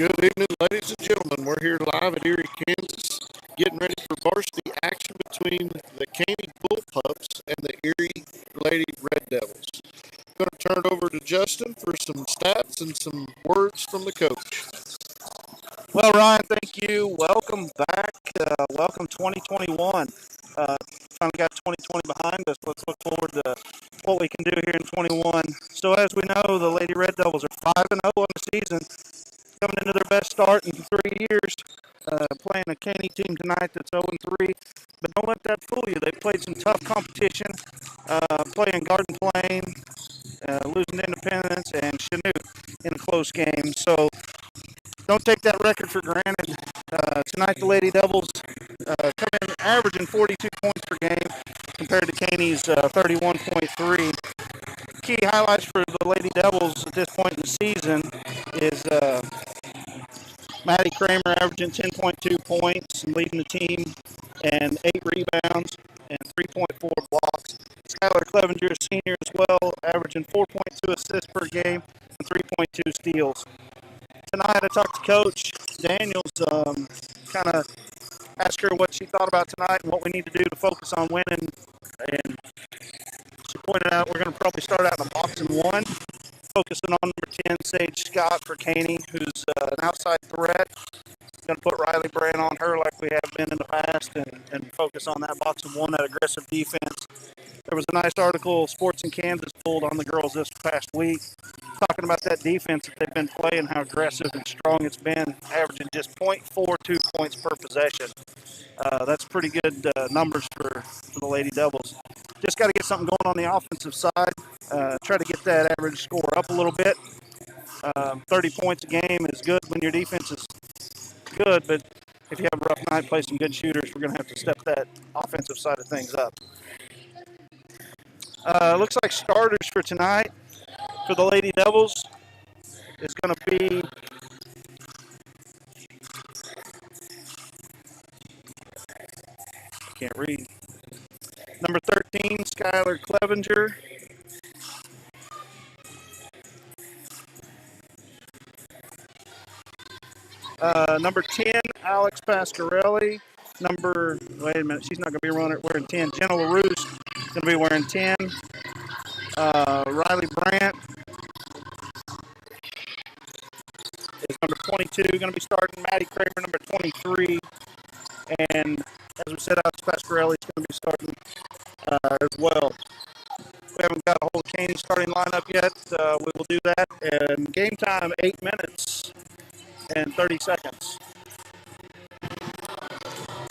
Good evening, ladies and gentlemen. We're here live at Erie, Kansas, getting ready for varsity action between the Caney Bullpups and the Erie Lady Red Devils. Going to turn it over to Justin for some stats and some words from the coach. Well, Ryan, thank you. Welcome back. Welcome 2021. Finally got 2020 behind us. Let's look forward to what we can do here in 21. So as we know, the Lady Red Devils are 5-0 on the season, coming into their best start in 3 years. Playing a Caney team tonight that's 0-3. But don't let that fool you. They played some tough competition, playing Garden Plain, losing to Independence, and Chanute in a close game. So don't take that record for granted. Tonight, the Lady Devils come in averaging 42 points per game compared to Caney's 31.3. Key highlights for the Lady Devils at this point in the season is Maddie Kramer averaging 10.2 points and leading the team, and 8 rebounds and 3.4 blocks. Skylar Clevenger, a senior as well, averaging 4.2 assists per game and 3.2 steals. Tonight, I talked to Coach Daniels, kind of asked her what she thought about tonight and what we need to do to focus on winning. And she pointed out we're going to probably start out in a box and one, focusing on number 10, Sage Scott for Caney, who's an outside threat. Going to put Riley Brand on her like we have been in the past and focus on that box and one, that aggressive defense. There was a nice article Sports in Kansas pulled on the girls this past week, talking about that defense that they've been playing, how aggressive and strong it's been, averaging just .42 points per possession. That's pretty good numbers for the Lady Devils. Just got to get something going on the offensive side, try to get that average score up a little bit. 30 points a game is good when your defense is good, but if you have a rough night, play some good shooters, we're going to have to step that offensive side of things up. Looks like starters for tonight for the Lady Devils is going to be can't read. Number 13, Skylar Clevenger. Number 10, Alex Pasquarelli. Wait a minute, she's not going to be wearing 10. Jenna LaRouche is going to be wearing 10. Riley Brandt is number 22, going to be starting. Maddie Kramer, number 23. And as we said, Alex Pasquarelli is going to be starting as well. We haven't got a hold of Caney's starting lineup yet. We will do that. And game time, 8 minutes and 30 seconds.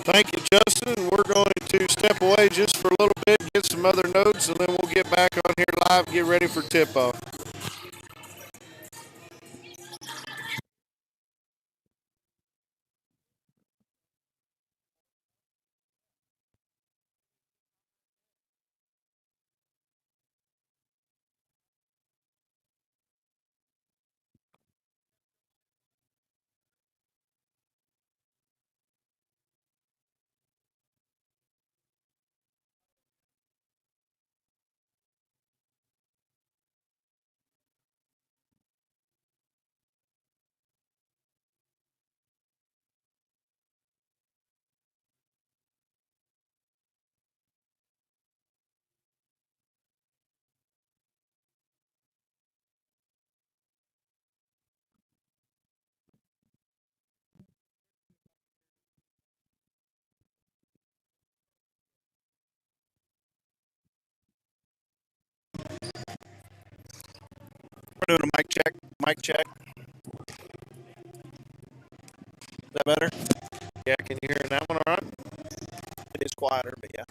Thank you, Justin. We're going to step away just for a little bit, get some other notes, and then we'll get back on here live, get ready for tip-off. We're doing a mic check. Mic check. Is that better? Yeah, can you hear that one all right? It is quieter, but yeah.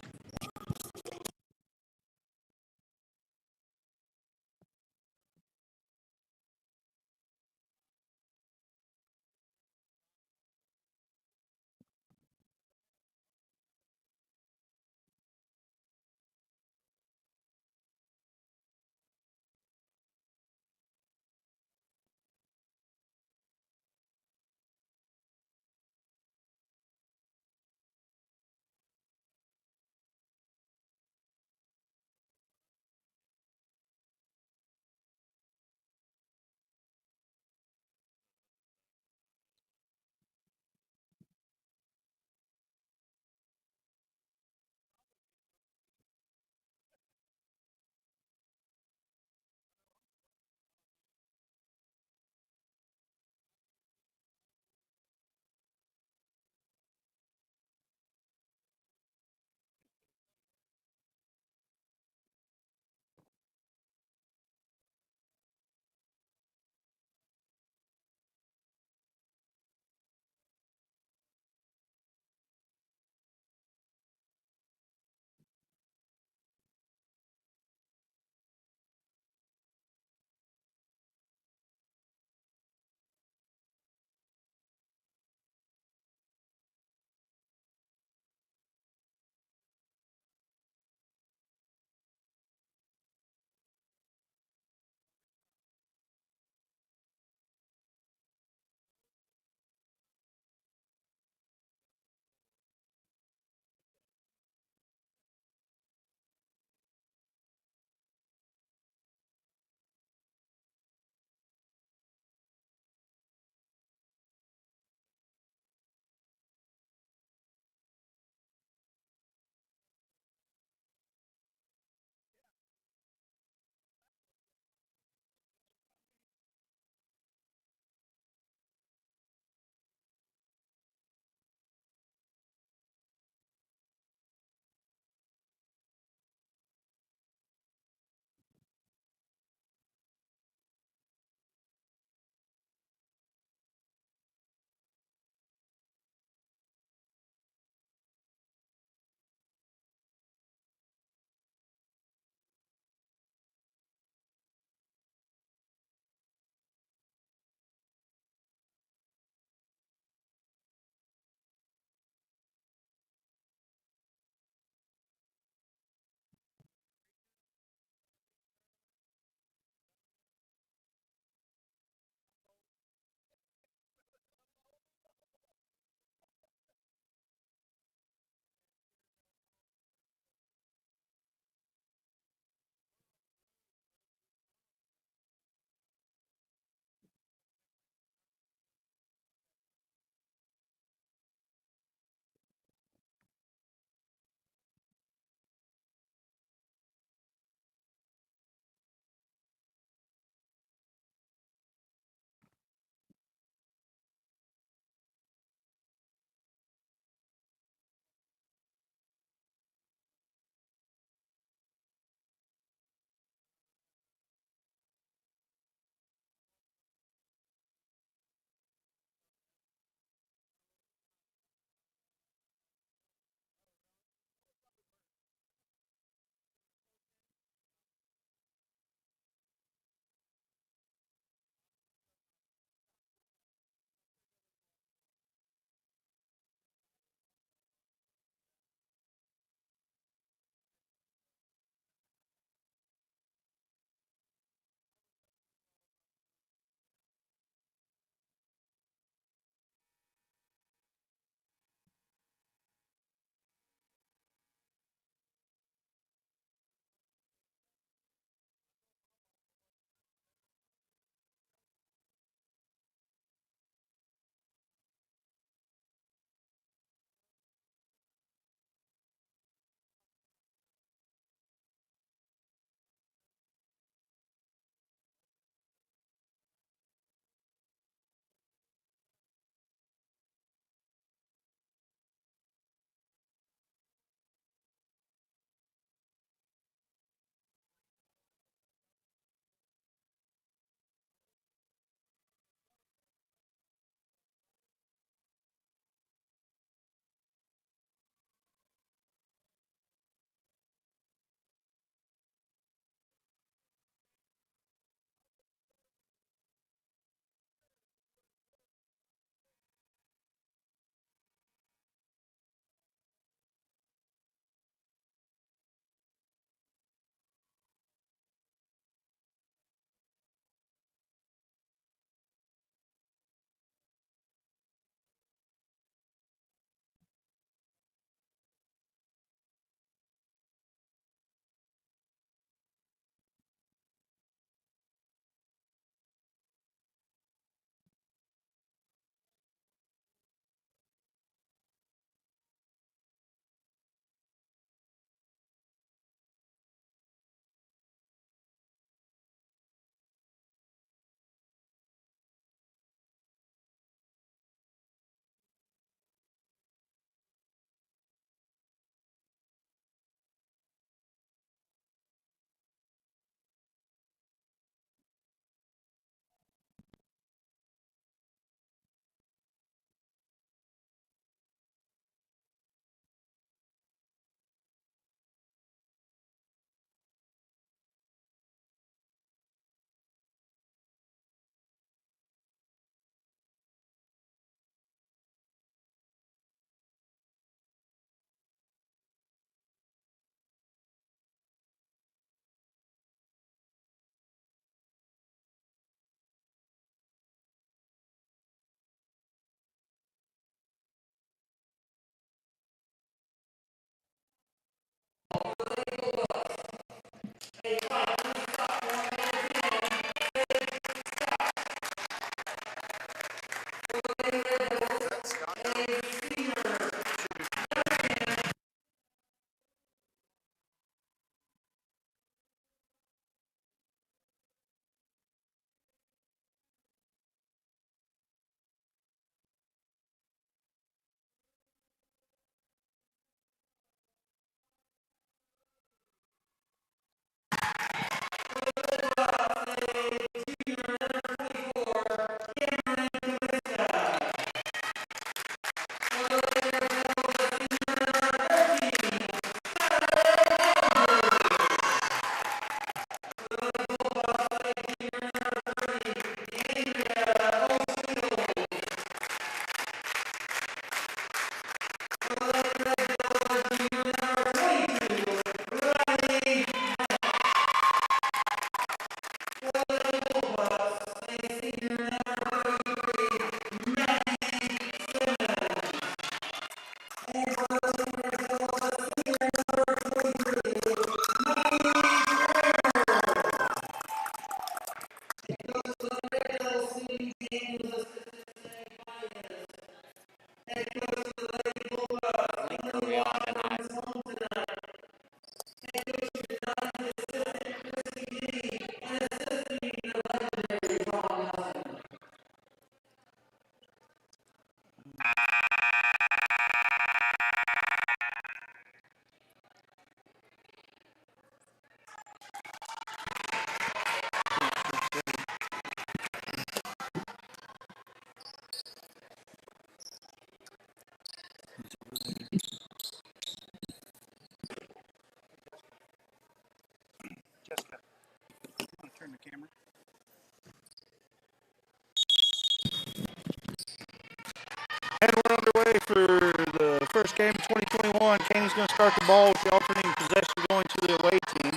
for the first game of 2021. Caney's going to start the ball with the alternating possession going to the away team.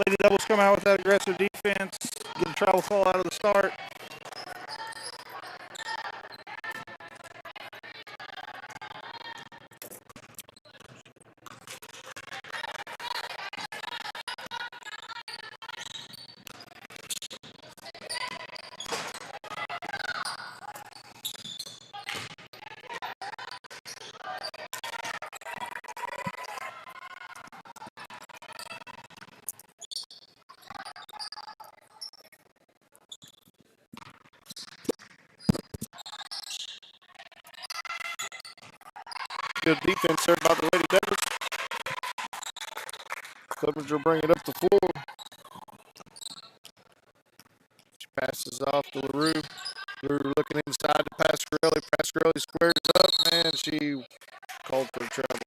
Lady Devils come out with that aggressive defense, get a travel foul out of the start. Good defense there by the Lady Devils. Clippers will bring it up the floor. She passes off to LaRue. LaRue looking inside to Pasquarelli. Pasquarelli squares up, and she called for trouble.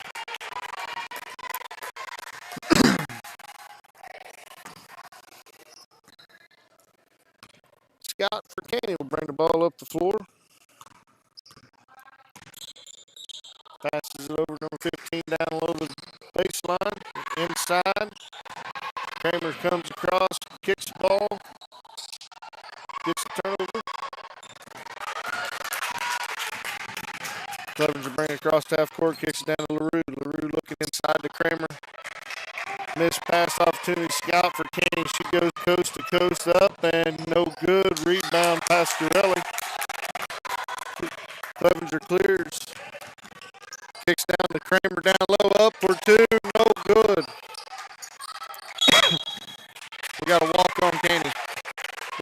Scott for Caney will bring the ball up the floor. Passes it over number 15 down low the baseline. Inside. Kramer comes across, kicks the ball, gets the turnover. Clevenger bring it across half court, kicks it down to LaRue. LaRue looking inside to Kramer. Missed pass opportunity, Scott for Caney. She goes coast to coast up and no good. Rebound, Pasquarelli. Clevenger clears. Kicks down to Kramer down low, up for two, no good. We got a walk on Caney.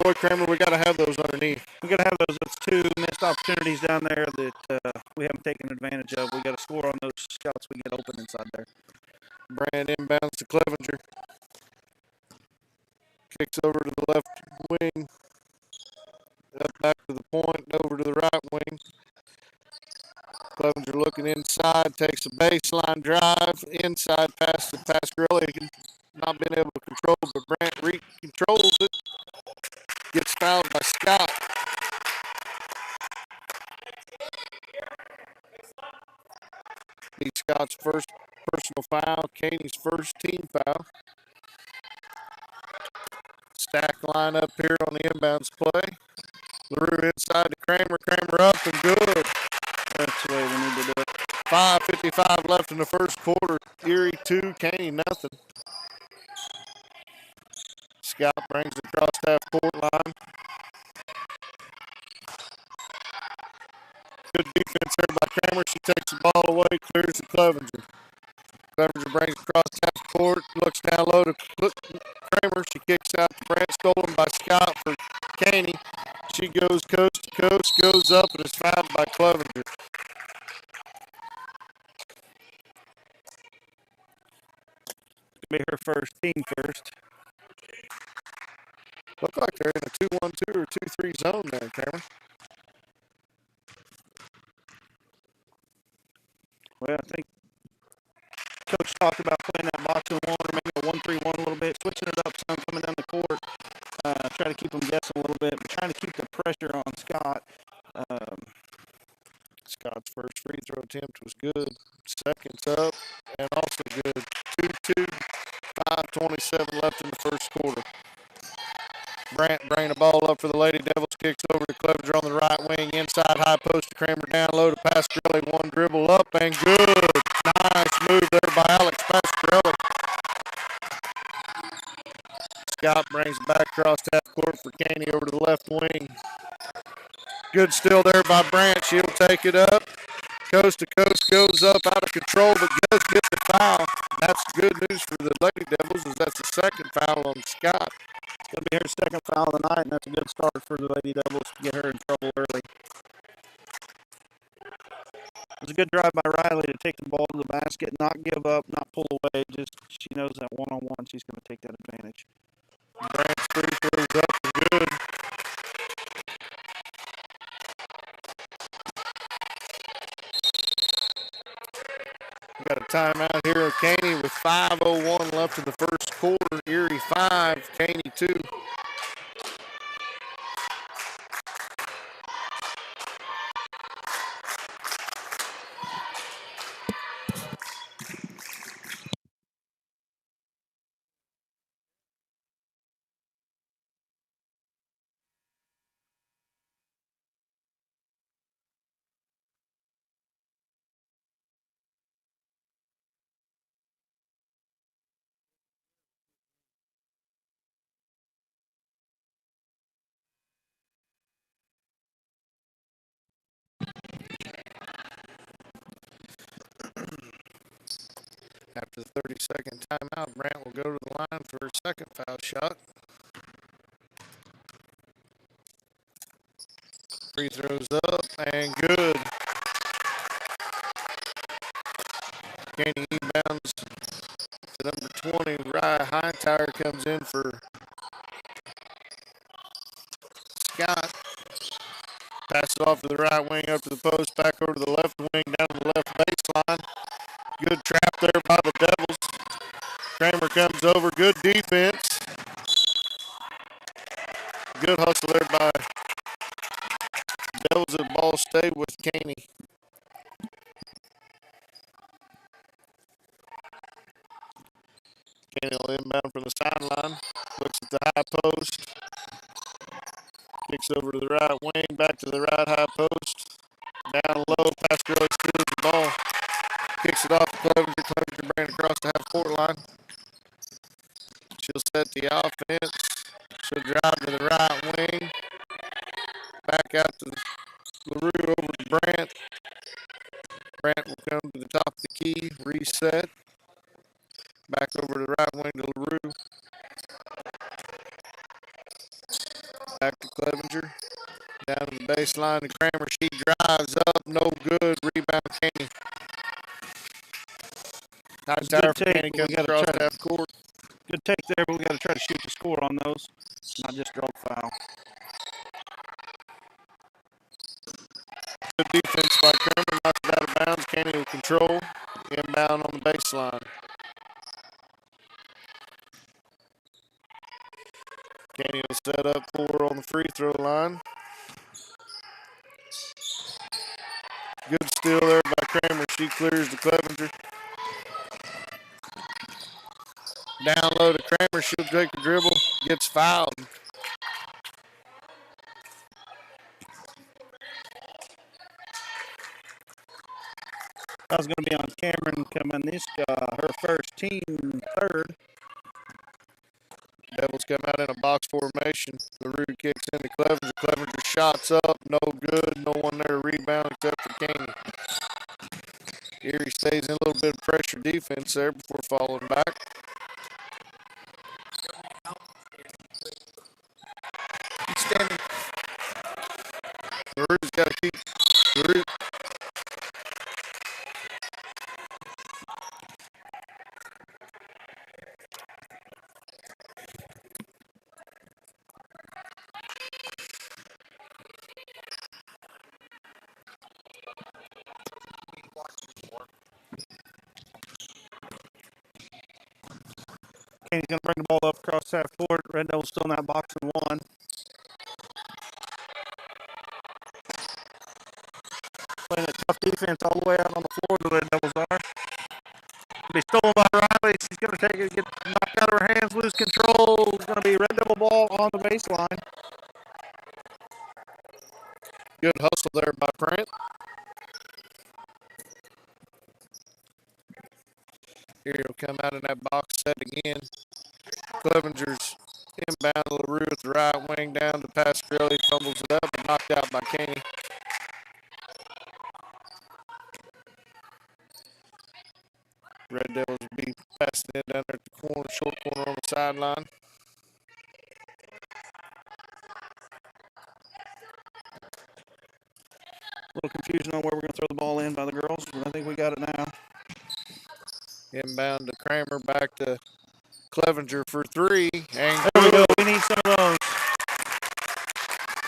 Boy, Kramer, we got to have those underneath. We got to have those. That's two missed opportunities down there that we haven't taken advantage of. We got to score on those shots we get open inside there. Brand inbounds to Clevenger. Kicks over to the left wing. Up back to the point, over to the right wing. Clevenger looking inside, takes a baseline drive, inside pass to Pasquarelli. Not been able to control, but Brandt controls it. Gets fouled by Scott. Pete Scott's first personal foul, Caney's first team foul. Stack line up here on the inbounds play. LaRue inside to Kramer. Kramer up and good. That's the way we need to do it. 5:55 left in the first quarter. Erie 2, Caney nothing. Scott brings it across half court line. Good defense there by Kramer. She takes the ball away, clears to Clevenger. Clevenger brings it across half court, looks down low to Kramer. She kicks out to Brandt, stolen by Scott for Caney. She goes coast to coast, goes up, and is fouled by Clevenger. Be her first, team first. Look like they're in a 2-1-2 or 2-3 zone there, Kramer. Well, I think Coach talked about playing that box and one or maybe a 1-3-1 a little bit, switching it up some, coming down the court, try to keep them guessing a little bit, but trying to keep the pressure on Scott. Scott's first free throw attempt was good. Second's up and also good. 2-2, 5:27 left in the first quarter. Brandt bringing the ball up for the Lady Devils. Kicks over to Clevenger on the right wing. Inside high post to Kramer down low to Pasquarelli. One dribble up and good. Nice move there by Alex Pasquarelli. Scott brings it back across half court for Caney over to the left wing. Good steal there by Brandt. She'll take it up. Coast to coast, goes up out of control, but does get the foul. That's good news for the Lady Devils, as that's the second foul on Scott. Going to be her second foul of the night, and that's a good start for the Lady Devils to get her in trouble early. It was a good drive by Riley to take the ball to the basket, not give up, not pull away. Just she knows that one-on-one, she's going to take that advantage. Brandt's free throws up and good. We got a timeout here at Caney with 5:01 left in the first half quarter. Erie 5, Caney 2. After the 30-second timeout, Brant will go to the line for a second foul shot. Free throws up and good. Caney inbounds to number 20. Rye Hightower comes in for Scott. Pass it off to the right wing, up to the post, back over to the left wing, down to the left baseline. Good trap there by the Devils. Kramer comes over. Good defense. Good hustle there by Devils. The ball stayed with Caney. Caney will inbound from the sideline. Looks at the high post. Kicks over to the right wing. Back to the right high post. Down low. Pasquarelli steals the ball. Kicks it off to Clevenger. Clevenger ran across the half-court line. She'll set the offense. She'll drive to the right wing. Back out to LaRue over to Brant. Brant will come to the top of the key. Reset. Back over to the right wing to LaRue. Back to Clevenger. Down to the baseline to Kramer. She drives up. No good. Rebound Caney. Hightower for Caney comes across half court. Good take there, but we got to try to shoot the score on those, not just draw the foul. Good defense by Kramer. Knocks it out of bounds. Caney will control. Inbound on the baseline. Caney will set up for her on the free throw line. Good steal there by Kramer. She clears the Clevenger. Down low to Kramer. She'll take the dribble. Gets fouled. That was going to be on Cameron Kamenishka, her first team third. Devils come out in a box formation. LaRue kicks into Clevenger. Clevenger shots up. No good. No one there to rebound except for Caney. Erie stays in a little bit of pressure defense there before falling back. He's standing. LaRue's got to keep. LaRue. Caney's going to bring the ball up across half court. Red Devils still in that box and one. Playing a tough defense all the way out on the floor, the Red Devils are. Be stolen by Riley. She's going to take it, get knocked out of her hands, lose control. It's going to be Red Devil ball on the baseline. Good hustle there by Brant. Erie will come out in that box set again. Clevenger's inbound. LaRue at the right wing down to Pasquarelli. Fumbles it up and knocked out by Caney. Red Devils will be passing it down there at the corner, short corner on the sideline. A little confusion on where we're going to throw the ball in by the girls, but I think we got it now. Inbound to Kramer, back to Clevenger for three. And there we go. We need some of those.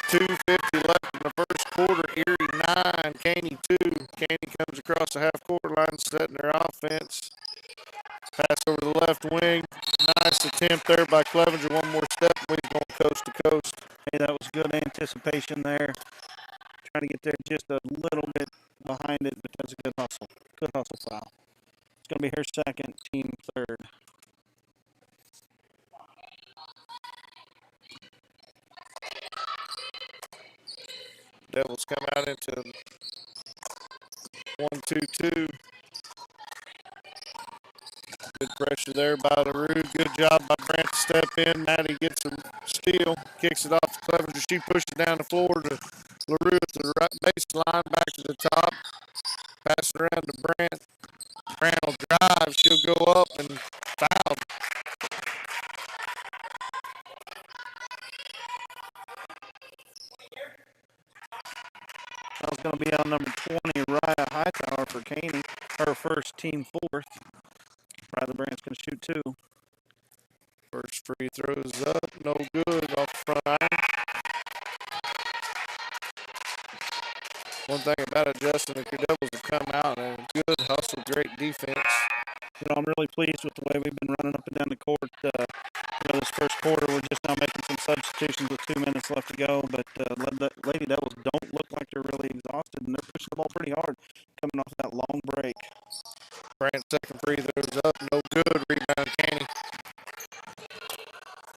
2:50 left in the first quarter. Erie 9, Caney 2. Caney comes across the half-court line, setting their offense. Pass over the left wing. nice attempt there by Clevenger. One more step, and we're going coast to coast. Hey, that was good anticipation there. Trying to get there just a little bit behind it, but that's a good hustle. Good hustle foul. It's going to be her second, team third. Devils come out into 1-2-2. Good pressure there by LaRue. Good job by Brant to step in. Maddie gets a steal, kicks it off to Clevenger. She pushed it down the floor to LaRue at the right baseline, back to the top. Pass it around to Brant. Brant will drive. She'll go up and foul. That was going to be on number 20, Raya Hightower for Caney. Her first, team fourth. Riley Brandt's going to shoot two. First free throws up, no good off the front iron. One thing about it, Justin, if your Devils have come out and good hustle, great defense. You know, I'm really pleased with the way we've been running up and down the court. This first quarter, we're just now making some substitutions with 2 minutes left to go. But Lady Devils don't look like they're really exhausted, and they're pushing the ball pretty hard coming off that long break. Brandt's second free throws up, no good. Rebound, Caney.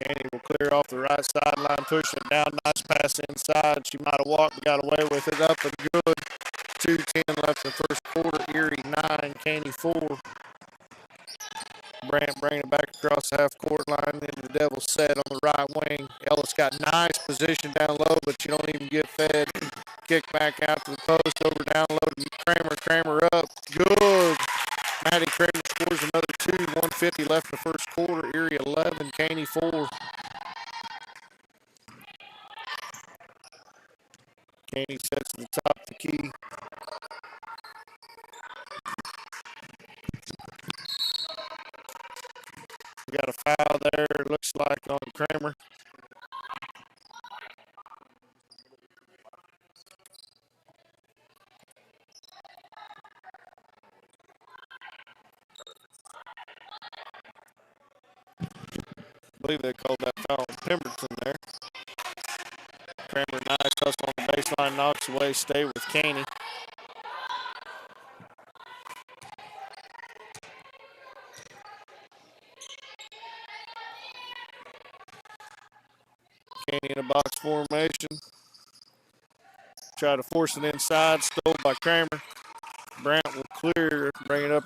Caney will clear off the right sideline, push it down. Nice pass inside. She might have walked, but got away with it. Up and good. 2:10 left in the first quarter. Erie 9, Caney 4. Brandt bringing it back across the half-court line into the Devils set on the right wing. Ellis got nice position down low, but you don't even get fed. Kick back out to the post, over down low to Kramer. Kramer up. Good. Maddie Kramer scores another 2. 1:50 left in the first quarter. Erie 11, Caney 4. Caney sets the top of the key. We got a foul there, it looks like, on Kramer. I believe they called that foul on Pemberton there. Kramer, nice hustle on the baseline, knocks away, stay with Caney. Caney in a box formation. Try to force it inside, stole by Kramer. Brandt will clear, bring the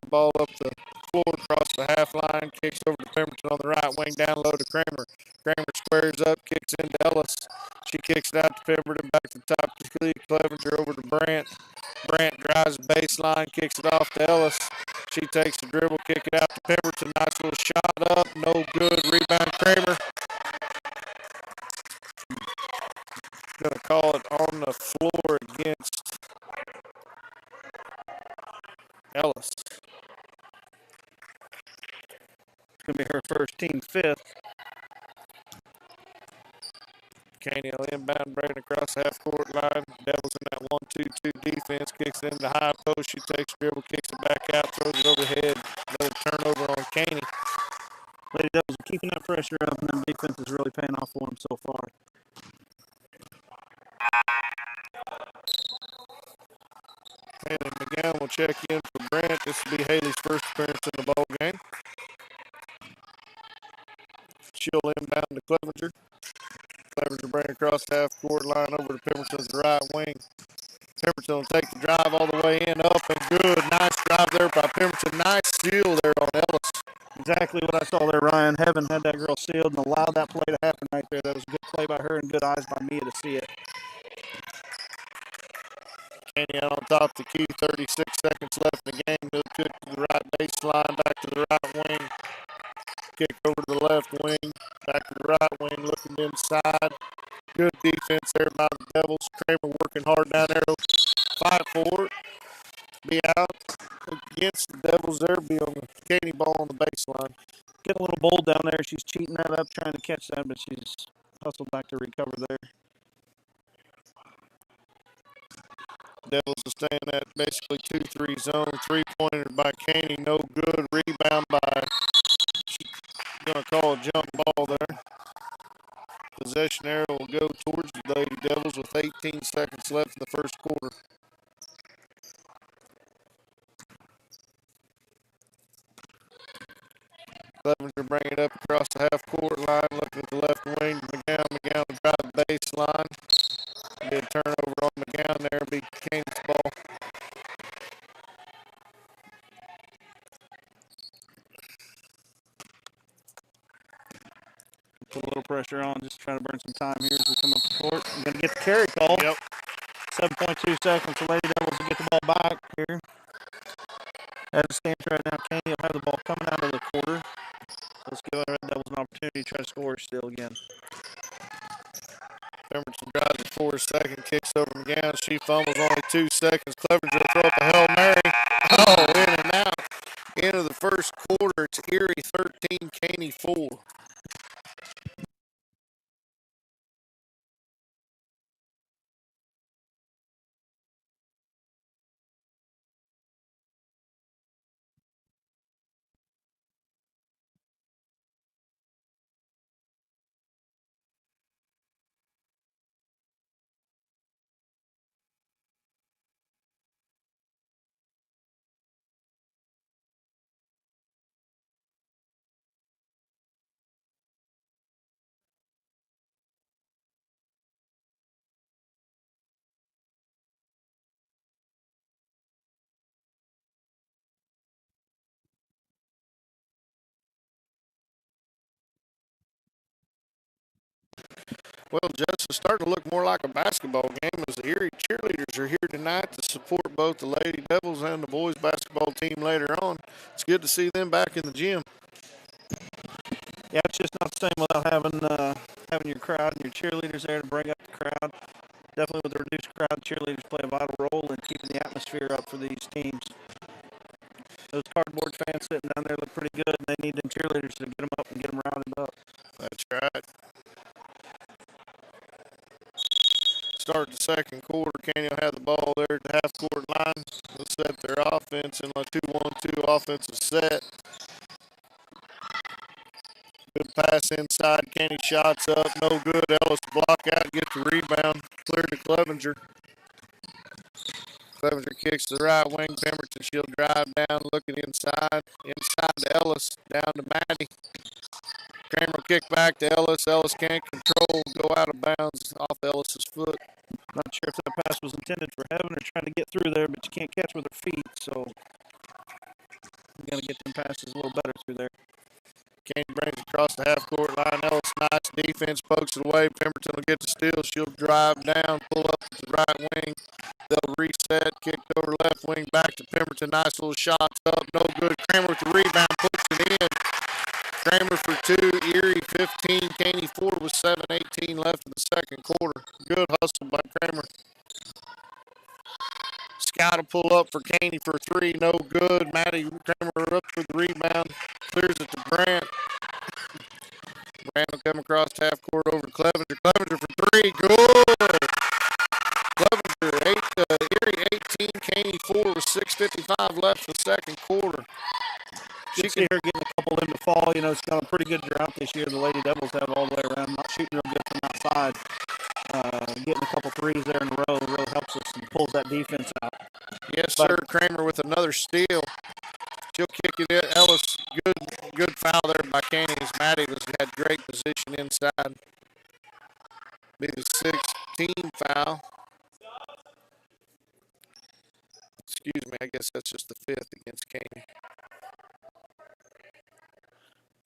ball up the floor, across the half line, kicks over to Pemberton on the right wing, down low to Kramer. Kramer squares up, kicks into Ellis. She kicks it out to Pemberton, back to the top to Clevenger, over to Brandt. Brandt drives the baseline, kicks it off to Ellis. She takes the dribble, kick it out to Pemberton. Nice little shot up, no good. Rebound, Kramer. Going to call it on the floor against Ellis. It's going to be her first, team fifth. Caney will inbound, breaking across the half-court line. Devils in that 1-2-2 defense, kicks it into high post. She takes dribble, kicks it back out, throws it overhead. Another turnover on Caney. Lady Devils are keeping that pressure up, and then defense is really paying off for them so far. Haley McGowan will check in for Brandt. This will be Haley's first appearance in the ball game. She'll inbound to Clevenger. Clevenger bring across the half-court line over to Pemberton's right wing. Pemberton will take the drive all the way in, up and good. Nice drive there by Pemberton. Nice steal there on Ellis. Exactly what I saw there, Ryan. Heaven had that girl sealed and allowed that play to happen right there. That was a good play by her and good eyes by Mia to see it. Caney out on top of the key, 36 seconds left in the game. He'll kick to the right baseline, back to the right wing. Kick over to the left wing, back to the right wing, looking inside. Good defense there by the Devils. Kramer working hard down there. Fight for it. Be out against the Devils there. Be on the Caney ball on the baseline. Getting a little bold down there. She's cheating that up, trying to catch that, but she's hustled back to recover there. Devils are staying at basically 2-3 zone. Three-pointer by Caney, no good. Rebound by going to call a jump ball there. Possession arrow will go towards the Lady Devils with 18 seconds left in the first quarter. Clevenger bring it up across the half-court line, looking at the left wing. McGowan. McGowan will drive the baseline. Be a turnover on McGowan there. Be Caney's ball. Put a little pressure on, just trying to burn some time here as we come up the court. We're going to get the carry call. Yep. 7.2 seconds for Lady Devils to get the ball back here. As it stands right now, Caney will have the ball coming out of the quarter. Let's give the Red Devils an opportunity to try to score still again. Pemberton drives it for a second, kicks over McGowan. She fumbles only 2 seconds. Clevenger will throw up a Hail Mary. Oh, in and out. End of the first quarter, it's Erie 13, Caney 4. Well, Jess, it's starting to look more like a basketball game as the Erie cheerleaders are here tonight to support both the Lady Devils and the boys basketball team later on. It's good to see them back in the gym. Yeah, it's just not the same without having your crowd and your cheerleaders there to bring up the crowd. Definitely with the reduced crowd, cheerleaders play a vital role in keeping the atmosphere up for these teams. Those cardboard fans sitting down there look pretty good, and they need them cheerleaders to get them up and get them rounded up. That's right. Start the second quarter. Caney will have the ball there at the half-court line. They'll set their offense in a 2-1-2 offensive set. Good pass inside. Caney shots up. No good. Ellis block out. Gets the rebound. Clear to Clevenger. Clevenger kicks to the right wing. Pemberton, she'll drive down, looking inside. Inside to Ellis. Down to Maddie. Kramer will kick back to Ellis. Ellis can't control. Go out of bounds off Ellis's foot. Not sure if that pass was intended for Heaven or trying to get through there, but you can't catch with her feet, so you got to get them passes a little better through there. Caney brings it across the half-court line. Ellis, nice defense, pokes it away. Pemberton will get the steal. She'll drive down, pull up to the right wing. They'll reset, kicked over left wing, back to Pemberton. Nice little shots up, no good. Kramer with the rebound, puts it in. Kramer for 2, Erie 15, Caney 4 with 7:18 left in the second quarter. Good hustle by Kramer. Scott will pull up for Caney for 3, no good. Maddie Kramer up for the rebound, clears it to Grant. Grant will come across half court over to Clevenger. Clevenger for 3, good. Clevenger, Erie 18, Caney 4 with 6:55 left in the second quarter. You can see her getting a couple in the fall. You know, it's got a pretty good drought this year. The Lady Devils have all the way around. Not shooting real good from outside. Getting a couple threes there in a row really helps us and pulls that defense out. Yes, sir. Kramer with another steal. She'll kick it in. Ellis, good foul there by Caney as Maddie had great position inside. Be the 16th foul. Excuse me, I guess that's just the 5th against Caney.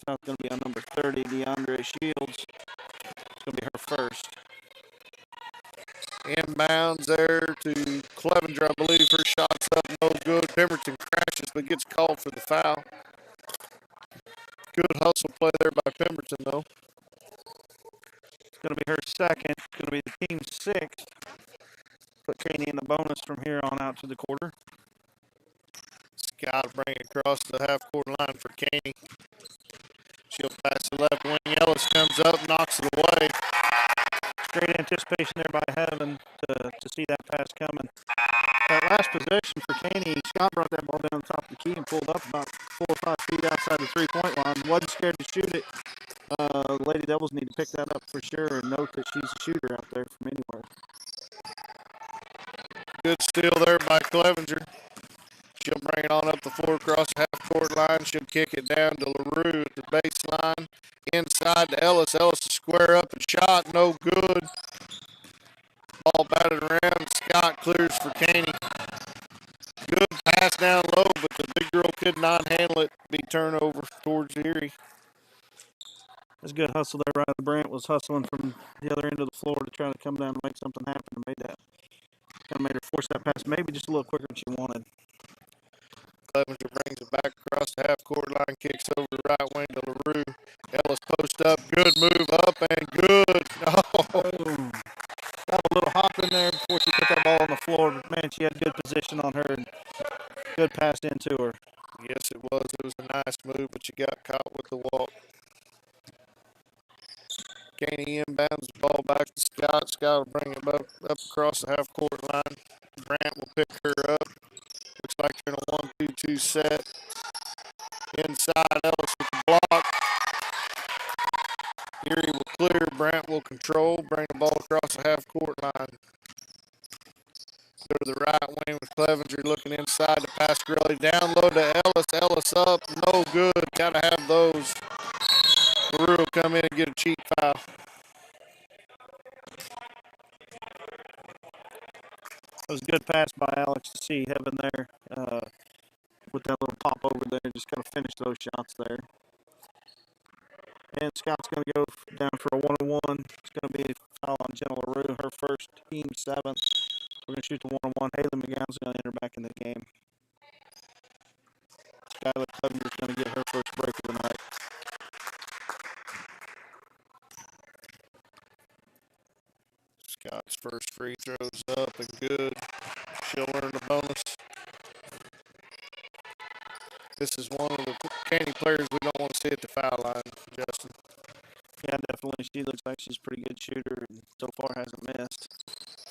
Foul's going to be on number 30, DeAndre Shields. It's going to be her first. Inbounds there to Clevenger, I believe. Her shot's up, no good. Pemberton crashes but gets called for the foul. Good hustle play there by Pemberton, though. It's going to be her second. It's going to be the team's 6th. Put Caney in the bonus from here on out to the quarter. Scott bring it across the half-court line for Caney. She'll pass the left wing. Ellis comes up, knocks it away. Great anticipation there by Heaven to see that pass coming. That last possession for Caney, Scott brought that ball been on top of the key and pulled up about 4 or 5 feet outside the three-point line. Wasn't scared to shoot it. Lady Devils need to pick that up for sure and note that she's a shooter out there from anywhere. Good steal there by Clevenger. She'll bring it on up the floor across the half-court line. She'll kick it down to LaRue at the baseline. Inside to Ellis. Ellis to square up and shot. No good. Ball batted around. Scott clears for Caney. Good pass down low, but the big girl could not handle it. Be turnover towards Erie. That's a good hustle there. Riley Brandt was hustling from the other end of the floor to try to come down and make something happen, and made that. Kind of made her force that pass maybe just a little quicker than she wanted. Clevenger brings it back across the half-court line, kicks over the right wing to LaRue. Ellis post up, good move up and good. Oh. Got a little hop in there before she put that ball on the floor, but man, she had good position on her and good pass into her. Yes, it was. It was a nice move, but she got caught with the walk. Caney inbounds the ball back to Scott. Scott will bring it up across the half-court line. Brandt will pick her up. Looks like they're in a 1-2-2 set. Inside, Ellis with the block. Erie will clear. Brandt will control. Bring the ball across the half-court line. Go to the right wing with Clevenger looking inside to pass Gurley. Down low to Ellis. Ellis up. No good. Got to have those. LaRue will come in and get a cheap foul. It was a good pass by Alex to see Heaven there with that little pop over there. Just kind of finish those shots there. And Scott's going to go down for a 1-on-1. It's going to be a foul on Jenna LaRue, her first, team 7th. We're going to shoot the 1-on-1. Haley McGowan's going to enter back in the game. Skylar Clevenger's going to get her first break of the night. Scott's first free throw's up and good. She'll earn the bonus. This is one of the Caney players we don't want to see at the foul line, Justin. Yeah, definitely. She looks like she's a pretty good shooter and so far hasn't missed.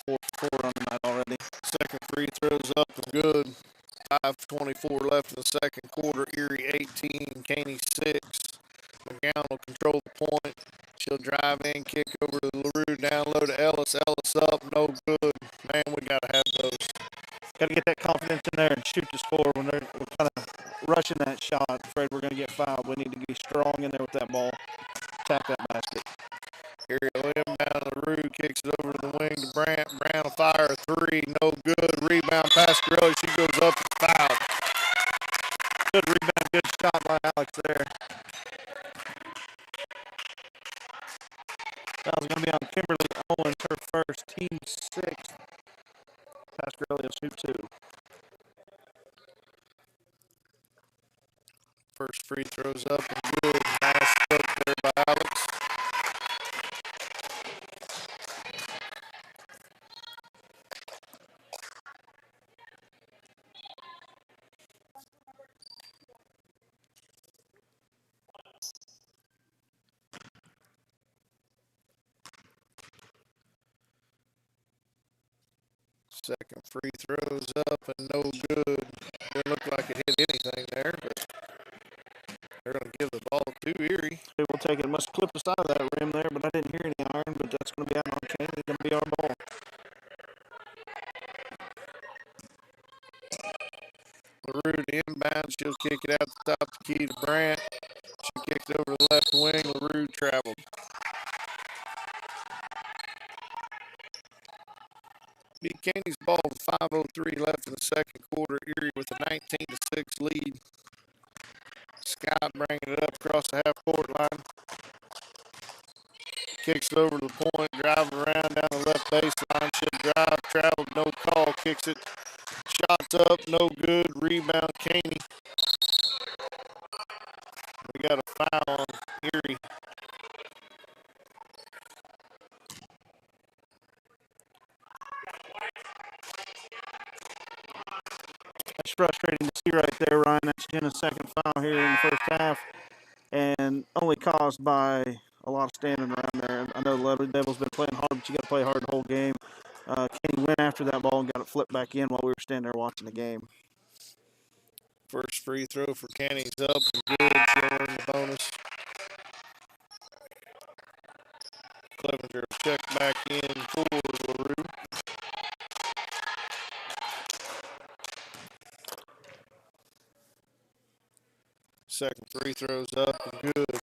4 for 4 on the night already. Second free throw's up and good. 5:24 left in the second quarter. Erie 18, Caney 6. McGowan will control the point. She'll drive in, kick over to LaRue, down low to Ellis. Ellis up, no good. Man, we got to have those. Got to get that confidence in there and shoot the score when we're kind of rushing that shot. Afraid we're going to get fouled. We need to be strong in there with that ball. Attack that basket. Erie will inbound. LaRue kicks it over to the wing to Brandt. Brandt will fire a 3, no good. Rebound past Gurley. She goes up and fouled. Good rebound, good shot by Alex there. Foul's going to be on Kimberly Owens, her first, team 6th. Pasquarelli will shoot 2. First free throw's up and good. Nice stroke there by Alex. Second free throw's up and no good. Didn't look like it hit anything there, but they're going to give the ball to Erie. They will take it. Must clip the side of that rim there, but I didn't hear any iron, but that's going to be out on Caney. It's going to be our ball. LaRue to inbound. She'll kick it out the top of the key to Brandt. She kicked over the left wing. LaRue traveled. Be Caney's ball with 5:03 left in the second quarter. Erie with a 19-6 lead. Scott bringing it up across the half-court line. Kicks it over to the point, driving around down the left baseline. She'll drive, travel, no call, kicks it. Shots up, no good. Rebound, Caney. We got a foul on Erie. That's frustrating to see right there, Ryan. That's Jenna's second foul here in the first half, and only caused by a lot of standing around there. I know the Lady Devils been playing hard, but you got to play hard the whole game. Caney went after that ball and got it flipped back in while we were standing there watching the game. First free throw for Caney's up and good. She'll earn the bonus. Clevenger will check back in for LaRue. Second free throw's up and good.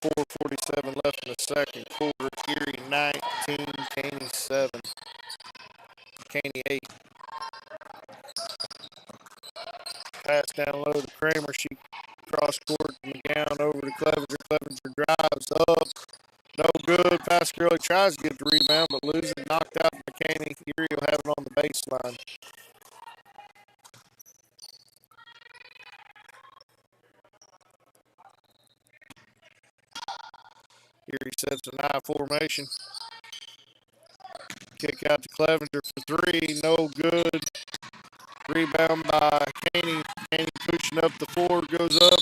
4:47 left in the second quarter. Erie 19, Caney 7. Caney 8. Pass down low to Kramer. She cross court McGowan over to Clevenger. Clevenger drives up. No good. Pasquarelli tries to get the rebound, but loses. Knocked out by Caney. Erie will have it on the baseline. Erie sets an I formation. Kick out to Clevenger for three. No good. Rebound by Caney. Caney pushing up the floor. Goes up.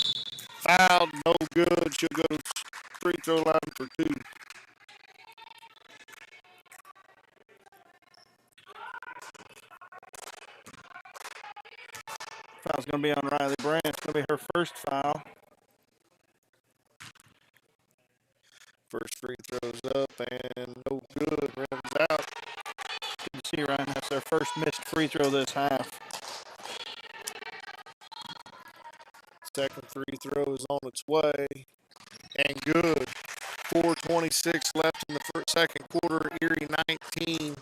Fouled. No good. She'll go to free throw line for two. Foul's going to be on Riley Brandt. It's going to be her first foul. First free throws up and no good. Rims out. Good to see, Ryan. That's their first missed free throw this half. Second free throw is on its way and good. 4:26 left in the second quarter. Erie 19,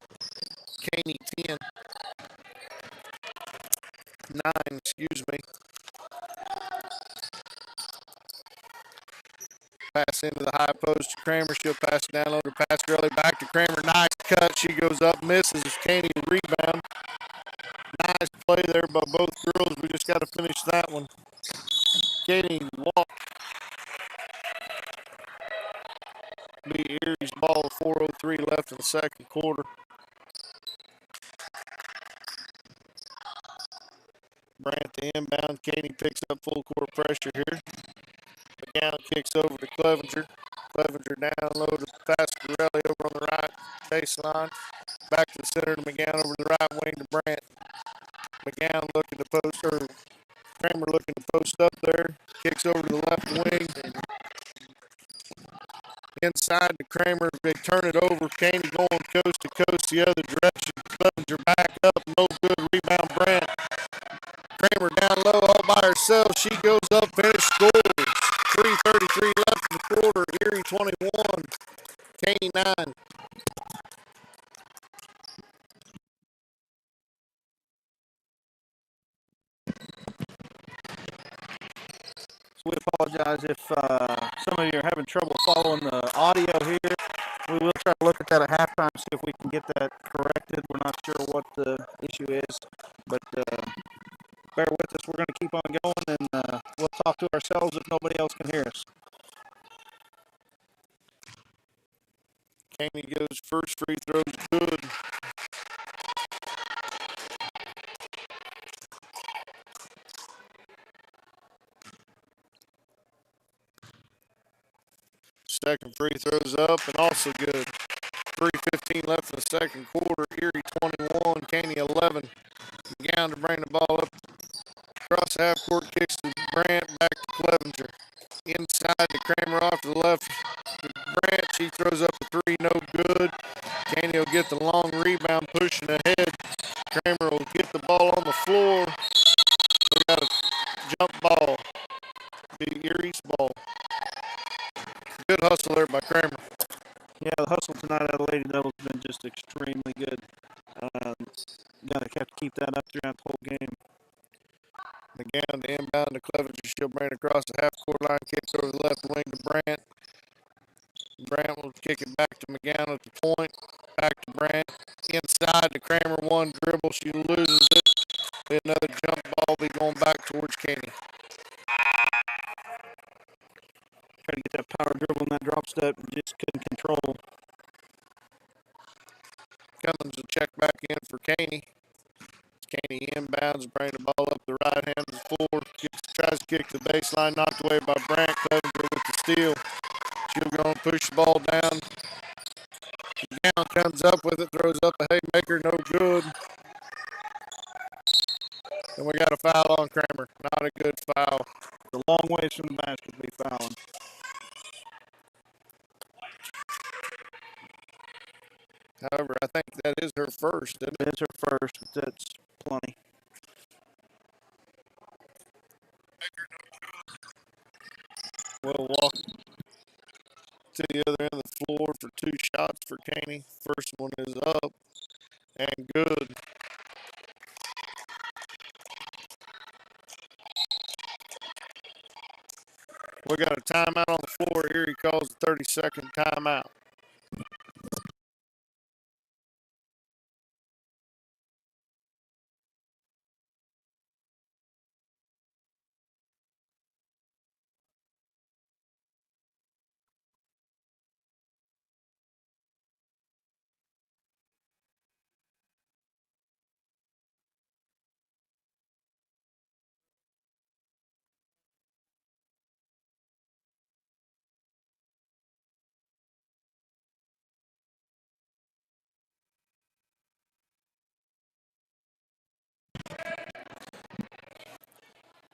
Caney 10. 9, excuse me. Pass into the high post to Kramer. She'll pass it down low to Pasquarelli. Back to Kramer. Nice cut. She goes up, misses. Caney rebound. Nice play there by both girls. We just got to finish that one. Caney walk. Be Erie's ball. 4:03 left in the second quarter. Brandt to inbound. Caney picks up full court pressure here. McGowan kicks over to Clevenger. Clevenger down low to Pasquarelli over on the right baseline. Back to the center to McGowan over to the right wing to Brandt. McGowan looking to post, or Kramer looking to post up there. Kicks over to the left wing. Inside to Kramer. They turn it over. Caney going coast to coast the other direction. Clevenger back up. No good. Rebound Brandt. Kramer down low all by herself. She goes up, finish, scores. 3:33 left in the quarter. Erie 21, Caney 9. So we apologize if some of you are having trouble following the audio here. We will try to look at that at halftime, see if we can get that corrected. We're not sure what the issue is, but bear with us. We're going to keep on going, and we'll talk to ourselves if nobody else can hear us. Caney goes first free throws good. Second free throws up and also good. 3:15 left in the second quarter. Erie 21, Caney 11. McGowan to bring the ball up across the half court, kicks to Brandt, back to Clevenger. Inside to Kramer off to the left. Brandt, she throws up a three, no good. Caney will get the long rebound, pushing ahead. Kramer will get the ball on the floor. We got a jump ball. Be Erie's ball. Good hustle there by Kramer. Yeah, the hustle tonight out of Lady Devils has been just extremely good. Gotta have to keep that up throughout the whole game. McGowan to inbound to Clevenger. She'll bring it across the half-court line. Kicks over the left wing to Brandt. Brandt will kick it back to McGowan at the point. Back to Brandt. Inside to Kramer. One dribble. She loses it. Another jump ball be going back towards Caney. Try to get that power dribble and that drop step, just couldn't control. Cummins will check back in for Caney. Caney inbounds, bring the ball up the right hand of the floor. Tries to kick to the baseline, knocked away by Brandt. Clevenger with the steal. She'll go and push the ball down. Down comes up with it, throws up a haymaker, no good. And we got a foul on Kramer. Not a good foul. A long ways from the basket to be fouling. However, I think that is her first, isn't it? It's her first, but that's plenty. We'll walk to the other end of the floor for 2 shots for Caney. First one is up and good. We got a timeout on the floor. Erie calls a 30-second timeout.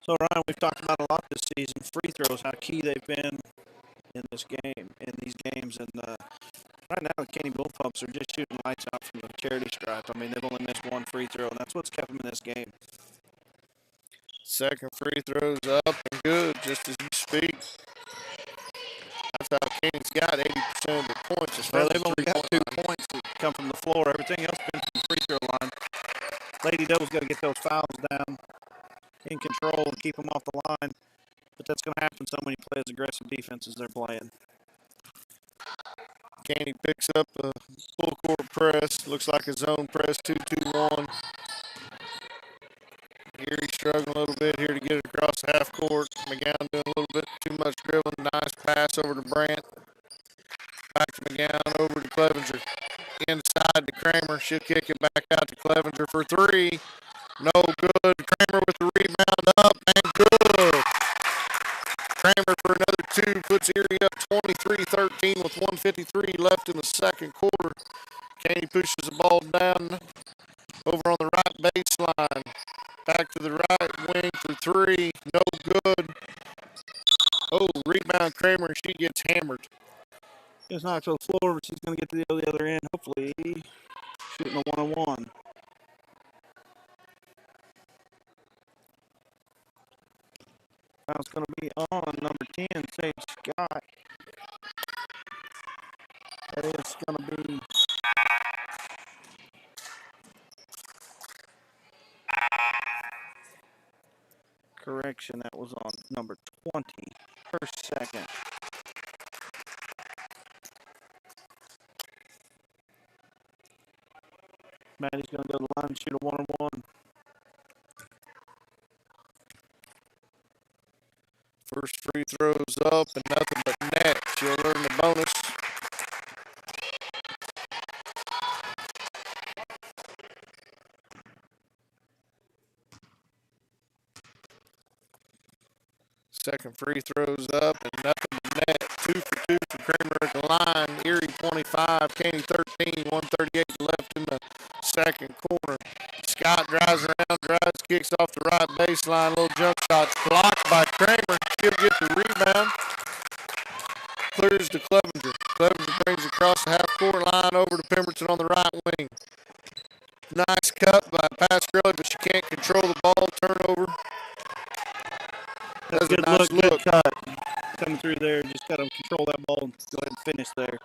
So, Ryan, we've talked about a lot this season. Free throws, how key they've been in this game, in these games. And right now, the Caney Bullpups are just shooting lights out from the charity stripe. I mean, they've only missed 1 free throw, and that's what's kept them in this game. Second free throw's up and good, just as you speak. That's how Caney's got 80% of their points. Well, they've only got 2 points that come from the floor. Everything else has been from the free throw line. Lady Doe's got to get those fouls down in control and keep them off the line. But that's going to happen some when you play as aggressive defense as they're playing. Caney picks up a full court press. Looks like a zone press, 2-2-1. Erie struggling a little bit here to get it across the half court. McGowan doing a little bit too much dribbling. Nice pass over to Brandt. Back to McGowan, over to Clevenger. Inside to Kramer. She'll kick it back out to Clevenger for 3. No good. Kramer with the rebound up and good. Kramer for another 2 puts Erie up 23-13 with 1:53 left in the second quarter. Caney pushes the ball down over on the right baseline. Back to the right wing for 3. No good. Oh, rebound Kramer. She gets hammered. It's knocked to the floor, but she's going to get to the other end, hopefully, shooting a 1-on-1. Foul's going to be on number 10, Sage Scott. That is going to be correction. That was on number 20, her second. Maddie's going to go to the line and shoot a 1-on-1. First free throw's up and nothing but net. She'll earn the bonus. Second free throw's up and nothing but net. 2 for 2 for Kramer at the line. Erie 25, Caney 13, 1:38 left in the second quarter. Scott drives around, kicks off the right baseline. Little jump shot's blocked by Kramer. She'll get the rebound. Clears to Clevenger. Clevenger brings it across the half-court line over to Pemberton on the right wing. Nice cut by Pasquarelli, but she can't control the ball. Turnover. That's a good nice look, good cut. Coming through there, just got to control that ball and go ahead and finish there.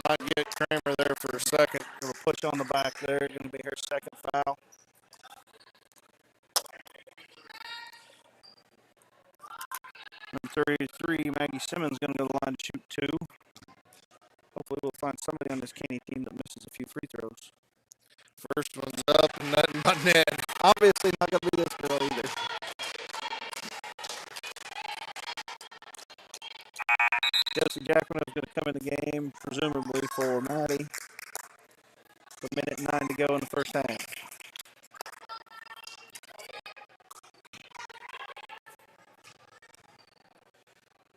Might get Kramer there for a second. Little push on the back there, going to be her second foul. Number 33, Maggie Simmons, going to go to the line to shoot 2. Hopefully we'll find somebody on this Caney team that misses a few free throws. First one's up and nothing but net. Obviously not going to be this girl either. Josie Jackman is going to come in the game, presumably for Maddie. A minute 9 to go in the first half.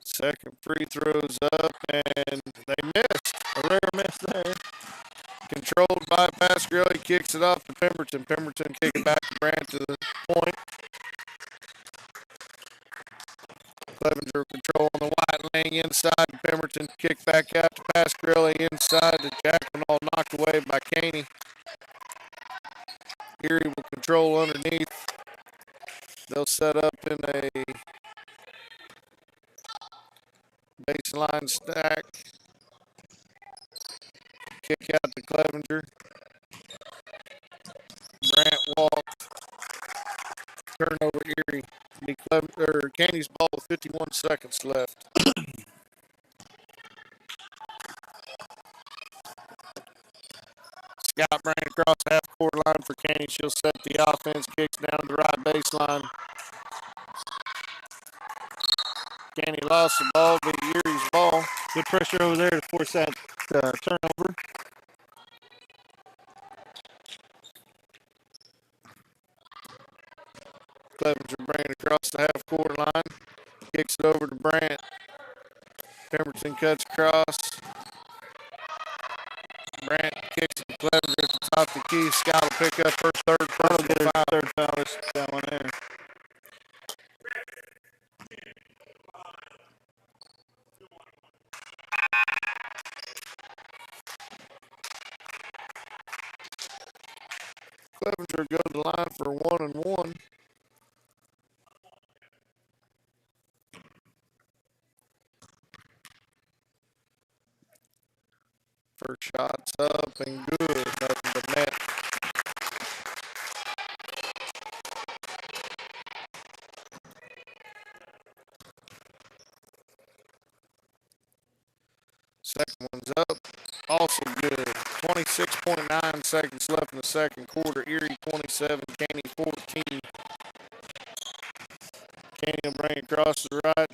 Second free throw's up and they missed. A rare miss there. Control controlled by Pasquarelli, kicks it off to Pemberton. Pemberton kick it back to Brant to the point. Clevenger control on the white lane inside. Pemberton kick back out to Pasquarelli inside to Jackman, all knocked away by Caney. Erie will control underneath. They'll set up in a baseline stack. Kick out to Clevenger. Brant walk. Turnover Erie. Be Caney's ball with 51 seconds left. Scott Brant across the half-court line for Caney. She'll set the offense. Kicks down the right baseline. Caney lost the ball, but Erie's ball. Good pressure over there to force that turnover. Clevenger Brant across the half-court line. Kicks it over to Brant. Pemberton cuts across. Brant kicks it to Clevenger at the top of the key. Scott will pick up her third personal foul. Third foul, that one there. Clevenger go to the line for 1-1. First shot's up and good. Nothing but net. Second one's up. Also good. 26.9 seconds left in the second quarter. Erie 27, Caney 14. Caney will bring it across the right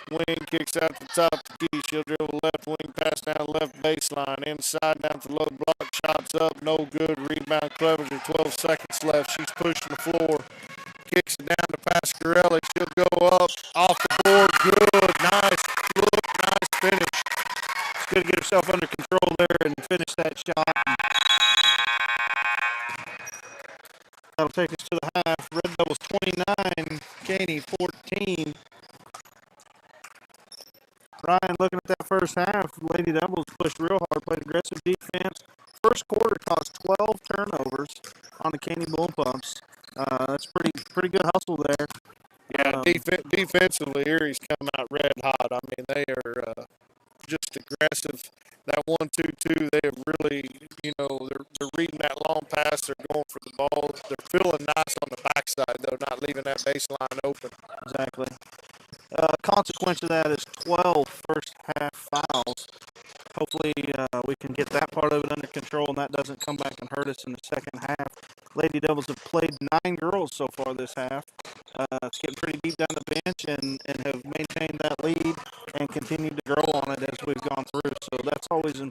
wing, kicks out the top of the key. She'll dribble left wing, pass down left baseline. Inside down to low block, shots up, no good. Rebound Clevenger, 12 seconds left. She's pushing the floor. Kicks it down to Pasquarelli. She'll go up, off the board, good. Nice look, nice finish. Good to get herself under control there and finish that shot. That'll take us to the half. Red Devils 29, Caney 14. Ryan, looking at that first half, Lady Devils pushed real hard, played aggressive defense. First quarter caused 12 turnovers on the Caney Bull Pumps. That's pretty good hustle there. Yeah, defensively, Erie's come out red hot. I mean, they are just aggressive. That 1-2-2, they have really, they're reading that long pass. They're going for the ball. They're feeling nice on the backside, though, not leaving that baseline open. Exactly. Consequence of that is 12 first half fouls. Hopefully we can get that part of it under control and that doesn't come back and hurt us in the second half. Lady Devils have played 9 girls so far this half. It's getting pretty deep down the bench and have maintained that lead and continued to grow on it as we've gone through. So that's always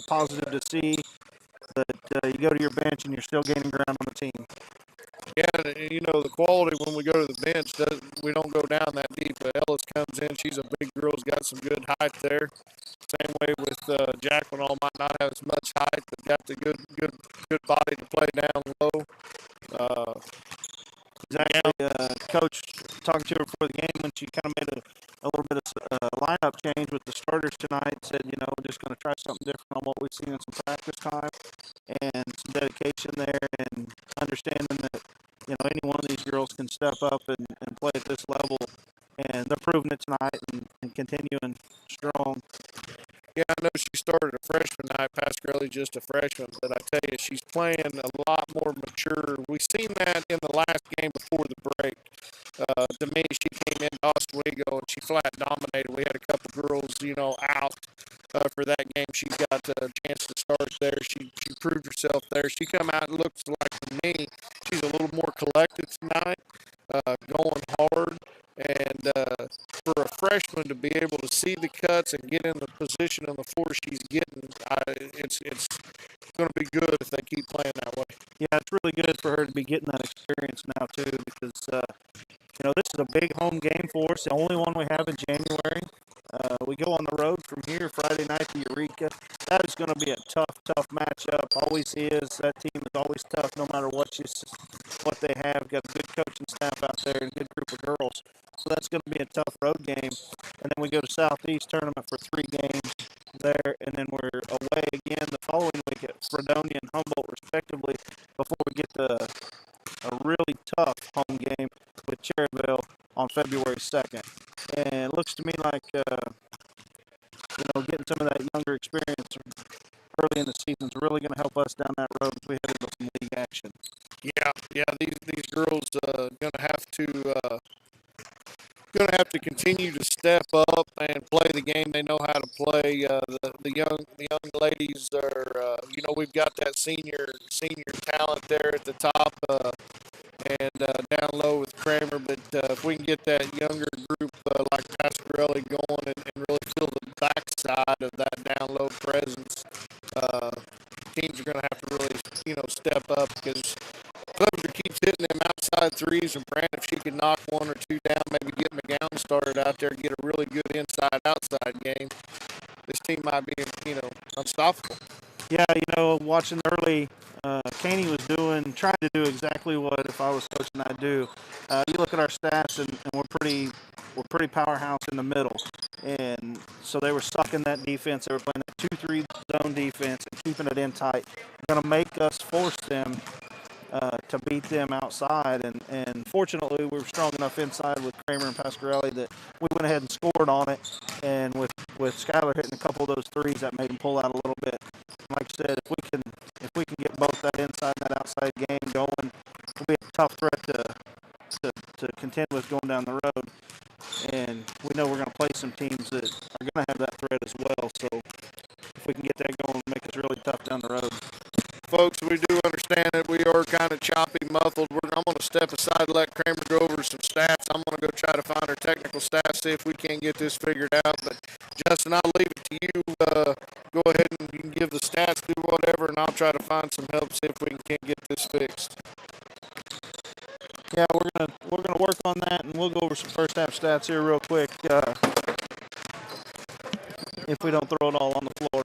positive to see that you go to your bench and you're still gaining ground on the team. Yeah, the quality when we go to the bench, we don't go down that deep. Ellis comes in. She's a big girl. Has got some good height there. Same way with Jacqueline. All might not have as much height, but got the good body to play down low. Exactly. Coach talking to her before the game when she kind of made a little bit of lineup change with the starters tonight. Said, we're just going to try something different on what we've seen in some practice time and some dedication there and understanding that, any one of these girls can step up and play at this level. And they're proving it tonight and continuing strong. Yeah, I know she started a freshman night. Pasquarelli just a freshman, but I tell you, she's playing a lot more mature. We've seen that in the last game before the break. To me, she came into Oswego and she flat dominated. We had a couple girls, out for that game. She got a chance to start there. She proved herself there. She come out and looks like, to me, she's a little more collected tonight, going hard. And for a freshman to be able to see the cuts and get in the position on the floor she's getting, it's going to be good if they keep playing that way. Yeah, it's really good for her to be getting that experience now too, because this is a big home game for us. The only one we have in January. We go on the road from here Friday night to Eureka. That is going to be a tough matchup. Always is. That team is always tough, no matter what they have. Got a good coaching staff out there and a good group of girls. So that's going to be a tough road game. And then we go to Southeast Tournament for 3 games there, and then we're away again the following week at Fredonia and Humboldt, respectively, before we get to a really tough home game with Cherryville on February 2nd. And it looks to me like getting some of that younger experience early in the season is really going to help us down that road as we head into some league action. Yeah. These girls gonna have to continue to step up and play the game they know how to play. The young ladies are we've got that senior talent there at the top and down low with Kramer, but if we can get that younger group like Pasquarelli going and really feel the backside of that down low presence, teams are going to have to really step up because Clevenger keeps hitting them outside threes, and Brand, if she can knock 1 or 2 down, maybe get McGowan started out there, get a really good inside-outside game, this team might be, unstoppable. Yeah, watching early, Caney was trying to do exactly what if I was coaching I'd do. You look at our stats, and we're pretty powerhouse in the middle, and so they were sucking that defense. They were playing that 2-3 zone defense and keeping it in tight. Going to make us force them to beat them outside, and fortunately we were strong enough inside with Kramer and Pasquarelli that we went ahead and scored on it, and with Skylar hitting a couple of those threes, that made them pull out a little bit. Like I said, if we can get both that inside and that outside game going, it'll be a tough threat to contend with going down the road, and we know we're going to play some teams that are going to have that threat as well, so if we can get that going, it'll make us really tough down the road. Folks, we do understand that we are kind of choppy, muffled. I'm going to step aside and let Kramer go over some stats. I'm going to go try to find our technical stats, see if we can't get this figured out. But, Justin, I'll leave it to you. Go ahead and you can give the stats, do whatever, and I'll try to find some help, see if we can't get this fixed. Yeah, we're gonna work on that, and we'll go over some first half stats here real quick. If we don't throw it all on the floor.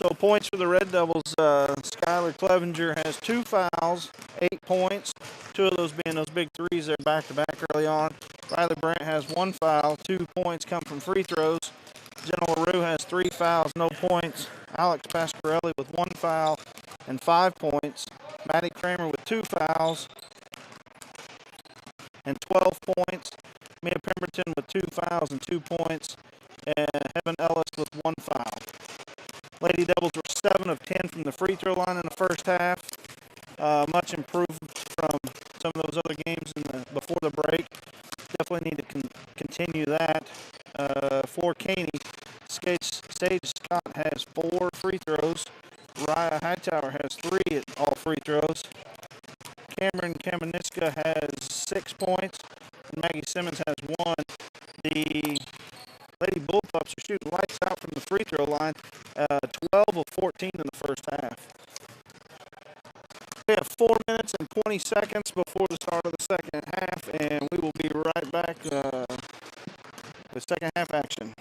So points for the Red Devils, Skylar Clevenger has 2 fouls, 8 points, 2 of those being those big threes there back-to-back early on. Riley Brandt has 1 foul, 2 points come from free throws. Jenna LaRue has 3 fouls, no points. Alex Pasquarelli with 1 foul and 5 points. Maddie Kramer with 2 fouls and 12 points. Mia Pemberton with 2 fouls and 2 points. And Heaven Ellis with 1 foul. Lady Devils were 7 of 10 from the free throw line in the first half. Much improved from some of those other games before the break. Definitely need to continue that. For Caney, Sage Scott has 4 free throws. Raya Hightower has 3 at all free throws. Cameron Kameniska has 6 points. And Maggie Simmons has 1. The Lady Bullpups are shooting lights out from the free throw line. 12 of 14 in the first half. We have 4 minutes and 20 seconds before the start of the second half, and we will be right back with second half action.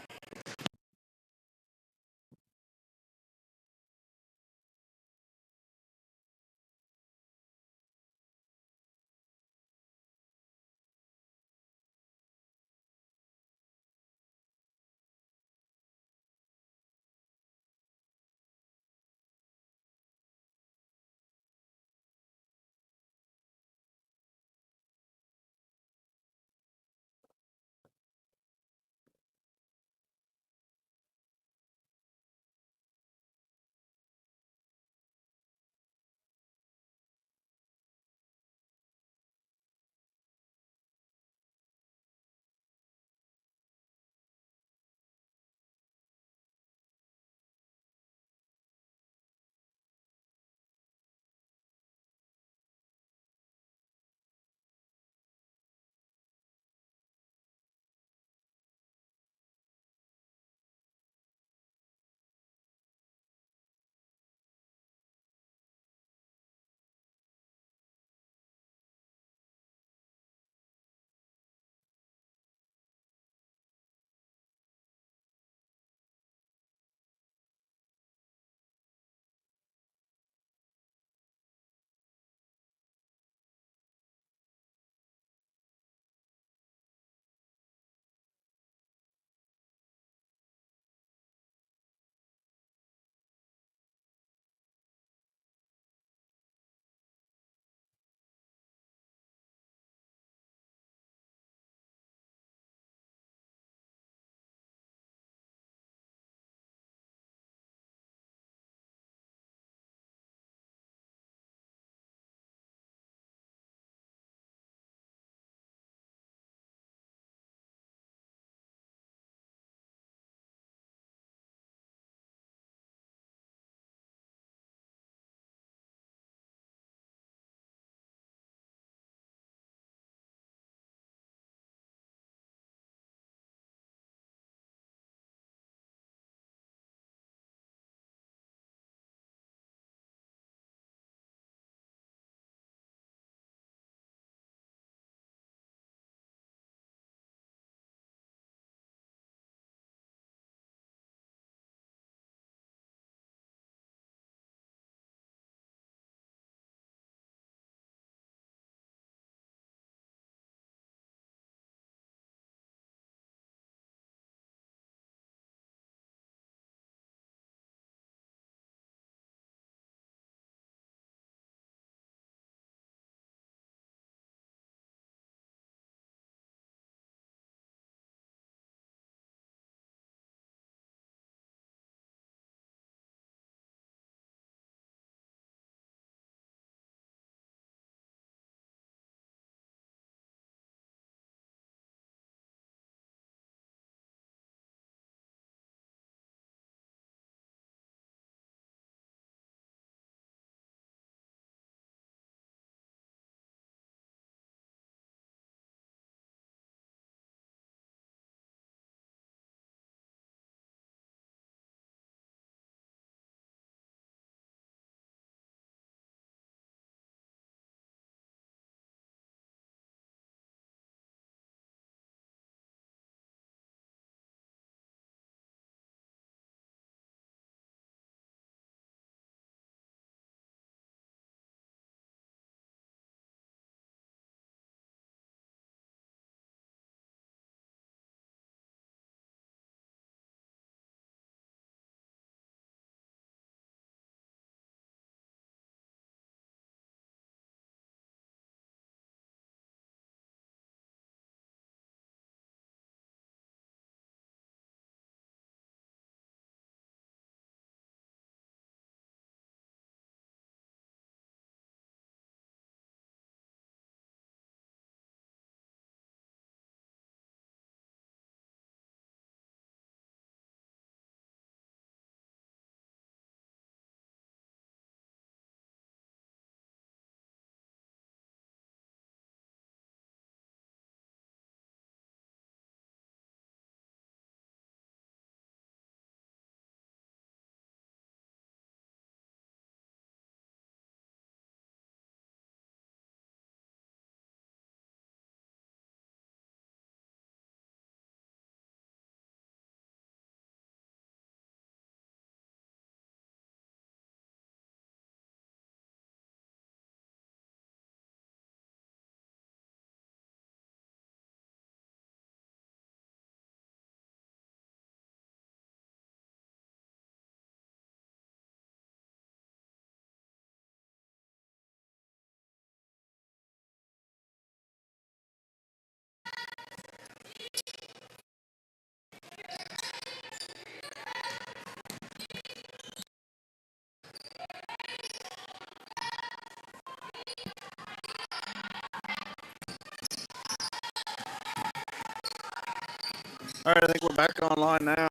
All right, I think we're back online now.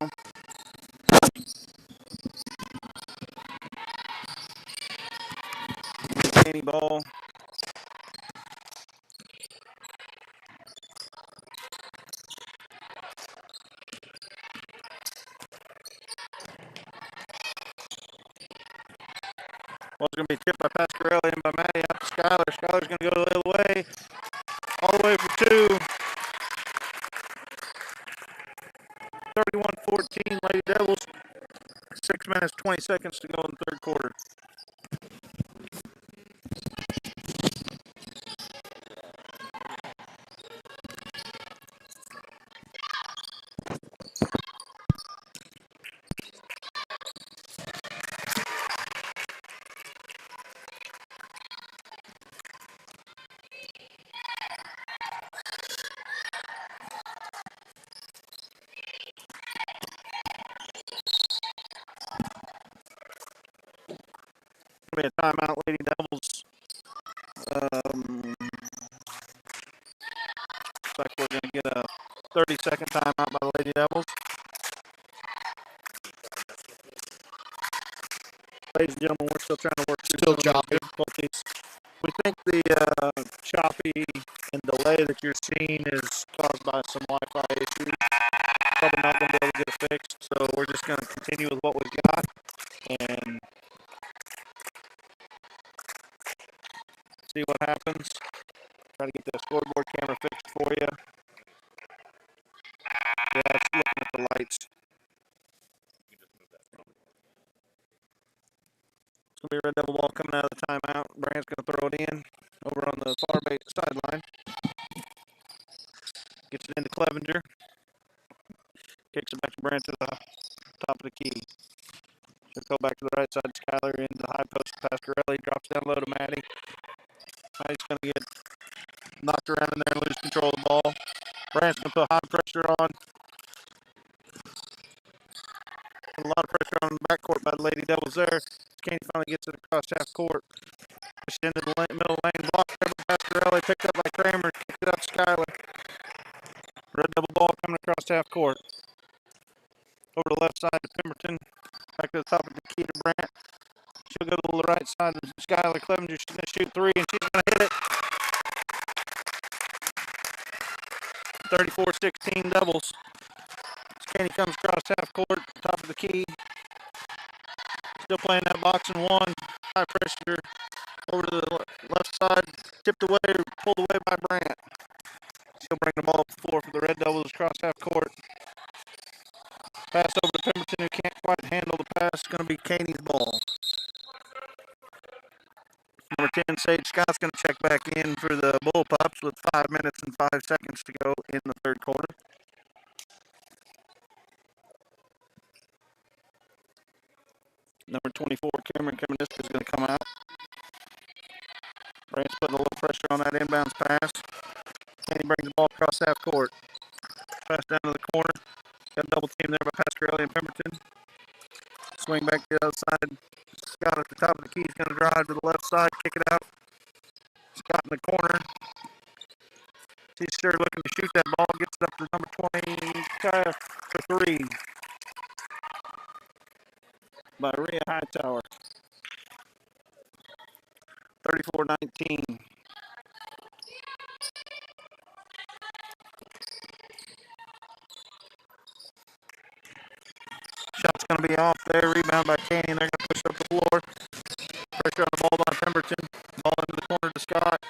Caney ball. Ball's going to be tipped by Pasquarelli and by Maddie out to Skylar. Skylar's going to go the other way. All the way for two. 31-14, Lady Devils. 6 minutes, 20 seconds to go in the third quarter. Be a timeout, Lady Devils. Looks like we're going to get a 30-second timeout by the Lady Devils. Ladies and gentlemen, we're still trying to work through Still some of choppy. the difficulties. We think the choppy and delay that you're seeing is caused by some Wi-Fi issues. Probably not going to be able to get it fixed, so we're just going to continue with what we've got and see what happens. Try to get the scoreboard camera fixed for you. Yeah, it's looking at the lights. It's going to be a Red Devil ball coming out of the timeout. Brand's going to throw it in over on the far base sideline. Gets it into Clevenger. Kicks it back to Brand to the top of the key. She'll go back to the right side. Skylar into the high post. Pasquarelli drops down low to Maddie. Maddie's going to get knocked around in there and lose control of the ball. Brand's going to put high pressure on. A lot of pressure on the backcourt by the Lady Devils there. Caney finally gets it across half court. Pushed into the middle lane. Blocked there by Pasquarelli. Picked up by Kramer. Kicked it out to Skylar. Red Devil ball coming across half court. Over the left side to Pemberton. Back to the top of the key to Brandt. She'll go to the right side to Skylar Clevenger. She's going to shoot three, and she's going to hit it. 34-16 doubles. Caney comes across half court, top of the key. Still playing that box and one. High pressure over to the left side. Tipped away, pulled away by Brandt. She'll bring the ball up the floor for the Red Devils across half court. Pass over to Pemberton, who can't quite handle the pass. It's going to be Caney's ball. Number 10, Sage Scott's going to check back in for the Bullpups with 5 minutes and 5 seconds to go in the third quarter. Number 24, Cameron Kemeniska is going to come out. Brandt's putting a little pressure on that inbounds pass. Caney brings the ball across half court. Pass down to the corner. Got a double team there by Pasquarelli and Pemberton. Swing back to the other side. Scott at the top of the key is going to drive to the left side, kick it out. Scott in the corner. He's sure looking to shoot that ball. Gets it up to number 20 for three by Rhea Hightower. 34-19. Shot's going to be off there. Rebound by Caney. They're going to push up the floor. Pressure on the ball by Pemberton. Ball into the corner to Scott.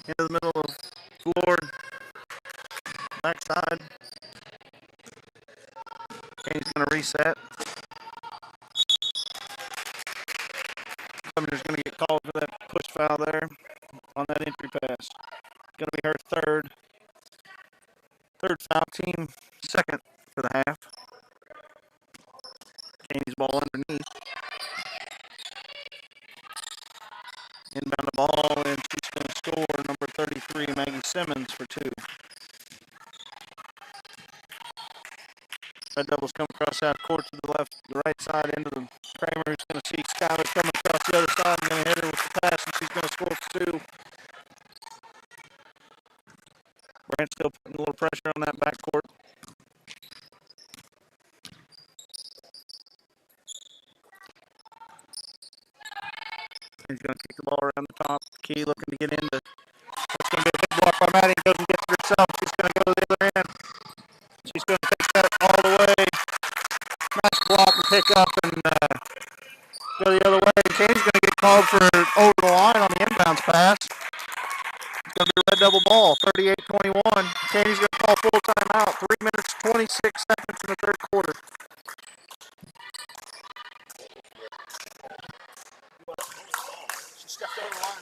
Into the middle of the floor. Backside. Caney's going to reset. Clevenger's going to get called for that push foul there on that entry pass. Going to be her third foul, team second for the half. Caney's ball underneath. Inbound the ball, and she's going to score number 33, Maggie Simmons, for two. Red Devils come across half court to the right side into the Kramer, who's going to see Skylar coming across the other side and going to hit her with the pass, and she's going to score for two. Brandt still putting a little pressure on that backcourt. He's going to kick the ball around the top. Key looking to get into. That's going to be a big block by Maddie. Goes and gets it herself. She's going to go to the other end. She's going to take that all the way. Nice block and pick up and go the other way. Caney's going to get called for over the line on the inbounds pass. It's going to be a red double ball, 38-21. Caney's going to call full timeout. 3 minutes, 26 seconds in the third quarter. She stepped over the line.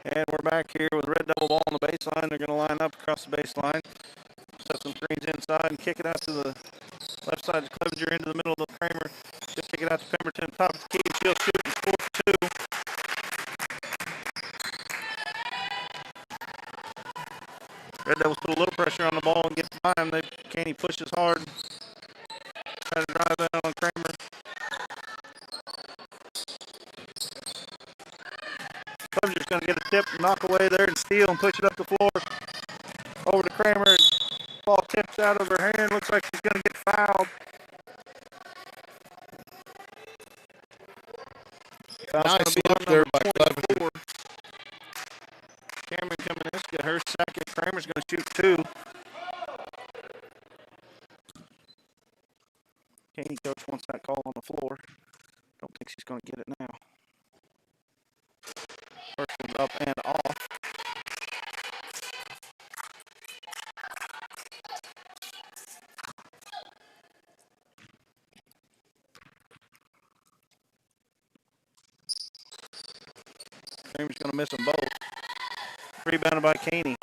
And we're back here with red double ball on the baseline. They're going to line up across the baseline. Set some screens inside and kick it out to the left side of Clevenger into the middle of the Kramer. Just kick it out to Pemberton. Top of the key. She'll shoot and score for 2. Red Devils put a little pressure on the ball and get by him. Caney pushes hard. Try to drive that on Kramer. Clevenger's going to get a tip, knock away there and steal and push it up the floor. Over to Kramer. Ball tips out of her hand. Looks like she's going to get fouled. Nice look there by Clevenger. Cameron coming in. Get her second. Kramer's going to shoot 2. Caney coach wants that call on the floor. Don't think she's going to get it now. First one's up and off. Kramer's going to miss them both. Rebounded by Caney.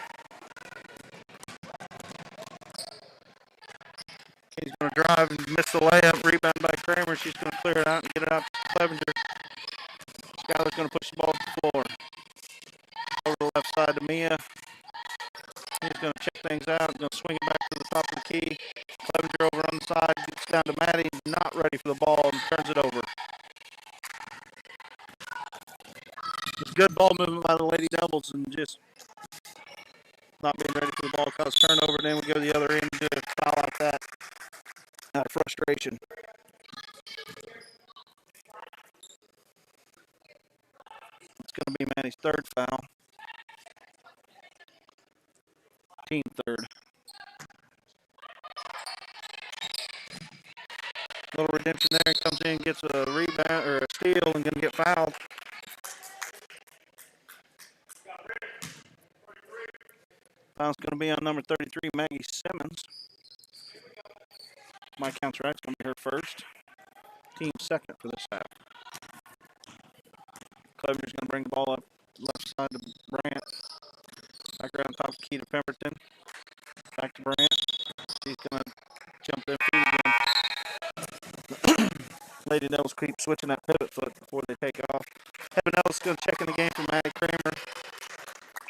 He's going to drive and miss the layup. Rebound by Kramer. She's going to clear it out and get it out to Clevenger. Skyler's going to push the ball to the floor. Over the left side to Mia. He's going to check things out. Going to swing it back to the top of the key. Clevenger over on the side. Gets down to Maddie. Not ready for the ball and turns it over. It's good ball movement by the Lady Devils and just not being ready for the ball cause turnover. Then we go to the other end and do a foul like that out of frustration. It's going to be Maddie's third foul. Team third. Little redemption there. Comes in, gets a rebound or a steal and going to get fouled. Foul's going to be on number 33, Maggie Simmons. My count's right. It's going to be her first. Team second for this half. Clevenger's going to bring the ball up left side to Brandt. Back around top of the key to Pemberton. Back to Brandt. She's going to jump their feet again. Lady Devils keep switching that pivot foot before they take off. Heaven Ellis going to check in the game for Maddie Kramer.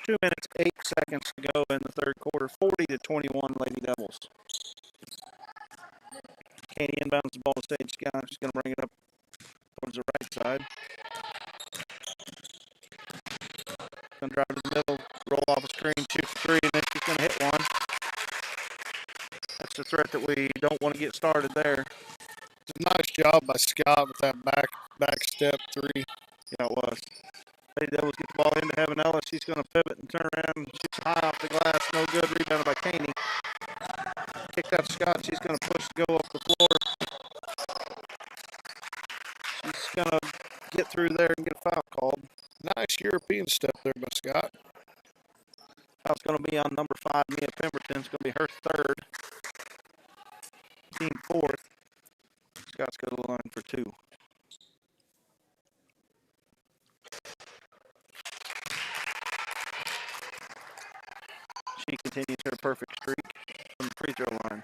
2 minutes, 8 seconds to go in the third quarter. 40-21 Lady Devils. Caney inbounds the ball to Sage Scott. She's going to bring it up towards the right side. Going to drive to the middle, roll off a screen, shoot for 3, and then she's going to hit one. That's the threat that we don't want to get started there. Nice job by Scott with that back step 3. Yeah, it was. Lady Devils get the ball into Heaven Ellis. She's going to pivot and turn around and shoots high off the glass. No good. Rebounded by Caney. Kicked out to Scott. She's going to push to go up the floor. She's going to get through there and get a foul called. Nice European step there by Scott. Foul's going to be on number 5, Mia Pemberton. It's going to be her third. Team fourth. Scott's got a line. 2. She continues her perfect streak from the free throw line.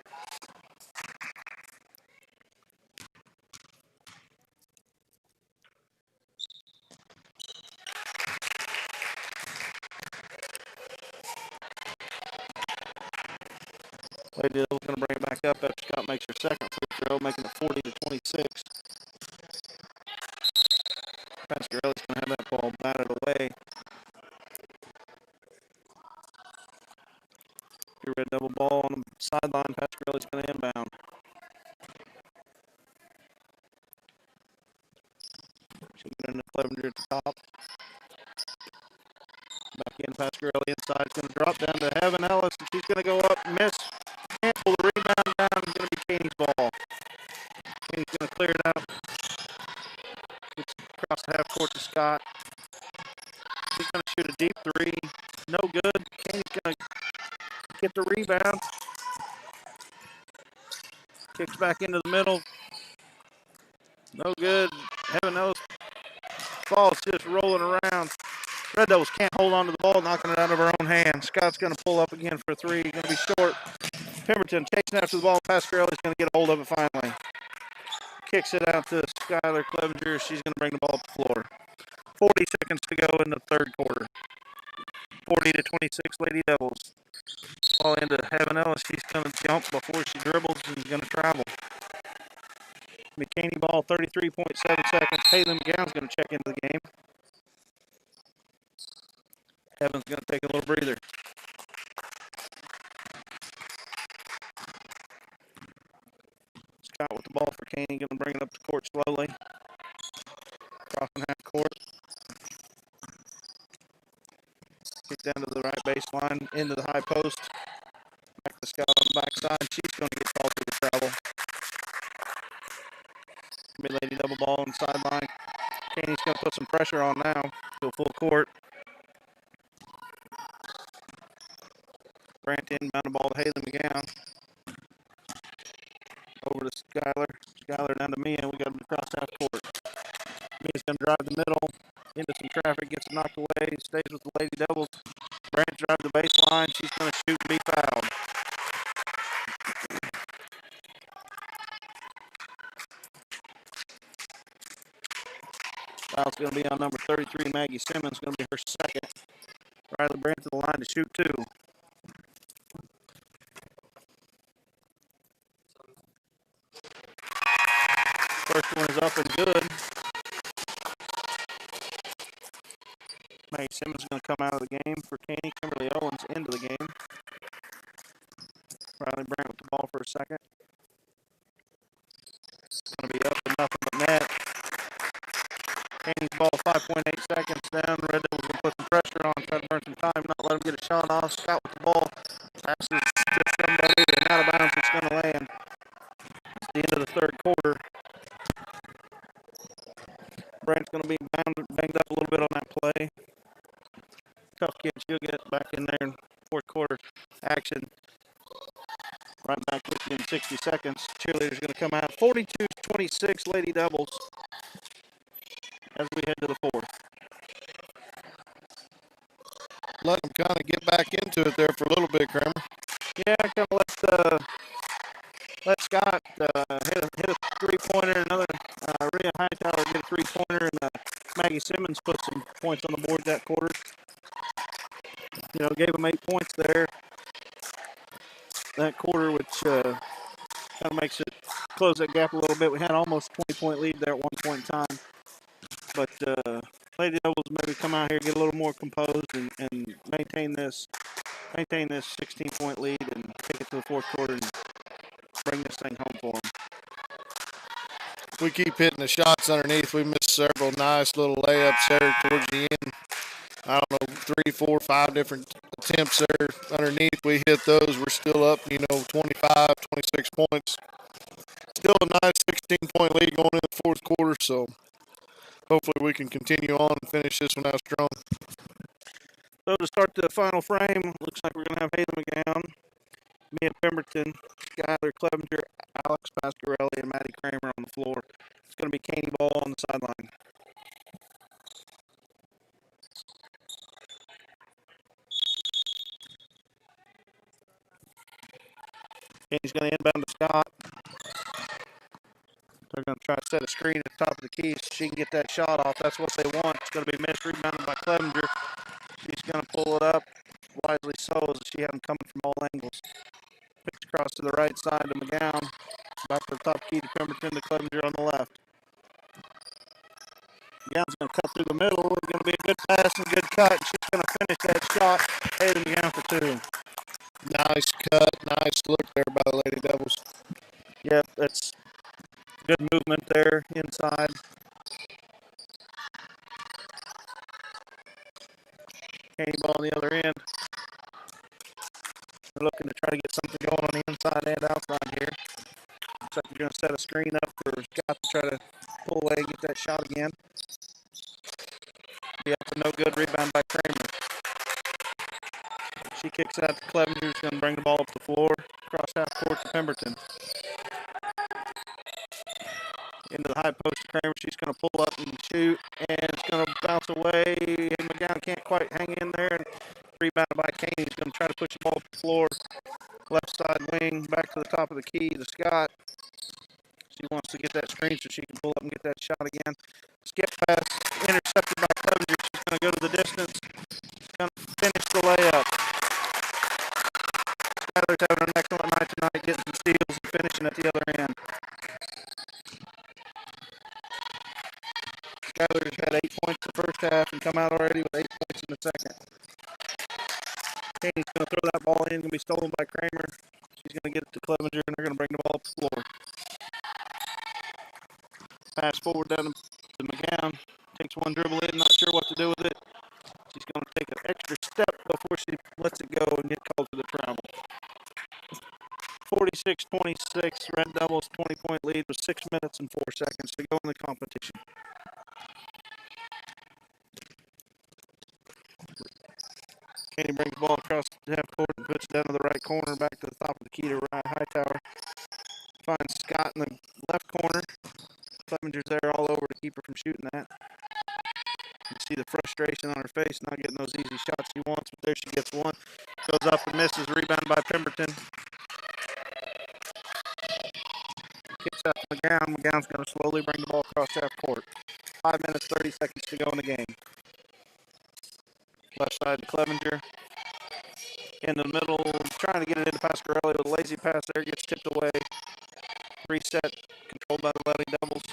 Lady Devil's going to bring it back up after Scott makes her second free throw, making it 40-26. Pascarelli's going to have that ball batted away. Your Red Devil ball on the sideline. Pascarelli's going to inbound. She'll get into Clevenger at the top. Back in, Pascarelli inside. It's going to drop down to Heaven Ellis, and she's going to go up, miss. Can't pull the rebound down. It's going to be Caney's ball. Caney's going to clear it out. It's across the half court to Scott. He's going to shoot a deep 3. No good. Caney's going to get the rebound. Kicks back into the middle. No good. Heaven knows. Ball's just rolling around. Red Devils can't hold on to the ball, knocking it out of her own hand. Scott's going to pull up again for a 3. Going to be short. Pemberton chasing after the ball. Pascarelli's going to get a hold of it finally. Kicks it out to Skylar Clevenger. She's going to bring the ball up the floor. 40 seconds to go in the third quarter. 40-26 Lady Devils. Ball into Heaven Ellis. She's going to jump before she dribbles and going to travel. McCaney ball, 33.7 seconds. Haley McGowan's going to check into the game. Heaven's going to take a little breather. Scott with the ball for Caney, going to bring it up the court slowly. Crossing half court. Kick down to the right baseline, into the high post. Back to Scott on the backside. She's going to get called for the travel. Mid-Lady double ball on the sideline. Caney's going to put some pressure on now. Go full court. Grant inbound the ball to Haley McGowan. Over to Skylar. Skylar down to Mia. We got him across half court. Mia's going to drive the middle. Into some traffic. Gets it knocked away. Stays with the Lady Devils. Grant drives the baseline. She's going to shoot and be fouled. Foul's going to be on number 33, Maggie Simmons. Going to be her second. Riley Brandt to the line to shoot 2. First one is up and good. Maggie Simmons is going to come out of the game for Caney. Kimberly Owens into the game. Riley Brandt with the ball for a second. It's going to be up and nothing but net. Caney's ball, 5.8 seconds down. Red Devils going to put some pressure on, try to burn some time, not let him get a shot off. Scott with the ball. Passes to somebody, and out of bounds, it's going to land. It's the end of the third quarter. Brandt's going to be banged up a little bit on that play. Tough kid. She'll get back in there in fourth quarter action. Right back with you in 60 seconds. Cheerleaders going to come out. 42-26 Lady Devils as we head to the fourth. Let them kind of get back into it there for a little bit, Kramer. Yeah, kind of let Scott hit a three-pointer. Another Rhea Hightower get a three-pointer, and Maggie Simmons put some points on the board that quarter. You know, gave them 8 points there that quarter, which kind of makes it close that gap a little bit. We had almost a 20-point lead there at one point in time. But Lady Devils maybe come out here, get a little more composed, and maintain this 16-point lead and take it to the fourth quarter and bring this thing home for them. We keep hitting the shots underneath. We missed several nice little layups there towards the end. I don't know, 3, 4, 5 different attempts there underneath. We hit those. We're still up, 25, 26 points. Still a nice 16-point lead going into the fourth quarter, so hopefully we can continue on and finish this one out strong. So to start the final frame, looks like we're going to have Haley McGowan, Mia Pemberton, Skylar Clevenger, Alex Pasquarelli, and Maddie Kramer on the floor. It's going to be Caney ball on the sideline. Caney's going to inbound to Scott. They're going to try to set a screen at the top of the key so she can get that shot off. That's what they want. It's going to be missed, rebounded by Clevenger. She's going to pull it up, wisely so, as she had them coming from all angles. Pitch across to the right side to McGowan. Back to the top key to Pemberton to Clevenger on the left. McGowan's going to cut through the middle. It's going to be a good pass and a good cut. She's going to finish that shot. Hayden McGowan for two. Nice cut, nice look there by the Lady Devils. Yep, that's good movement there inside. Caney ball on the other end. They're looking to try to get something going on the inside and outside here. Looks like they're going to set a screen up for Scott to try to pull away and get that shot again. Be up to no good. Rebound by Kramer. She kicks it out to Clevenger. Who's going to bring the ball up the floor. Cross half court to Pemberton. Into the high post to Kramer. She's going to pull up and shoot. And it's going to bounce away. McGowan can't quite hang in there. Rebounded by Caney. He's going to try to push the ball to the floor. Left side wing. Back to the top of the key to Scott. She wants to get that screen so she can pull up and get that shot again. Skip pass. Intercepted by Clevenger. She's going to go to the distance. She's going to finish the layup. Skyler's having an excellent night tonight, getting some steals and finishing at the other end. Skyler's had 8 points in the first half and come out already with 8 points in the second. Caney's going to throw that ball in, going to be stolen by Kramer. She's going to get it to Clevenger, and they're going to bring the ball up the floor. Pass forward down to McGowan. Takes one dribble in, not sure what to do with it. She's going to take an extra step before she lets it go and get called for the travel. 46-26, Red Devils 20-point lead with 6 minutes and 4 seconds to go in the competition. Caney brings the ball across the half court and puts it down to the right corner, back to the top of the key to Ryan Hightower. Finds Scott in the left corner. Clevenger's there all over to keep her from shooting that. You see the frustration on her face, not getting those easy shots she wants, but there she gets one. Goes up and misses, rebound by Pemberton. Kicks out to McGowan. McGowan's going to slowly bring the ball across half court. 5 minutes, 30 seconds to go in the game. Left side to Clevenger. In the middle, trying to get it into Pasquarelli with a lazy pass there, gets tipped away. Reset, controlled by the Lady Devils.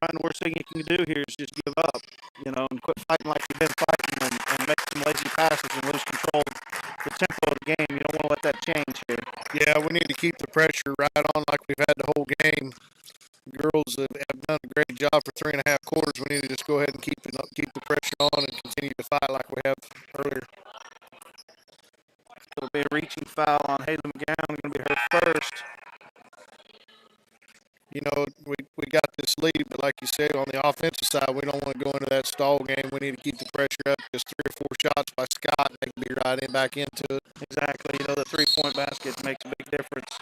Ryan, the worst thing you can do here is just give up, and quit fighting like you've been fighting and make some lazy passes and lose control of the tempo of the game. You don't want to let that change here. Yeah, we need to keep the pressure right on like we've had the whole game. Girls have done a great job for 3.5 quarters. We need to just go ahead and keep the pressure on and continue to fight like we have earlier. It'll be a reaching foul on Haley McGowan. Going to be her first. We got this lead, but like you said, on the offensive side, we don't want to go into that stall game. We need to keep the pressure up. Just 3 or 4 shots by Scott, they can be right back into it. Exactly. The 3-point basket makes a big difference.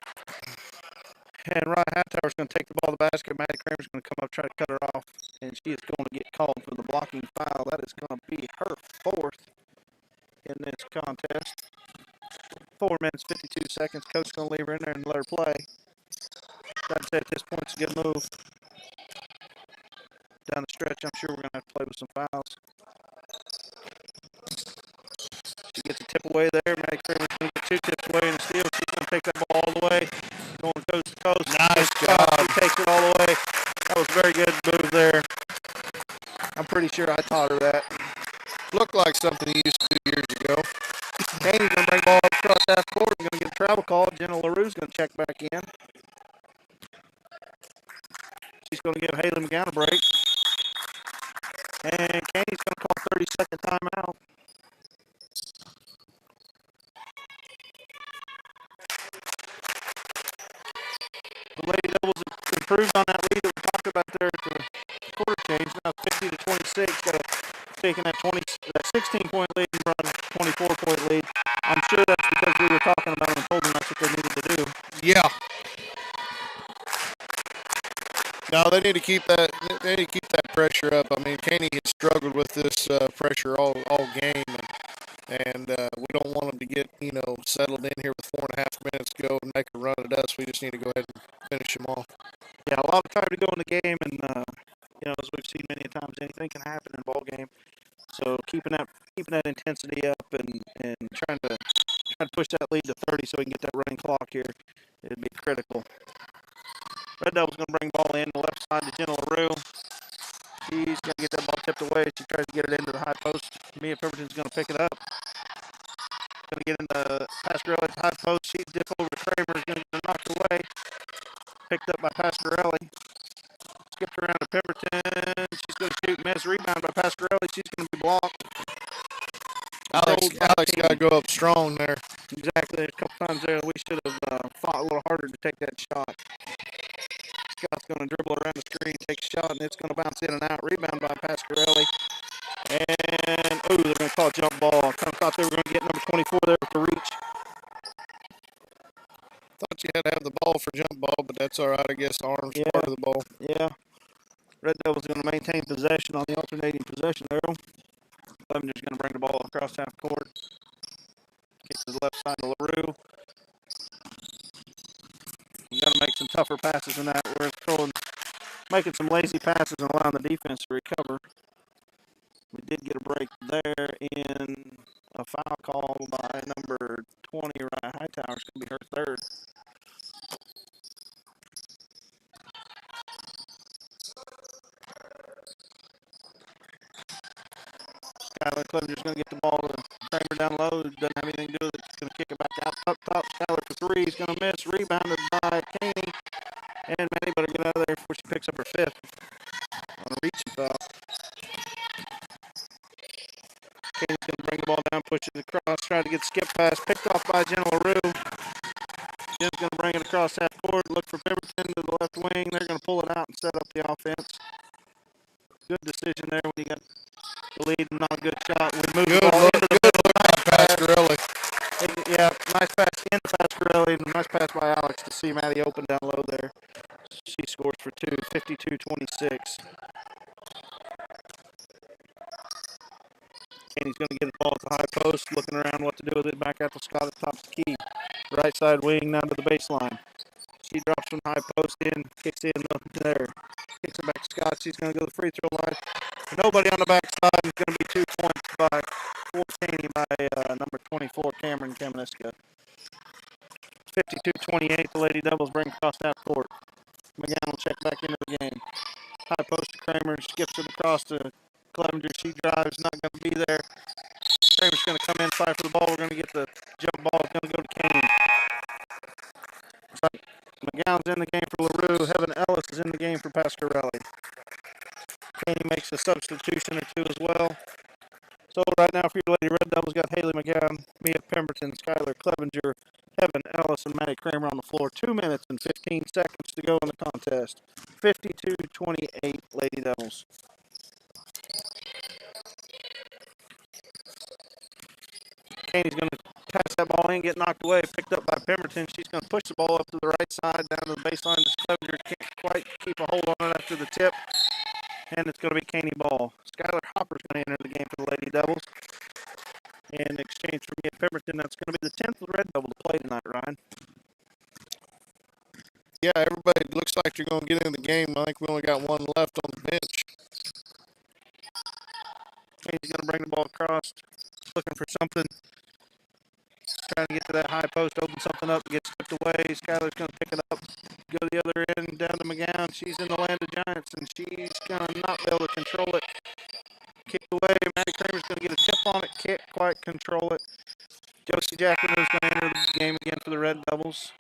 And Ryan Hightower's going to take the ball to the basket. Maddie Kramer's going to come up, try to cut her off, and she is going to get called for the blocking foul. That is going to be her 4th in this contest. 4 minutes, 52 seconds. Coach's going to leave her in there and let her play. I'd say at this point it's a good move. Down the stretch, I'm sure we're going to have to play with some fouls. She gets a tip away there. Maddie Kramer's going to get 2 tips away in the steal. She's going to take that ball all the way. Going coast to coast. Nice job. She takes it all the way. That was a very good move there. I'm pretty sure I taught her that. Looked like something he used to do years ago. Caney's going to bring the ball up across half court. We're going to get a travel call. Jenna LaRue's going to check back in. She's going to give Haley McGowan a break. And Caney's going to call 30-second timeout. The Lady Devils improved on that lead that we talked about there at the quarter change. Now 50-26. Got taking that 16-point lead and No, they need to keep that. They need to keep that pressure up. I mean, Caney has struggled with this pressure all game, and we don't want them to get settled in here with 4.5 minutes to go and make a run at us. We just need to go ahead and finish them off. Yeah, a lot of time to go in the game, and as we've seen many times, anything can happen in a ball game. So keeping that intensity up and trying to push that lead to 30 so we can get that running clock here, it'd be critical. Red Devil's going to bring the ball in the left side to Jenna LaRue. She's going to get that ball tipped away. She tries to get it into the high post. Mia Pemberton's going to pick it up. Going to get into Pasquarelli at the high post. She's dip over to Kramer. Is going to get knocked away. Picked up by Pasquarelli. Skipped around to Pemberton. She's going to shoot and miss. Rebound by Pasquarelli. She's going to be blocked. Alex got to go up strong there. Exactly. A couple times there, we should have fought a little harder to take that shot. Scott's going to dribble around the screen, take a shot, and it's going to bounce in and out. Rebound by Pasquarelli. And, they're going to call a jump ball. I kind of thought they were going to get number 24 there with the reach. Thought you had to have the ball for jump ball, but that's all right. I guess arms part of the ball. Yeah. Red Devil's going to maintain possession on the alternating possession arrow. Clevenger's going to bring the ball across half court. Gets to the left side of LaRue. We got to make some tougher passes than that. We're making some lazy passes and allowing the defense to recover. We did get a break there in a foul call by number 20, Ryan Hightower. It's going to be her third. Skylar Clevenger's going to get the ball to Kramer down low. Doesn't have anything to do with it. Going to kick it back out up top. Skylar for three. He's going to miss. Rebounded by Caney. And Maddie better get out of there before she picks up her fifth on a reaching foul. Caney's going to bring the ball down, push it across, try to get skip pass. Picked off by Jenna LaRue. Jen's going to bring it across half court. Look for Pemberton to the left wing. They're going to pull it out and set up the offense. Good decision there when you got the lead and not a good shot. We move the ball into the middle. Nice Pasquarelli. Yeah, nice pass into Pasquarelli. Nice pass by Alex to see Maddie open down low there. She scores for two, 52-26. Caney's going to get the ball at the high post, looking around what to do with it. Back out to Scott at the top of the key. Right side wing down to the baseline. She drops from high post in, kicks in there. Kicks it back to Scott. She's going to go to the free throw line. Nobody on the backside. It's going to be 2 points for Caney by number 24, Cameron Kameneska. 52-28. The Lady Devils bring across half court. McGowan will check back into the game. High post to Kramer. Skips it across to Clevenger. She drives. Not going to be there. Kramer's going to come in, fight for the ball. We're going to get the jump ball. It's going to go to Caney. McGowan's in the game for LaRue. Heaven Ellis is in the game for Pasquarelli. Caney makes a substitution or two as well. So right now for your Lady Red Devils, got Haley McGowan, Mia Pemberton, Skylar Clevenger, Heaven Ellis, and Maddie Kramer on the floor. 2 minutes and 15 seconds to go in the contest. 52-28 Lady Devils. Caney's going to pass that ball in, get knocked away, picked up by Pemberton. She's going to push the ball up to the right side, down to the baseline. Clevenger can't quite keep a hold on it after the tip. And it's going to be Caney ball. Skylar Hopper's going to enter the game for the Lady Devils. In exchange for Mia Pemberton, that's going to be the 10th Red Devil to play tonight, Ryan. Yeah, everybody looks like you're going to get in the game. I think we only got one left on the bench. Caney's going to bring the ball across, looking for something. Trying to get to that high post, open something up, get stripped away. Skylar's going to pick it up, go to the other end, down to McGowan. She's in the land of giants, and she's going to not be able to control it. Kicked away. Maddie Kramer's going to get a tip on it, can't quite control it. Josie Jacqueline is going to enter the game again for the Red Devils.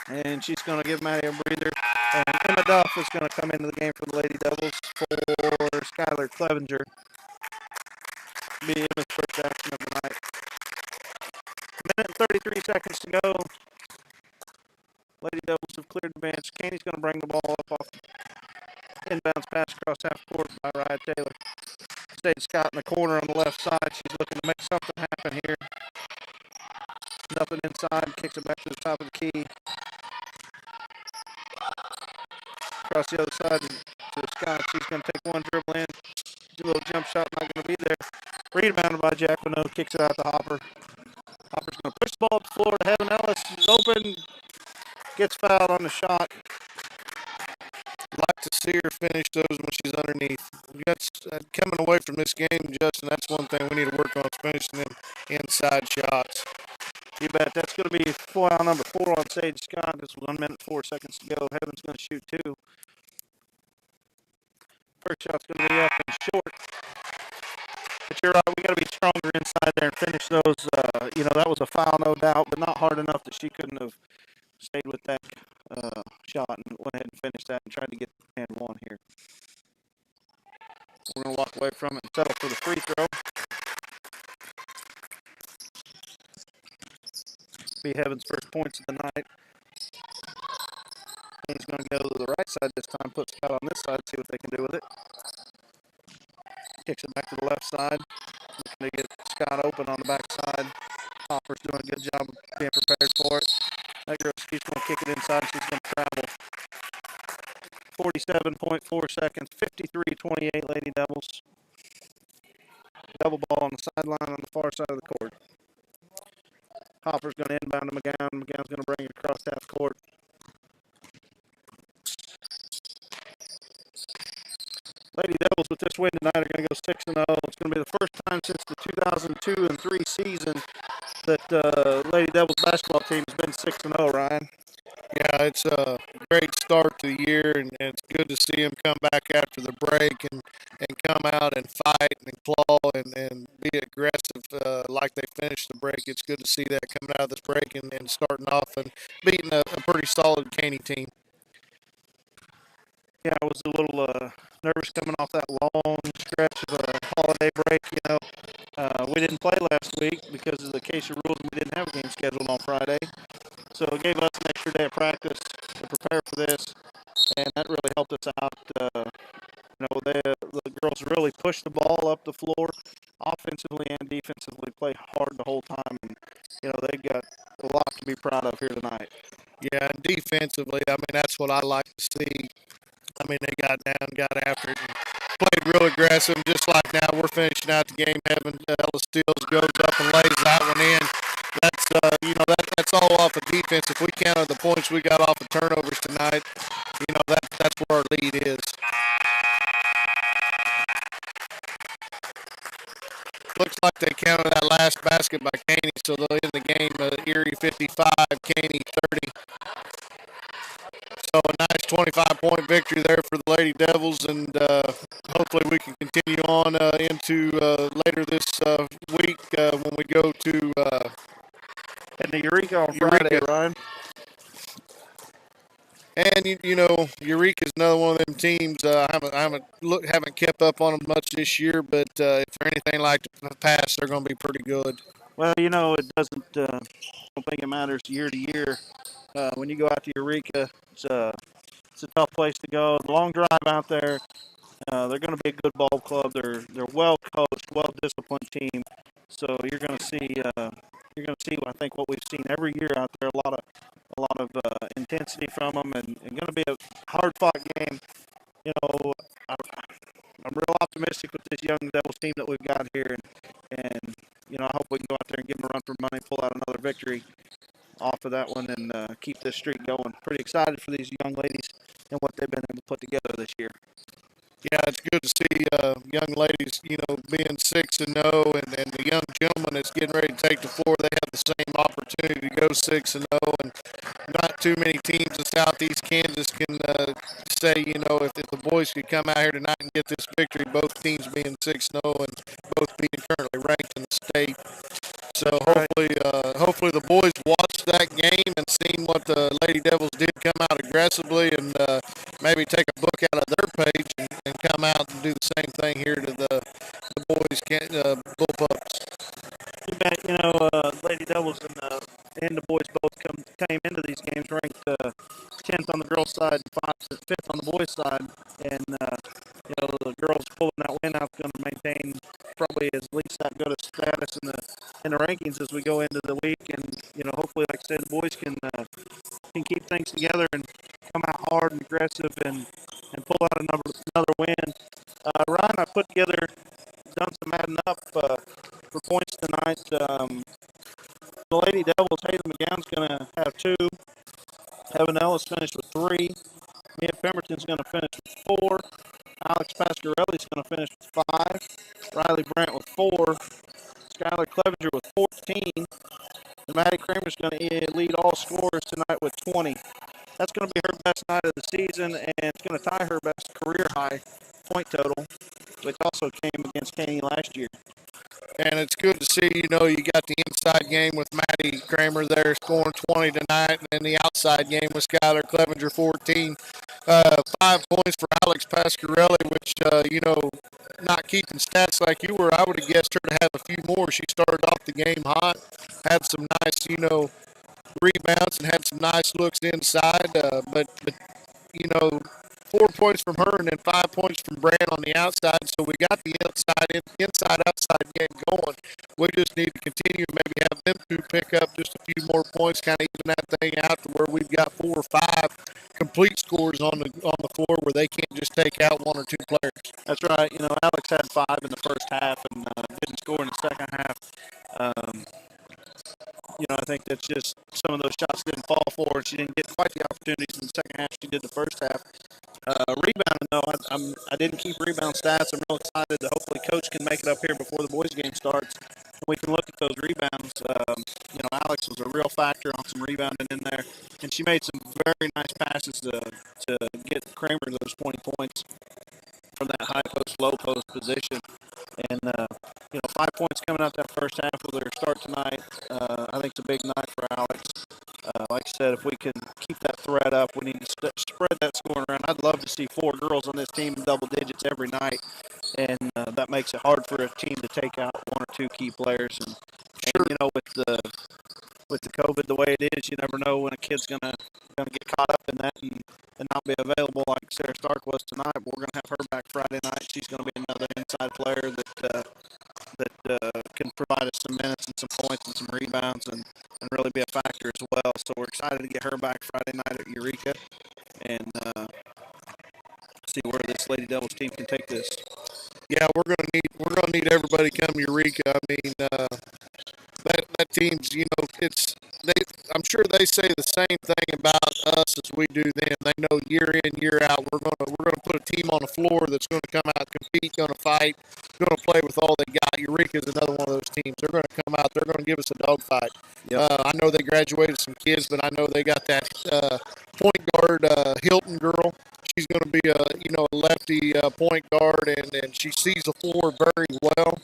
And she's going to give Maddie a breather. And Emma Duff is going to come into the game for the Lady Devils for Skylar Clevenger. Be Emma's first action of the night. 1 minute and 33 seconds to go. Lady Devils have cleared the bench. Caney's going to bring the ball up off inbounds pass across half court by Ryan Taylor. Stayed Scott in the corner on the left side. She's looking to make something happen here. Nothing inside. Kicks it back to the top of the key. Across across the other side to Scott. She's going to take one dribble in. A little jump shot, not going to be there. Rebounded by Jacqueline, kicks it out to Hopper. Hopper's going to push the ball up the floor to Heaven Ellis. She's open, gets fouled on the shot. Like to see her finish those when she's underneath. That's coming away from this game, Justin. That's one thing we need to work on, is finishing them inside shots. You bet. That's going to be foul number 4 on Sage Scott. This was 1 minute 4 seconds to go. Heaven's going to shoot 2. First shot's going to be up and short. But you're right, we got to be stronger inside there and finish those. That was a foul, no doubt, but not hard enough that she couldn't have stayed with that shot and went ahead and finished that and tried to get and one here. We're going to walk away from it and settle for the free throw. Be Heaven's first points of the night. He's going to go to the right side this time, put Scott on this side, see what they can do with it. Kicks it back to the left side. Looking to get Scott open on the back side. Hopper's doing a good job of being prepared for it. That girl, she's going to kick it inside. She's going to travel. 47.4 seconds. 53-28 Lady Devils. Double ball on the sideline on the far side of the court. Hopper's going to inbound to McGowan. McGowan's going to bring it across half court. Lady Devils with this win tonight are going to go 6-0. It's going to be the first time since the 2002-03 season that Lady Devils basketball team has been 6-0, Ryan. Yeah, it's a great start to the year, and it's good to see them come back after the break and come out and fight and claw and be aggressive like they finished the break. It's good to see that coming out of this break and starting off and beating a pretty solid Caney team. Yeah, I was a little nervous coming off that long stretch of a holiday break. We didn't play last week because of the Acacia rules, and we didn't have a game scheduled on Friday. So it gave us an extra day of practice to prepare for this, and that really helped us out. The girls really pushed the ball up the floor, offensively and defensively, played hard the whole time, and they've got a lot to be proud of here tonight. Yeah, and defensively, I mean, that's what I like to see. I mean, they got down, got after it, and played real aggressive. Just like now, we're finishing out the game. Heaven Ellis steals, goes up and lays that one in. That's that's all off of defense. If we counted the points we got off of turnovers tonight, that's where our lead is. Looks like they counted that last basket by Caney, so they'll end the game Erie 55, Caney 30. So a nice 25-point victory there for the Lady Devils, and hopefully we can continue on into later this week when we go to Eureka on Friday, Ryan. And Eureka's another one of them teams. I haven't kept up on them much this year, but if they're anything like the past, they're going to be pretty good. Well, it doesn't. I don't think it matters year to year. When you go out to Eureka, it's a tough place to go. The long drive out there. They're going to be a good ball club. They're well coached, well disciplined team. So you're going to see. I think what we've seen every year out there. A lot of intensity from them, and going to be a hard-fought game. I'm real optimistic with this young Devils team that we've got here, and I hope we can go out there and give them a run for money, pull out another victory off of that one, and keep this streak going. Pretty excited for these young ladies and what they've been able to put together this year. Yeah, it's good to see young ladies, being 6-0, and the young gentleman that's getting ready to take the floor, they have the same opportunity to go 6-0, and not too many teams in Southeast Kansas can say, if the boys could come out here tonight and get this victory, both teams being 6-0 and both being currently ranked in the state. So hopefully the boys watched that game and seen what the Lady Devils did, come out aggressively, and maybe take a book out of their page and come out and do the same thing here to the boys Bullpups. You bet. Lady Devils and the boys both came into these games ranked 10th on the girls' side, 5th on the boys' side, and the girls pulling that win out going to maintain probably at least that good a status in the the rankings as we go into the week, and hopefully, like I said, the boys can keep things together and come out hard and aggressive and pull out another win. Ryan, I put together, done some adding up for points tonight. The Lady Devils, Hayden McGowan's going to have 2. Evan Ellis finished with 3. Mia Pemberton's going to finish with 4. Alex Pasquarelli's going to finish with 5. Riley Brandt with 4. Skylar Clevenger with 14. And Maddie Kramer's going to lead all scorers tonight with 20. That's going to be her best night of the season, and it's going to tie her best career high point total, which also came against Caney last year. And it's good to see, you got the inside game with Maddie Kramer there scoring 20 tonight, and then the outside game with Skylar Clevenger 14. 5 points for Alex Pasquarelli, which, not keeping stats like you were, I would have guessed her to have a few more. She started off the game hot, had some nice, rebounds and had some nice looks inside, but 4 points from her and then 5 points from Brand on the outside. So we got the inside-outside game going. We just need to continue, maybe have them two pick up just a few more points, kind of even that thing out to where we've got 4 or 5 complete scores on the floor where they can't just take out 1 or 2 players. That's right. Alex had 5 in the first half and didn't score in the second half. I think that's just some of those shots didn't fall for her. She didn't get quite the opportunities in the second half she did the first half. Rebounding, though, I didn't keep rebound stats. I'm real excited that hopefully Coach can make it up here before the boys' game starts. And we can look at those rebounds. Alex was a real factor on some rebounding in there. And she made some very nice passes to get Kramer those 20 points from that high post, low post position. And, 5 points coming out that first half with her start tonight. I think it's a big night for Alex. Like I said, if we can keep that thread up, we need to spread that scoring around. I'd love to see 4 girls on this team in double digits every night, and that makes it hard for a team to take out 1 or 2 key players. And with the COVID the way it is, you never know when a kid's gonna get caught up in that and not be available like Sarah Stark was tonight. But we're gonna have her back Friday night. She's gonna be another inside player that can provide us some minutes and some points and some rebounds and really be a factor as well. So we're excited to get her back Friday night at Eureka and see where this Lady Devils team can take this. Yeah, we're gonna need everybody to come to Eureka. I mean, that team's, I'm sure they say the same thing about us as we do them. They know year in, year out, we're gonna put a team on the floor that's gonna come out, compete, gonna fight, gonna play with all they got. Eureka's another one of those teams. They're gonna come out, they're gonna give us a dogfight. Yep. I know they graduated some kids, but I know they got that point guard Hilton girl. She's going to be a lefty point guard, and she sees the floor very well.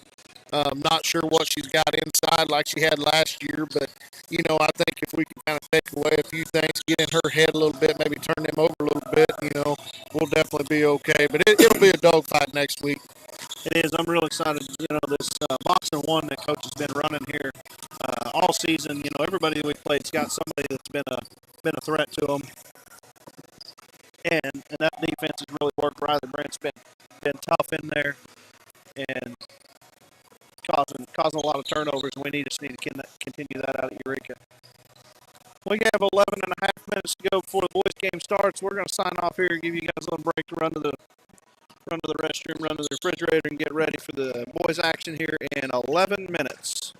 Not sure what she's got inside like she had last year, but, I think if we can kind of take away a few things, get in her head a little bit, maybe turn them over a little bit, we'll definitely be okay. But it'll be a dogfight next week. It is. I'm real excited. This boxing one that Coach has been running here all season. Everybody that we've played's got somebody that's been a threat to them. And that defense has really worked. Riley Brandt's been tough in there and causing a lot of turnovers. We just need to continue that out at Eureka. We have 11 and a half minutes to go before the boys' game starts. We're going to sign off here and give you guys a little break to run to the restroom, run to the refrigerator, and get ready for the boys' action here in 11 minutes.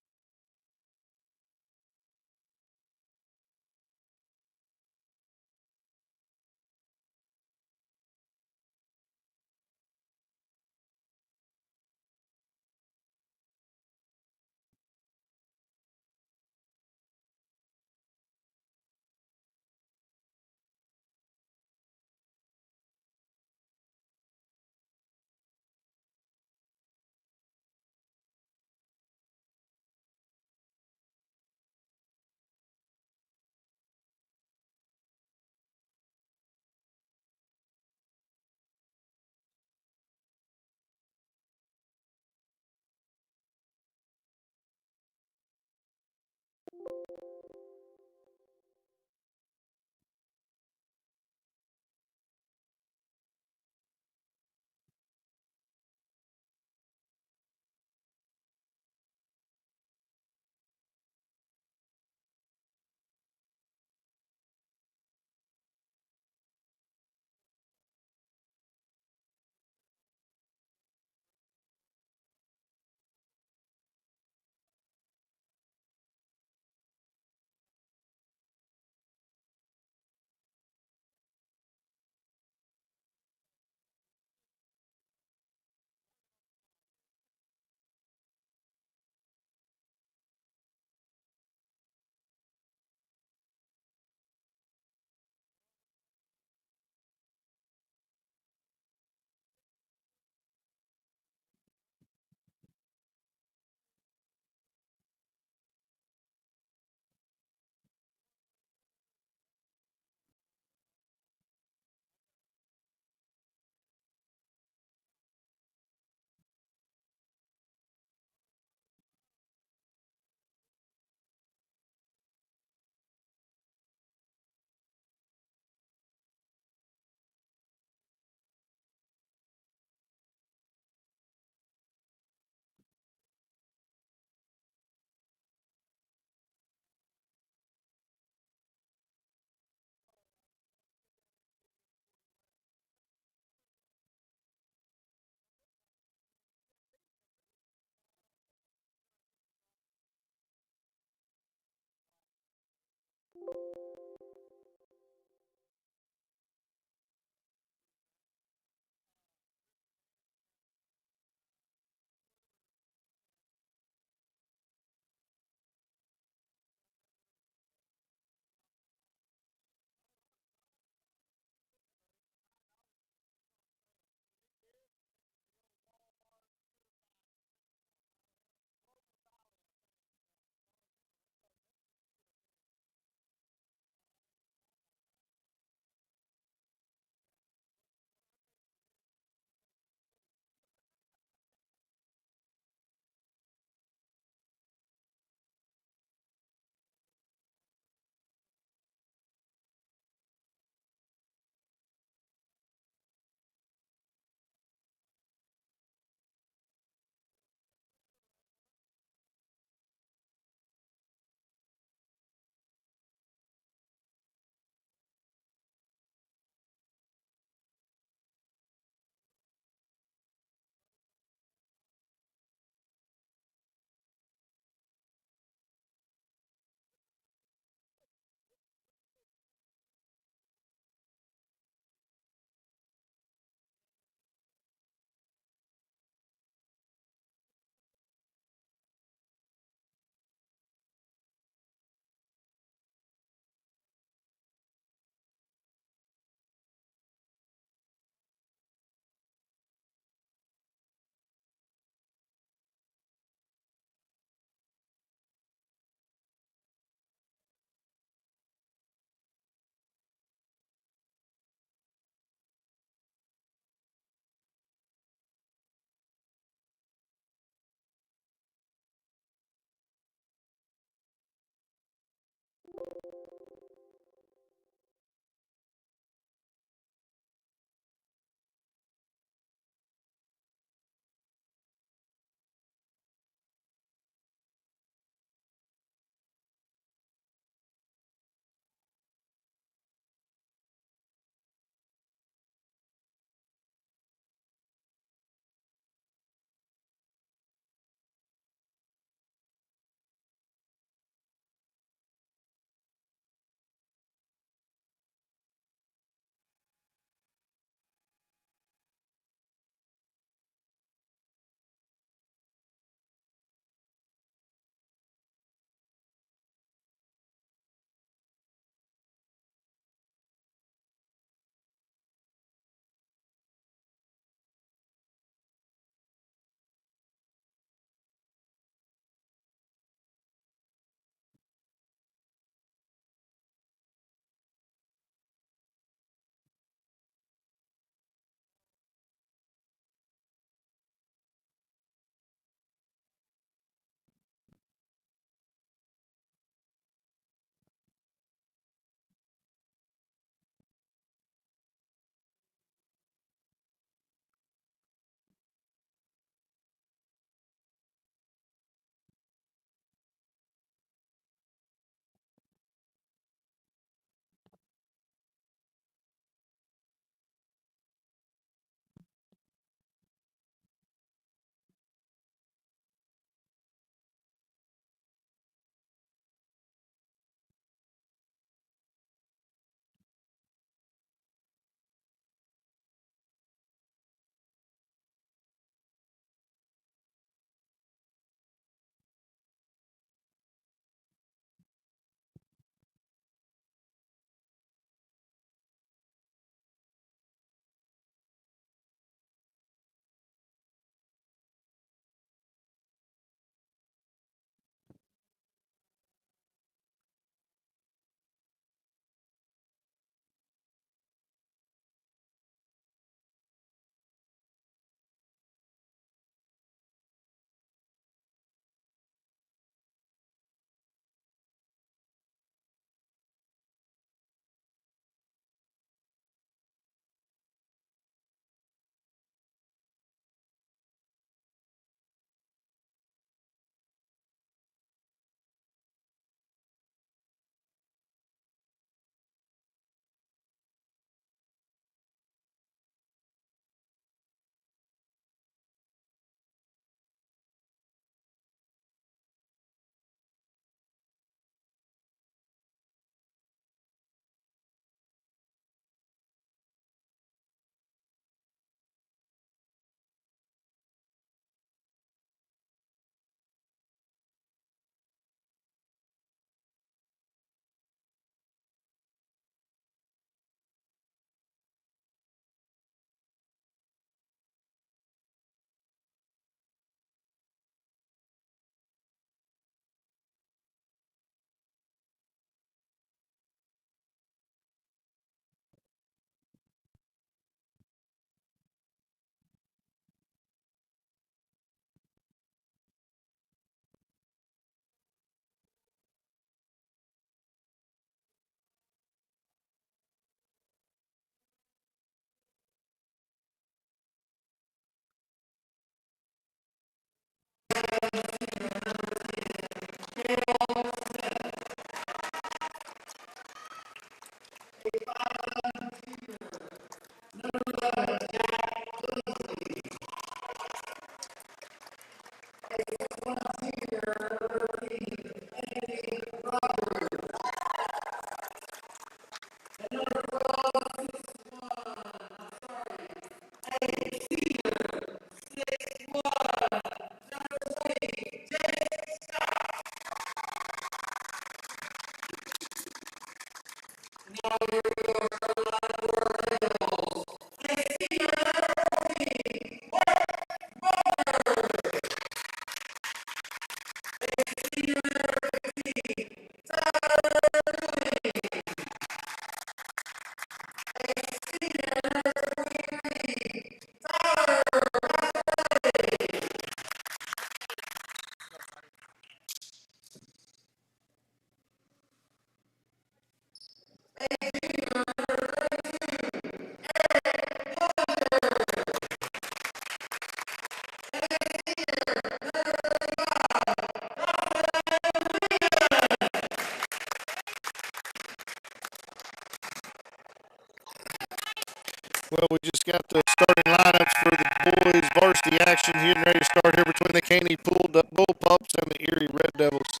Well, we just got the starting lineups for the boys varsity action getting ready to start here between the Caney Bullpups and the Erie Red Devils.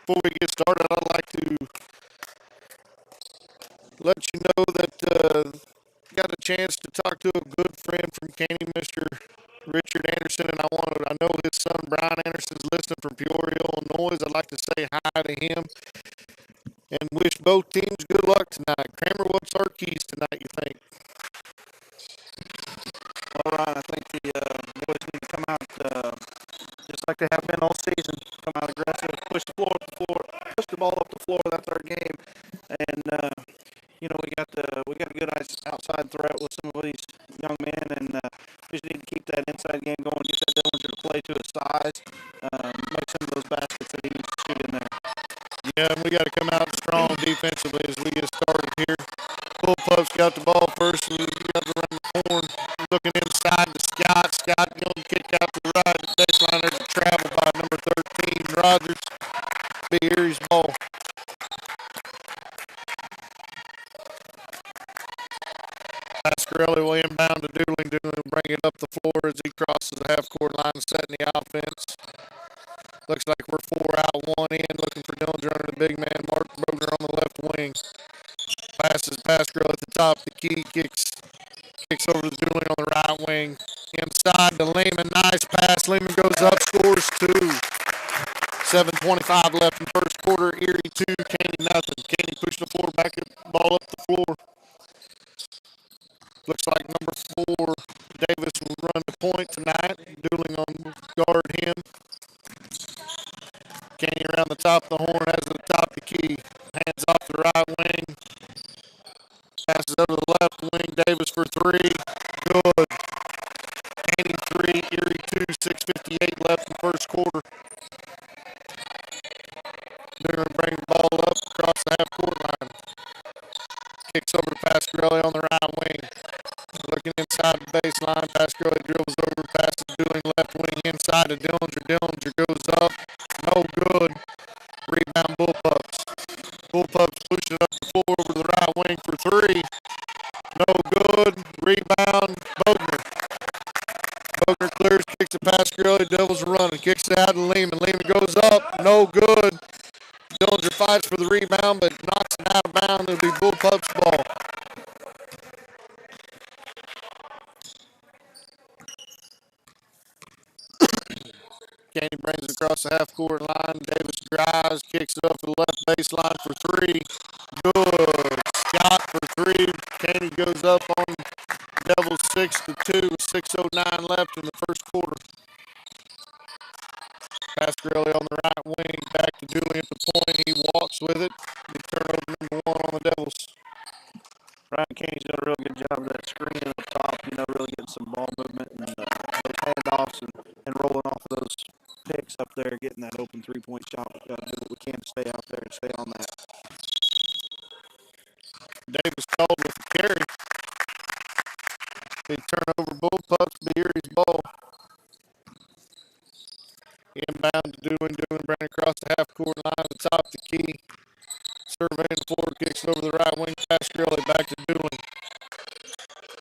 Before we get started, I'd like to let you know that got a chance to talk to a good friend from Caney, Mr. Richard Anderson, and I know his son Brian Anderson is listening from Peoria, Illinois. I'd like to say hi to him and wish both teams good luck tonight. Kramer, what's our keys tonight, you think? All right, I think the boys need to come out just like they have been all season. Come out aggressive, push the ball up the floor. That's our game. And we got a good outside threat with some of these young men, and we just need to keep that inside game going. Get that Dillinger to play to his size, make some of those baskets that he needs to shoot in there. Yeah, and we got to come out strong defensively as we get started here. Bullpups got the ball first. We got to run the horn. Looking inside to Scott. Scott, kick out to the right. The baseline, there's a travel by number 13, Rogers. Be Erie's ball. Pascarelli will inbound to Doolin. Doolin will bring it up the floor as he crosses the half-court line, setting the offense. Looks like we're 4 out, 1 in. Looking for Dillinger under the big man, Mark Bogner on the left wing. Passes Pascarelli at the top of the key. Kicks over to Doolin on the right wing. Inside to Lehman. Nice pass. Lehman goes up, scores 2. 7:25 left in the first quarter. Erie 2, Caney nothing. Caney pushing the ball up the floor. Looks like number 4, Davis will run the point tonight. Doolin on guard him. Caney around the top of the horn, has it at the top of the key. Hands off the right wing. Passes over to the left wing. Davis for 3. Good. Caney 3, Erie 2, 6:58 left in the first quarter. Doolin brings the ball up across the half-court line. Kicks over to Pascarelli on the right wing. Looking inside the baseline. Pascarelli dribbles over, passes Doolin left wing inside to Dillinger. Dillinger goes up. No good. Rebound Bullpups. Bullpups pushing it up the floor over to the right wing for 3. No good. Rebound Bogner. Bogner clears, kicks to Pascarelli. Devils running. Kicks it out to Lehman. Lehman goes up. No good. Dillinger fights for the rebound, but knocks it out of bounds. It'll be Bullpups ball. Caney brings it across the half-court line. Davis drives, kicks it up to the left baseline for 3. Good. Scott for 3. Caney goes up on Devils 6-2 with 6:09 left in the first quarter. Pascarelli on the right wing, back to Doolin at the point. He walks with it. He turnover number 1 on the Devils. Ryan Caney's done a real good job of that screen up top, really getting some ball movement and those handoffs and rolling off of those picks up there, getting that open three-point shot. We've got to do what we can to stay out there and stay on that. Davis called with the carry. Big turnover, Bullpups, Erie's ball. Doolin bringing across the half court line, the top of the key. Surveying the floor, kicks it over the right wing, pass Gurley back to Doolin.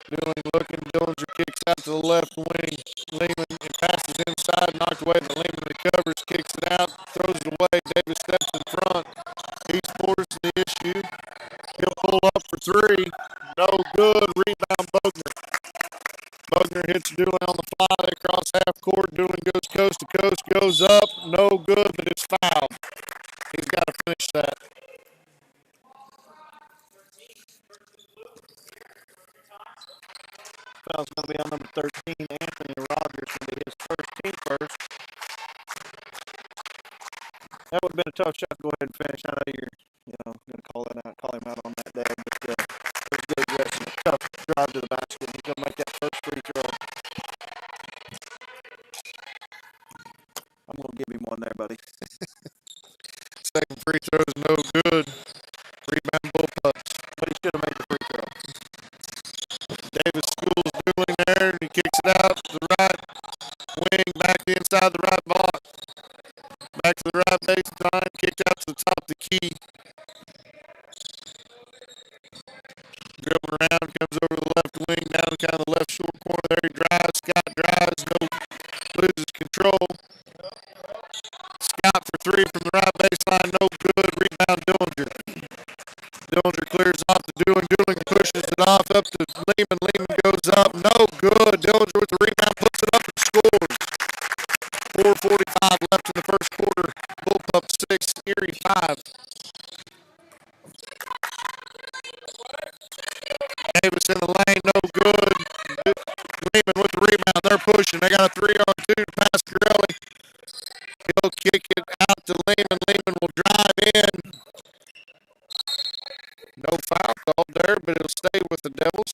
Doolin looking, Dillinger kicks out to the left wing. Lehman passes inside, knocked away, but Lehman recovers, kicks it out, throws it away. Davis steps in front. He's forced the issue. He'll pull up for three. No good. Rebound Bogner. Bogner hits Doolin on the fly across half court. Doolin goes coast to coast, goes up. No good, but it's fouled. He's got to finish that. Foul's going to be on number 13, Anthony Rogers, going to be his first, team first. That would have been a tough shot to go ahead and finish. I know you're, going to call him out on that, Dad, but it was good aggression. Tough drive to the basket. He's going to make that first free throw. I'm going to give him one there, buddy. Second free throw is no good. Rebound Bullpups. But he should have made the free throw. Davis schools Doolin there, and he kicks it out to the right wing, back inside the right box. Back to the right baseline, kicked out to the top of the key. Dribbling around, comes over the left wing, down to kind of the left short corner there. He drives, Scott drives, loses control. Scott for three from the right baseline, no good. Rebound Dillinger. Dillinger clears off to Doolin. Doolin pushes it off up to Lehman. Lehman goes up, no good. Dillinger with the rebound, puts it up and scores. 4:45 left in the first quarter. Bullpup 6, Erie 5. Davis in the lane, no good. Lehman with the rebound. They're pushing. They got a 3-on-2 to pass Corelli. He'll kick it out to Lehman. Lehman will drive in. No foul called there, but it'll stay with the Devils.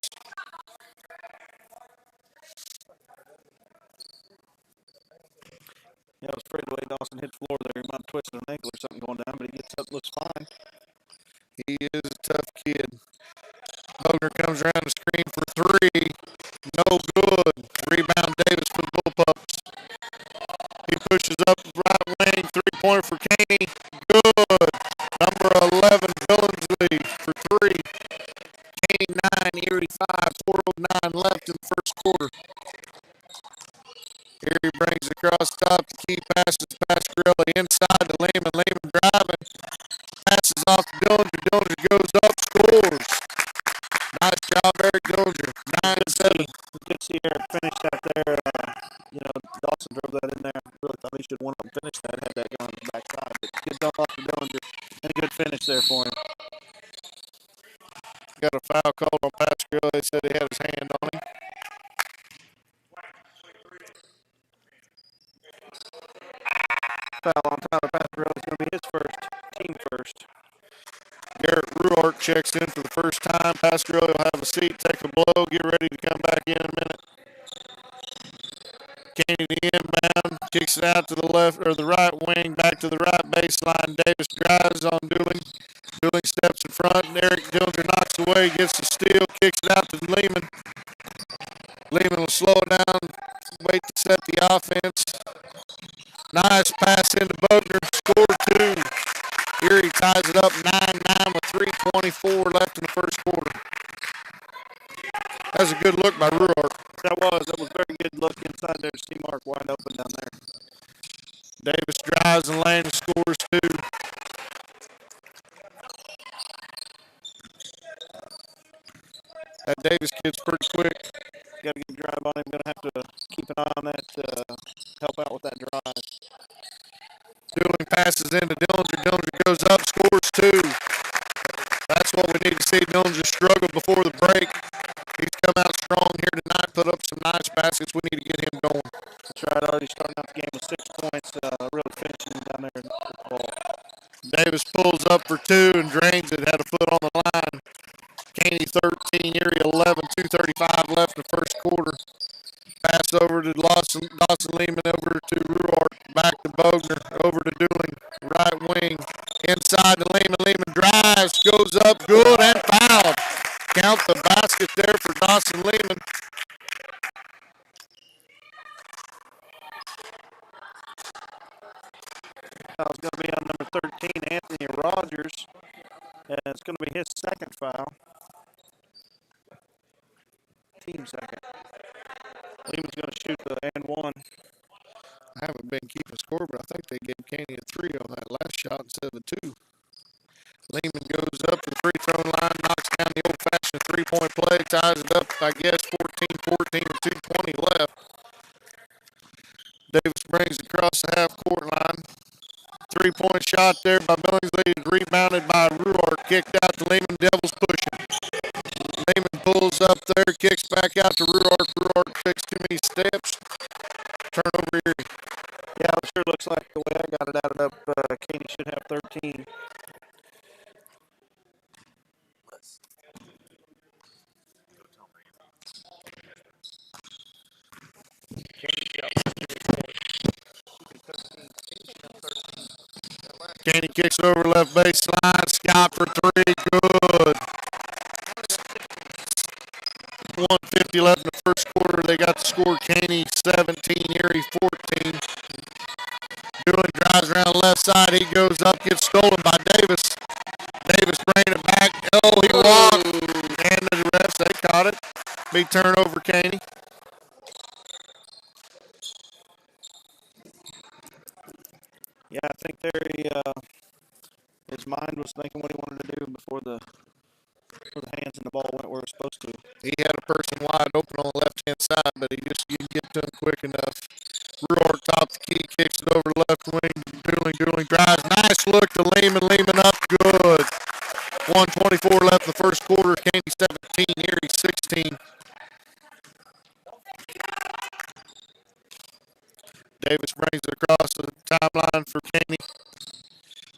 Yeah, I was afraid the way Dawson hit the floor there. He might have twisted an ankle or something going down, but he gets up, looks fine. He is a tough kid. Bogner comes around the screen for three. No good. Rebound Davis for the Bullpups. He pushes up right wing. 3-pointer for Caney. Good. Number 11, Billingsley for three. Caney 9, Erie 5. 4:09 left in the first quarter. Erie brings it across top. The key passes past Corelli inside to Lehman. Lehman driving. Passes off to Dillinger. Dillinger goes up, scores. Nice job, Eric Dillinger. 9-7. Good to see Eric finish that there. Dawson drove that in there. Really thought he should have went up and finished that, had that going on the backside. But good dump off to Dillinger. And a good finish there for him. Got a foul called on Pascal. They said he had his hand on him. Foul on Tyler Pasquarelli is going to be his first, team first. Garrett Ruark checks in for the first time. Pasquarelli will have a seat, take a blow, get ready to come back in a minute. Caney to inbound, kicks it out to the left or the right wing, back to the right baseline. Davis drives on Doolin. Doolin steps in front, and Eric Dillinger knocks away, gets the steal, kicks it out to Lehman. Lehman will slow it down, wait to set the offense. Nice pass into Bogner, score two. Erie ties it up 9-9 with 3:24 left in the first quarter. That was a good look by Ruark. That was very good look inside there to see Mark wide open down there. Davis drives and lane and scores two. That Davis kid's pretty quick. Got to get a drive on him. Going to have to keep an eye on that, help out with that drive. Doolin passes into Dillinger. Dillinger goes up, scores two. That's what we need to see. Dillinger struggled before the break. He's come out strong here tonight, put up some nice baskets. We need to get him going. That's right. Already starting out the game with 6 points. Really finishing down there in the ball. Davis pulls up for two and drains it. Had a foot on the line. Caney 13, Erie 11, 2:35 left in the first quarter. Pass over to Dawson Lehman, over to Ruark, back to Bogner, over to Doolin, right wing, inside to Lehman. Lehman drives, goes up, good, and fouled. Count the basket there for Dawson Lehman. foul is going to be on number 13, Anthony Rogers. And it's going to be his second foul. Team second. Lehman's going to shoot the and one. I haven't been keeping score, but I think they gave Caney a 3 on that last shot instead of a 2. Lehman goes up to the free throw line, knocks down the old-fashioned three-point play, ties it up, I guess, 14-14 with 2:20 left. Davis brings it across the half-court line. Three-point shot there by Billingsley, rebounded by Ruart, kicked out to Lehman, Devils pushing. Lehman pulls up there, kicks back out to Ruart. Ruart takes too many steps. Turnover Erie. Yeah, it sure looks like the way I got it added up, Caney should have 13. Caney kicks over left baseline. Scott for 3. Good. 1:50 left in the first quarter. They got the score. Caney 17, Erie 14. Doolin drives around the left side. He goes up, gets stolen by Davis. Davis bringing it back. Oh, he walked. And the refs, they caught it. Big turnover, Caney. Yeah, I think his mind was thinking what he wanted to do before the hands and the ball went where it was supposed to. He had a person wide open on the left-hand side, but he just didn't get to him quick enough. Ruart top the key, kicks it over left wing. Doolin drives. Nice look to Lehman. Lehman up. Good. 1:24 left in the first quarter. Caney 17, Erie 16. Davis brings it across the timeline for Caney.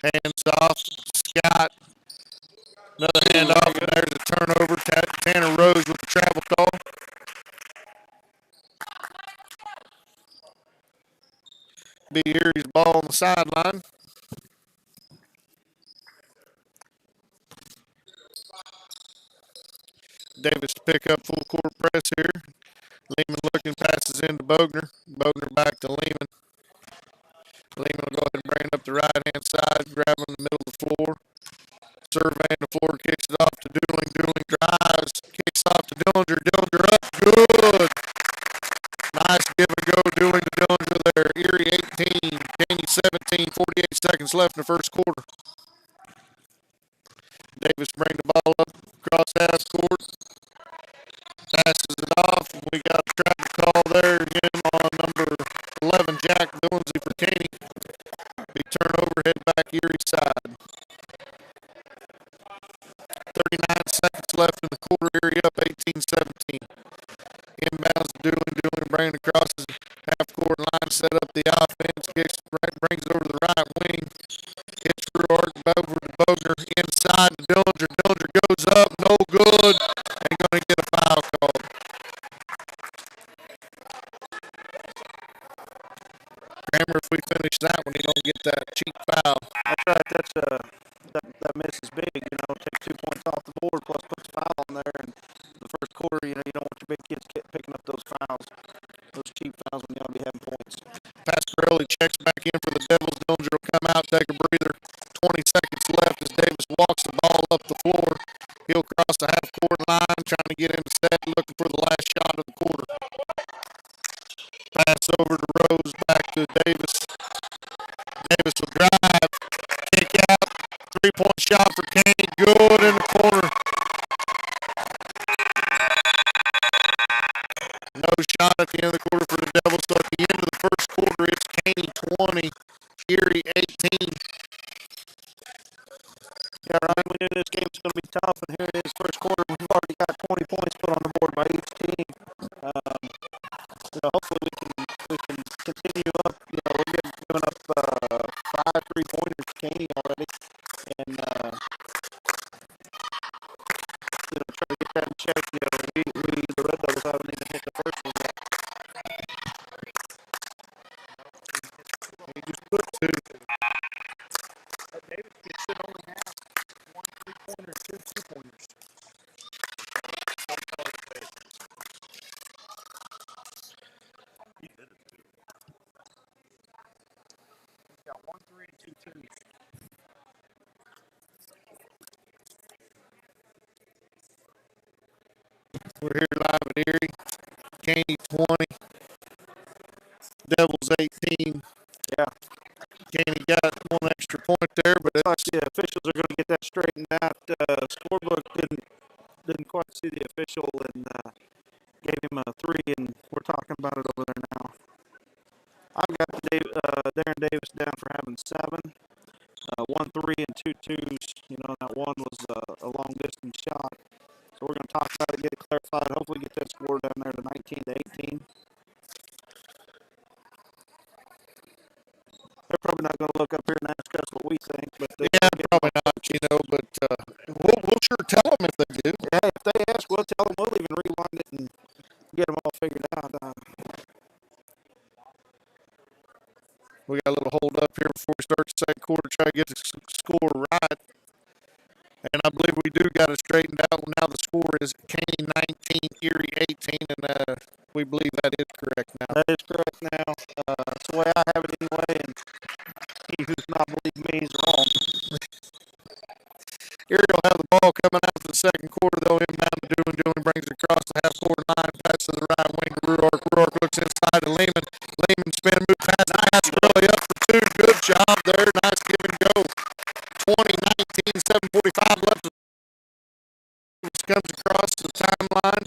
Hands off. Scott. Another hand off, and there's a turnover. Tanner Rose with the travel call. Be Erie's ball on the sideline. Davis to pick up full court press here. Lehman looking, passes into Bogner. Bogner back to Lehman. Lehman will go ahead and bring it up the right-hand side, grab him in the middle of the floor. Surveying the floor, kicks it off to Doolin. Doolin drives, kicks off to Dillinger. Dillinger up, good. Nice give and go, Doolin to Dillinger there. Erie 18, Caney 17, 48 seconds left in the first quarter. Davis brings the ball up across half court. Passes it off. We got a traffic call there again on number 11, Jack Billingsley for Caney. Big turnover, head back Erie side. 39 seconds left in the quarter. Erie up 18-17. Inbounds to Doolin. Doolin bringing across his half-court line, set up the offense, kicks, brings it over to the right wing. Hits Ruart, over to Bogner, inside to Dillinger. Dillinger goes up, no good. Ain't going to get a foul called. Kramer, if we finish that one, he don't get that cheap foul. That's right. That miss is big. Take 2 points off the board plus puts a foul on there. And the first quarter, you don't want your big kids picking up those fouls, those cheap fouls when you ought to be having points. Pasquarelli checks back in for the Devils. Dillinger will come out, take a breather. 20 seconds left as Davis walks the ball up the floor. He'll cross the half-court line, trying to get into set, looking for the last shot of the quarter. Pass over to Rose, back to Davis. Davis will drive, kick out, three-point shot for Caney, good in the corner. No shot at the end of the quarter for the Devils. So at the end of the first quarter, it's Caney 20, Erie 18. Yeah, Ryan, we knew this game's going to be tough, and here it is, first quarter. We've already got 20 points put on the board by each team. Hopefully we can continue up. We're giving up 5 3-pointers to Caney already, and try to get that in check. We the Red Devils haven't even hit the first one yet. He just put 2. Davis should only have 1 3-pointer, 2 2-pointers. He's got 1 3 and 2 We're here live at Erie. Caney 20, Devils 18. Yeah. Caney got one extra point there, but Looks like the officials are going to get that straightened out. Scorebook didn't quite see the official and gave him a 3, and we're talking about it over there now. I've got Darren Davis down for having 7, 1 3 and 2 twos. You know, that one was a long distance shot. So we're going to talk about it, get it clarified. Hopefully, get that score down there to 19 to 18. They're probably not going to look up here and ask us what we think, but yeah, probably not, you know. But we'll sure tell them if they do. Yeah, if they ask, we'll tell them. We'll even rewind it and get them all figured out. We got a little hold up here before we start the second quarter, try to get the score right. And I believe we do got it straightened out. Now the score is Caney 19, Erie 18, and we believe that is correct now. That is correct now. That's the way I have it anyway, and he who does not believe me is wrong. Erie will have the ball coming out for the second quarter, though. Inbound to Doolin. Doolin brings it across the half-court line. Pass to the right wing to Ruark. Ruark looks inside to Lehman. Lehman spin move pass. Nice. Really up for 2. Good job there. Nice give and go. 20-19, 7:45 left. Comes across the timeline.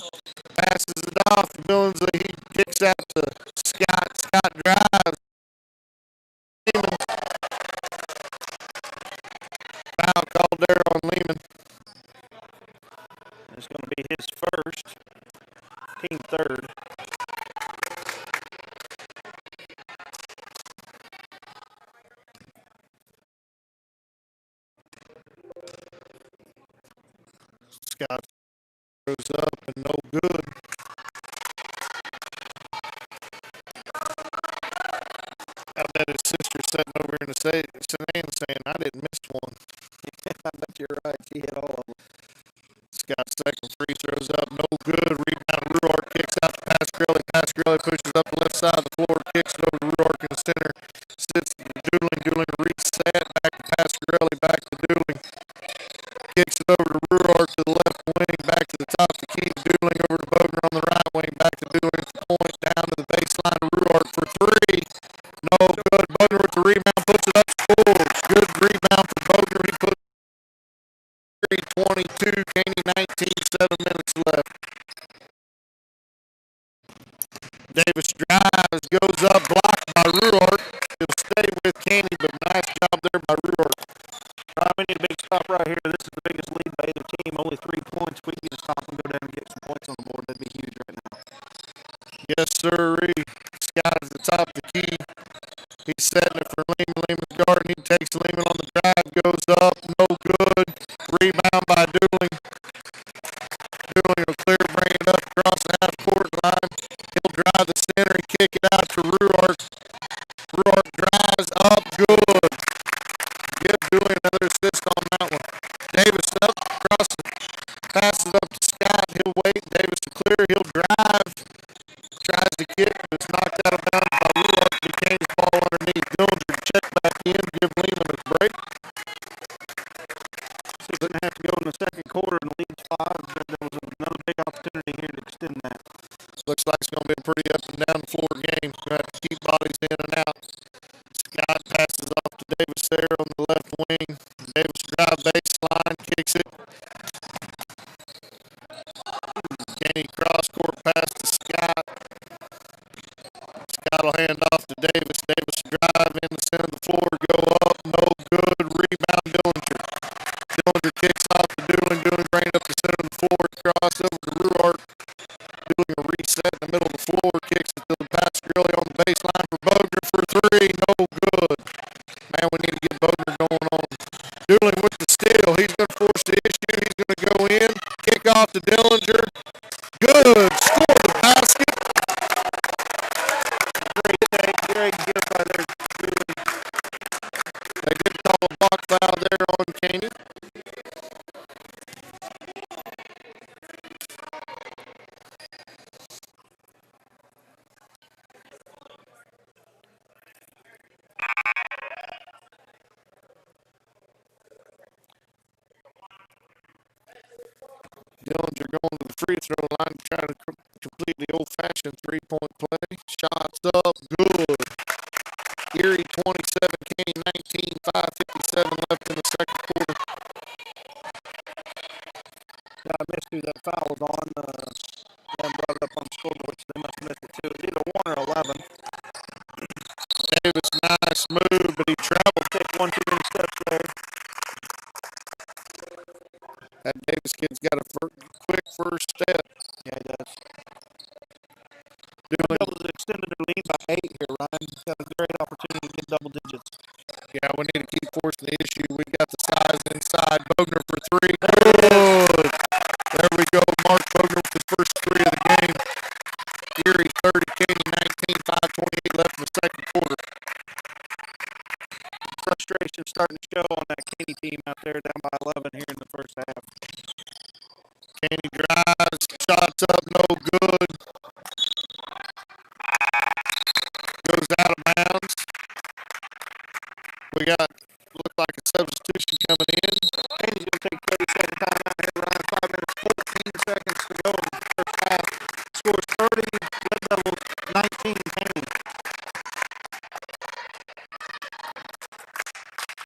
Passes it off. Doolin's he kicks out to Scott. Scott drives. Lehman. Foul called there on Lehman. It's going to be his first, team third. Scott goes up and no good. I bet his sister's sitting over here in the sedan saying, I didn't miss one. I bet you're right. He hit all of them. Scott's second free throw's up, no good. Rebound, Ruark kicks out to Pasquarelli. Pasquarelli pushes up the left side of the floor, kicks it over to Ruark in the center. Sits to Dooling. Dooling reset, back to Pasquarelli, back to Dooling. Kicks it over to Ruark to the left wing, back to the top of the key. Dooling over to Bogner on the right wing, back to Dooling for point, down to the baseline to Ruark for 3. No good. Bogner with the rebound, puts it up, scores. Good rebound for Bogner. He puts 22, Caney 19, 7 minutes left. Davis drives, goes up, blocked by Ruark. He'll stay with Caney, but nice job there by Ruark. All right, we need a big stop right here. This is the biggest lead by either team. Only 3 points. If we can get a stop and go down and get some points on the board, that'd be huge right now. Yes, sirree. Scott is the top of the key. He's setting it for Lehman. Lehman's guarding. He takes Lehman on the drive, goes up, no good. Rebound by Dooling. Dooling will clear, bring it up across the half-court line. He'll drive the center and kick it out to Ruark. Ruark drives up, good. Give Dooling another assist on that one. Davis up across the passes up to Scott. He'll wait. Davis to clear. He'll drive. Tries to kick, but it's knocked out of bounds by Ruark. He gains the ball underneath. Dillinger to check back in, give Lehman a break. So we're going to have to go in the second quarter and lead 5, but there was another big opportunity here to extend that. Looks like it's going to be a pretty up and down the floor game. We're going to have to keep bodies in and out. Scott passes off to Davis there on the left wing. Davis drive baseline, kicks it. Caney cross-court pass to Scott. Scott will hand off to Davis. Davis drive in the center of the floor, go up, no good. Rebound, Dillinger. Dillinger kicks off to Dooling. Dooling bring it up the center of the floor, cross over to Ruark. Dooling a reset in the middle of the floor, kicks it to the Pasquarelli on the baseline for Bogner for 3, no good. Man, we need to get Bogner going on. Dooling with the steal. He's going to force the issue. He's going to go in. Kick off to Dillinger. Good. Score the basket. Great take. Great gift by there. They did call a block foul there on Caney. 1:57 left in the second quarter. Yeah, I missed who that foul was on. They haven't brought it up on the scoreboard, so they must have missed it too. It's either 1 or 11. Davis, nice move, but he traveled. Take 1 too many steps there. That Davis kid's got a quick first step. Yeah, he does. Doing, Devils extended their lead by 8 here, Ryan. Got a great opportunity to get double digits. yeah, we need to keep forcing the issue. We got the size inside. Bogner for 3. Good. There we go. Mark Bogner with his first 3 of the game. Erie 30, Caney 19, 5:28 left in the second quarter. Frustration starting to show on that Caney team out there, down by 11 here in the first half. Caney drives, shots up, no good. Goes out of bounds. We got, look like a substitution coming in. Caney's going to take 30-second time out here, Ryan. 5 minutes, 14 seconds to go in the first half. Scores 30, Red Devils 19, Caney.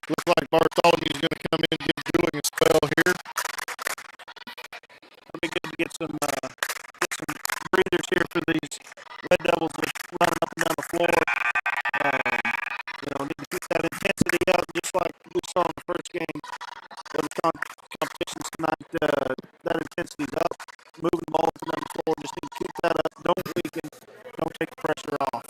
Looks like Bartholomew's going to come in and give Julian a spell here. It'll be good to get some breathers here for these Red Devils just running up and down the floor. Need to keep that intensity up, just like we saw in the first game. The competitions tonight, that intensity's up. Moving the ball up and down the floor, just need to keep that up. Don't weaken. Don't take the pressure off.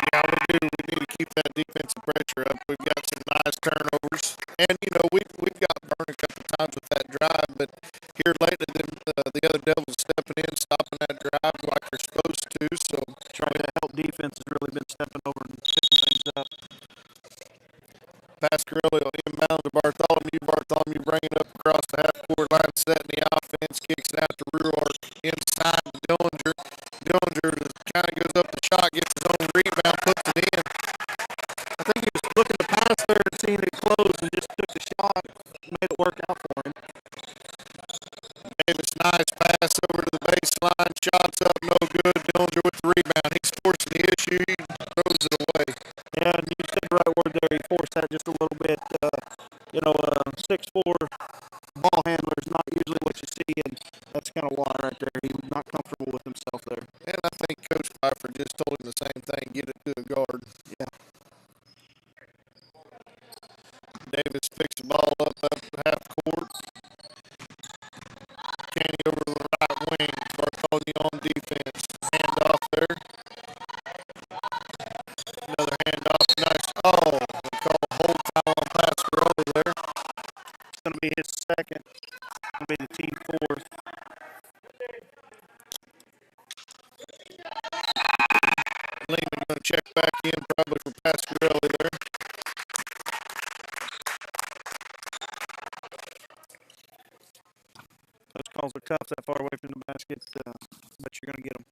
Yeah, we do. We need to keep that defensive pressure up. We've got some nice turnovers. And, we've got burned a couple times with that drive, but here lately, the other Devils stepping in, stopping that drive like they're supposed to. So Trying to help defense has really been stepping over and picking things up. Pasquarelli will inbound to Bartholomew. Bartholomew bringing it up across the half-court line, setting the offense, kicks it out to Ruart, inside to Dillinger. Dillinger kind of goes up the shot, gets his own rebound, puts it in. I think he was looking to pass there and seeing it close and just took the shot, made it work out for him. Davis, nice pass over to the baseline, shots up, no good. Dillinger with the rebound. He's forcing the issue, he throws it away. Yeah, and you said the right word there. He forced that just a little bit. 6'4" ball handler is not usually what you see, and that's kind of why right there. He was not comfortable with himself there. And I think Coach Pfeiffer just told him the same thing, get it to the guard. Yeah. Davis picks the ball up half court. Caney over to the right wing. Bartholomew on defense. Hand off there. Another hand off. Nice. Oh, we call a hold foul on Pasquarelli there. It's going to be his second. It's going to be the team fourth. Lehman going to check back in probably for Pasquarelli there. Those calls are tough that far away from the basket, but you're going to get them.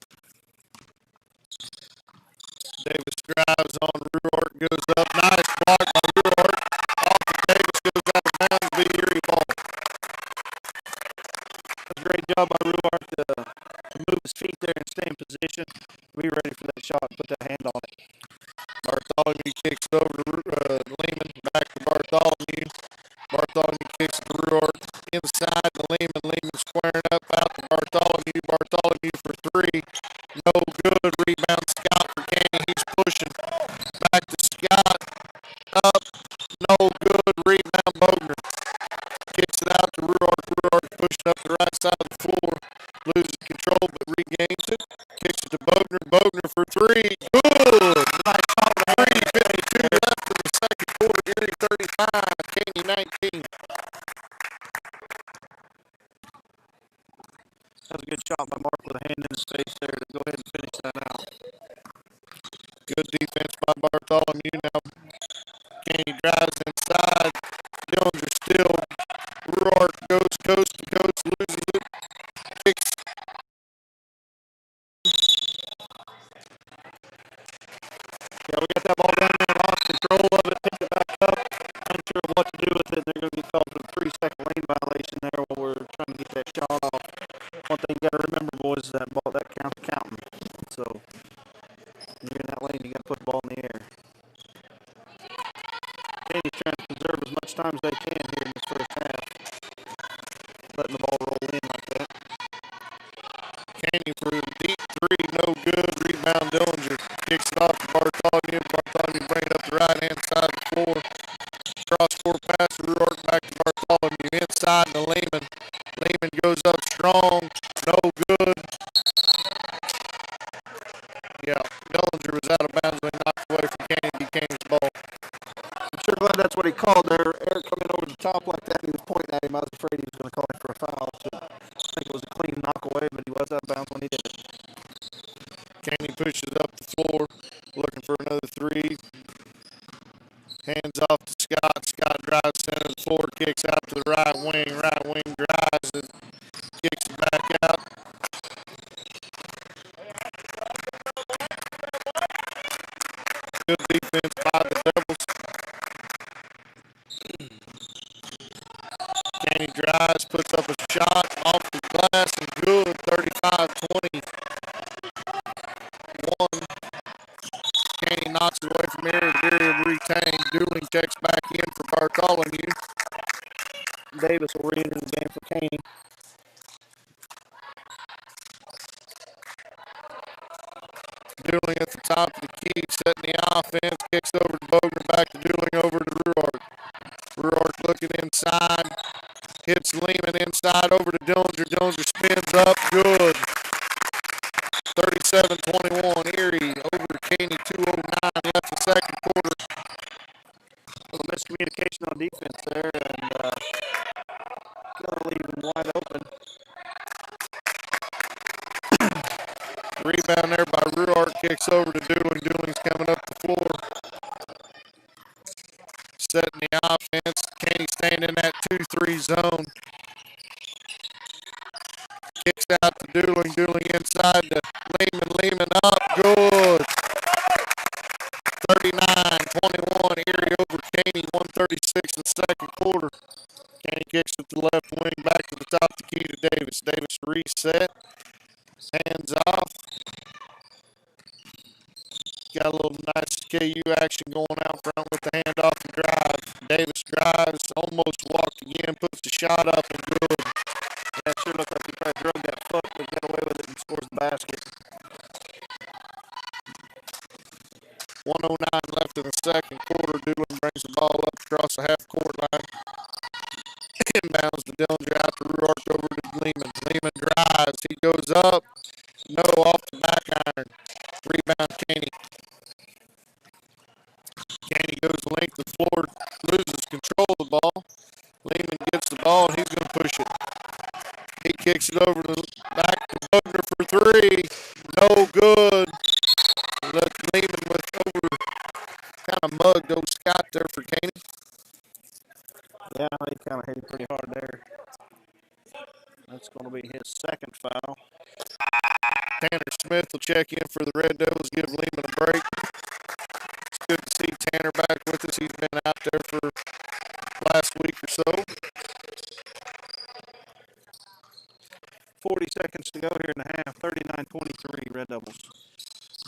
Davis drives on. Ruart goes up. Nice block by Ruart. Off of Davis, goes out of bounds. Be Erie ball. That's a great job by Ruart to move his feet there and stay in position. Be ready for that shot. Put that hand on it. Bartholomew kicks it over to Lehman. Back to Bartholomew. Bartholomew kicks it to Ruart. Inside to Lehman. Lehman squaring up out to Bartholomew. Bartholomew for 3. No good. Rebound Scott for Caney. He's pushing. Back to Scott. Up. No good. Rebound Bogner. Kicks it out to Ruart. Ruart pushing up the right side of the floor. Loses control but regains it. Kicks it to Bogner. Bogner for 3. Good. Nice shot. 3:52 left in the second quarter. Erie 35. Caney 19. That was a good shot by Mark with a hand in his face there to go ahead and finish that out. Good defense by Bartholomew. Now Caney drives inside. Dillinger still. Ruart goes coast to coast, loses it. Kicks. Yeah, we got that ball down there, lost control of it, picked it back up. Unsure of what to do with it. They're going to get called for a 3-second lane violation there while we're trying to get that shot off. One thing you got to remember, boys, is that ball, that counts counting. So, when you're in that lane, you got to put the ball in the air. Caney's trying to preserve as much time as they can here in this first half. Letting the ball roll in like that. Caney for a deep three, no good. Rebound, Dillinger kicks it off to Bartholomew. Bartholomew bring it up the right-hand side of the floor. Cross-court pass to Ruark, back to Bartholomew. Inside to Lehman. Lehman goes up strong, no good. Yeah, Dillinger was out of bounds when he knocked away from Caney. Be Caney's ball. I'm sure glad that's what he called there. Eric coming over the top like that, and he was pointing at him. I was afraid he was going to call him for a foul. So I think it was a clean knock away, but he was out of bounds when he did it. Caney pushes up the floor, looking for another three. Hands off to Scott. Scott drives center of the floor, kicks out to the right wing. Right wing drives and kicks it back out. Good defense by the Devils. Caney drives, puts up a shot off the glass and good. 35-21. Caney knocks it away from Erie. Erie will retain. Dooling checks back in for Bartholomew. Davis will re-enter the game for Caney. Dooling at the top of the key, setting the offense, kicks over to Bogner, back to Dooling, over to Ruark. Ruark looking inside, hits Lehman inside, over to Dillinger. Dillinger spins up, good. 37-21, Erie over Caney, 2:09 left the second quarter. A little miscommunication on defense there, and going to leave him wide open. Rebound there by Ruark, kicks over to Dooling. Dooling's coming up the floor. Setting the offense. Caney staying in that 2-3 zone. Kicks out to Dooling. Dooling inside to Lehman. Lehman up. Good. 39-21. Erie over Caney. 1:36 in the second quarter. Caney kicks it to the left wing. Back to the top of the key to Davis. Davis reset. Hands off. Got a little nice KU action going out front with the handoff and drive. Davis drives, almost walked again, puts the shot up and good. Yeah, it sure looked like he probably drug that foot, but got away with it and scores the basket. 1:09 left in the second quarter. Doolin brings the ball up across the half-court line. Inbounds to Dillinger, out to Ruark, over to Lehman. Lehman drives. He goes up. No, off the back iron. Rebound, Caney. Caney goes length of the floor, loses control of the ball. Lehman gets the ball, and he's going to push it. He kicks it over to the back to Bogner for three. No good. Lehman with over, kind of mugged old Scott there for Caney. Yeah, he kind of hit him pretty hard there. That's going to be his second foul. Tanner Smith will check in for the Red Devils, give Lehman a break. It's good to see Tanner back with us. He's been out there for last week or so. 40 seconds to go here in the half. 39-23, Red Devils.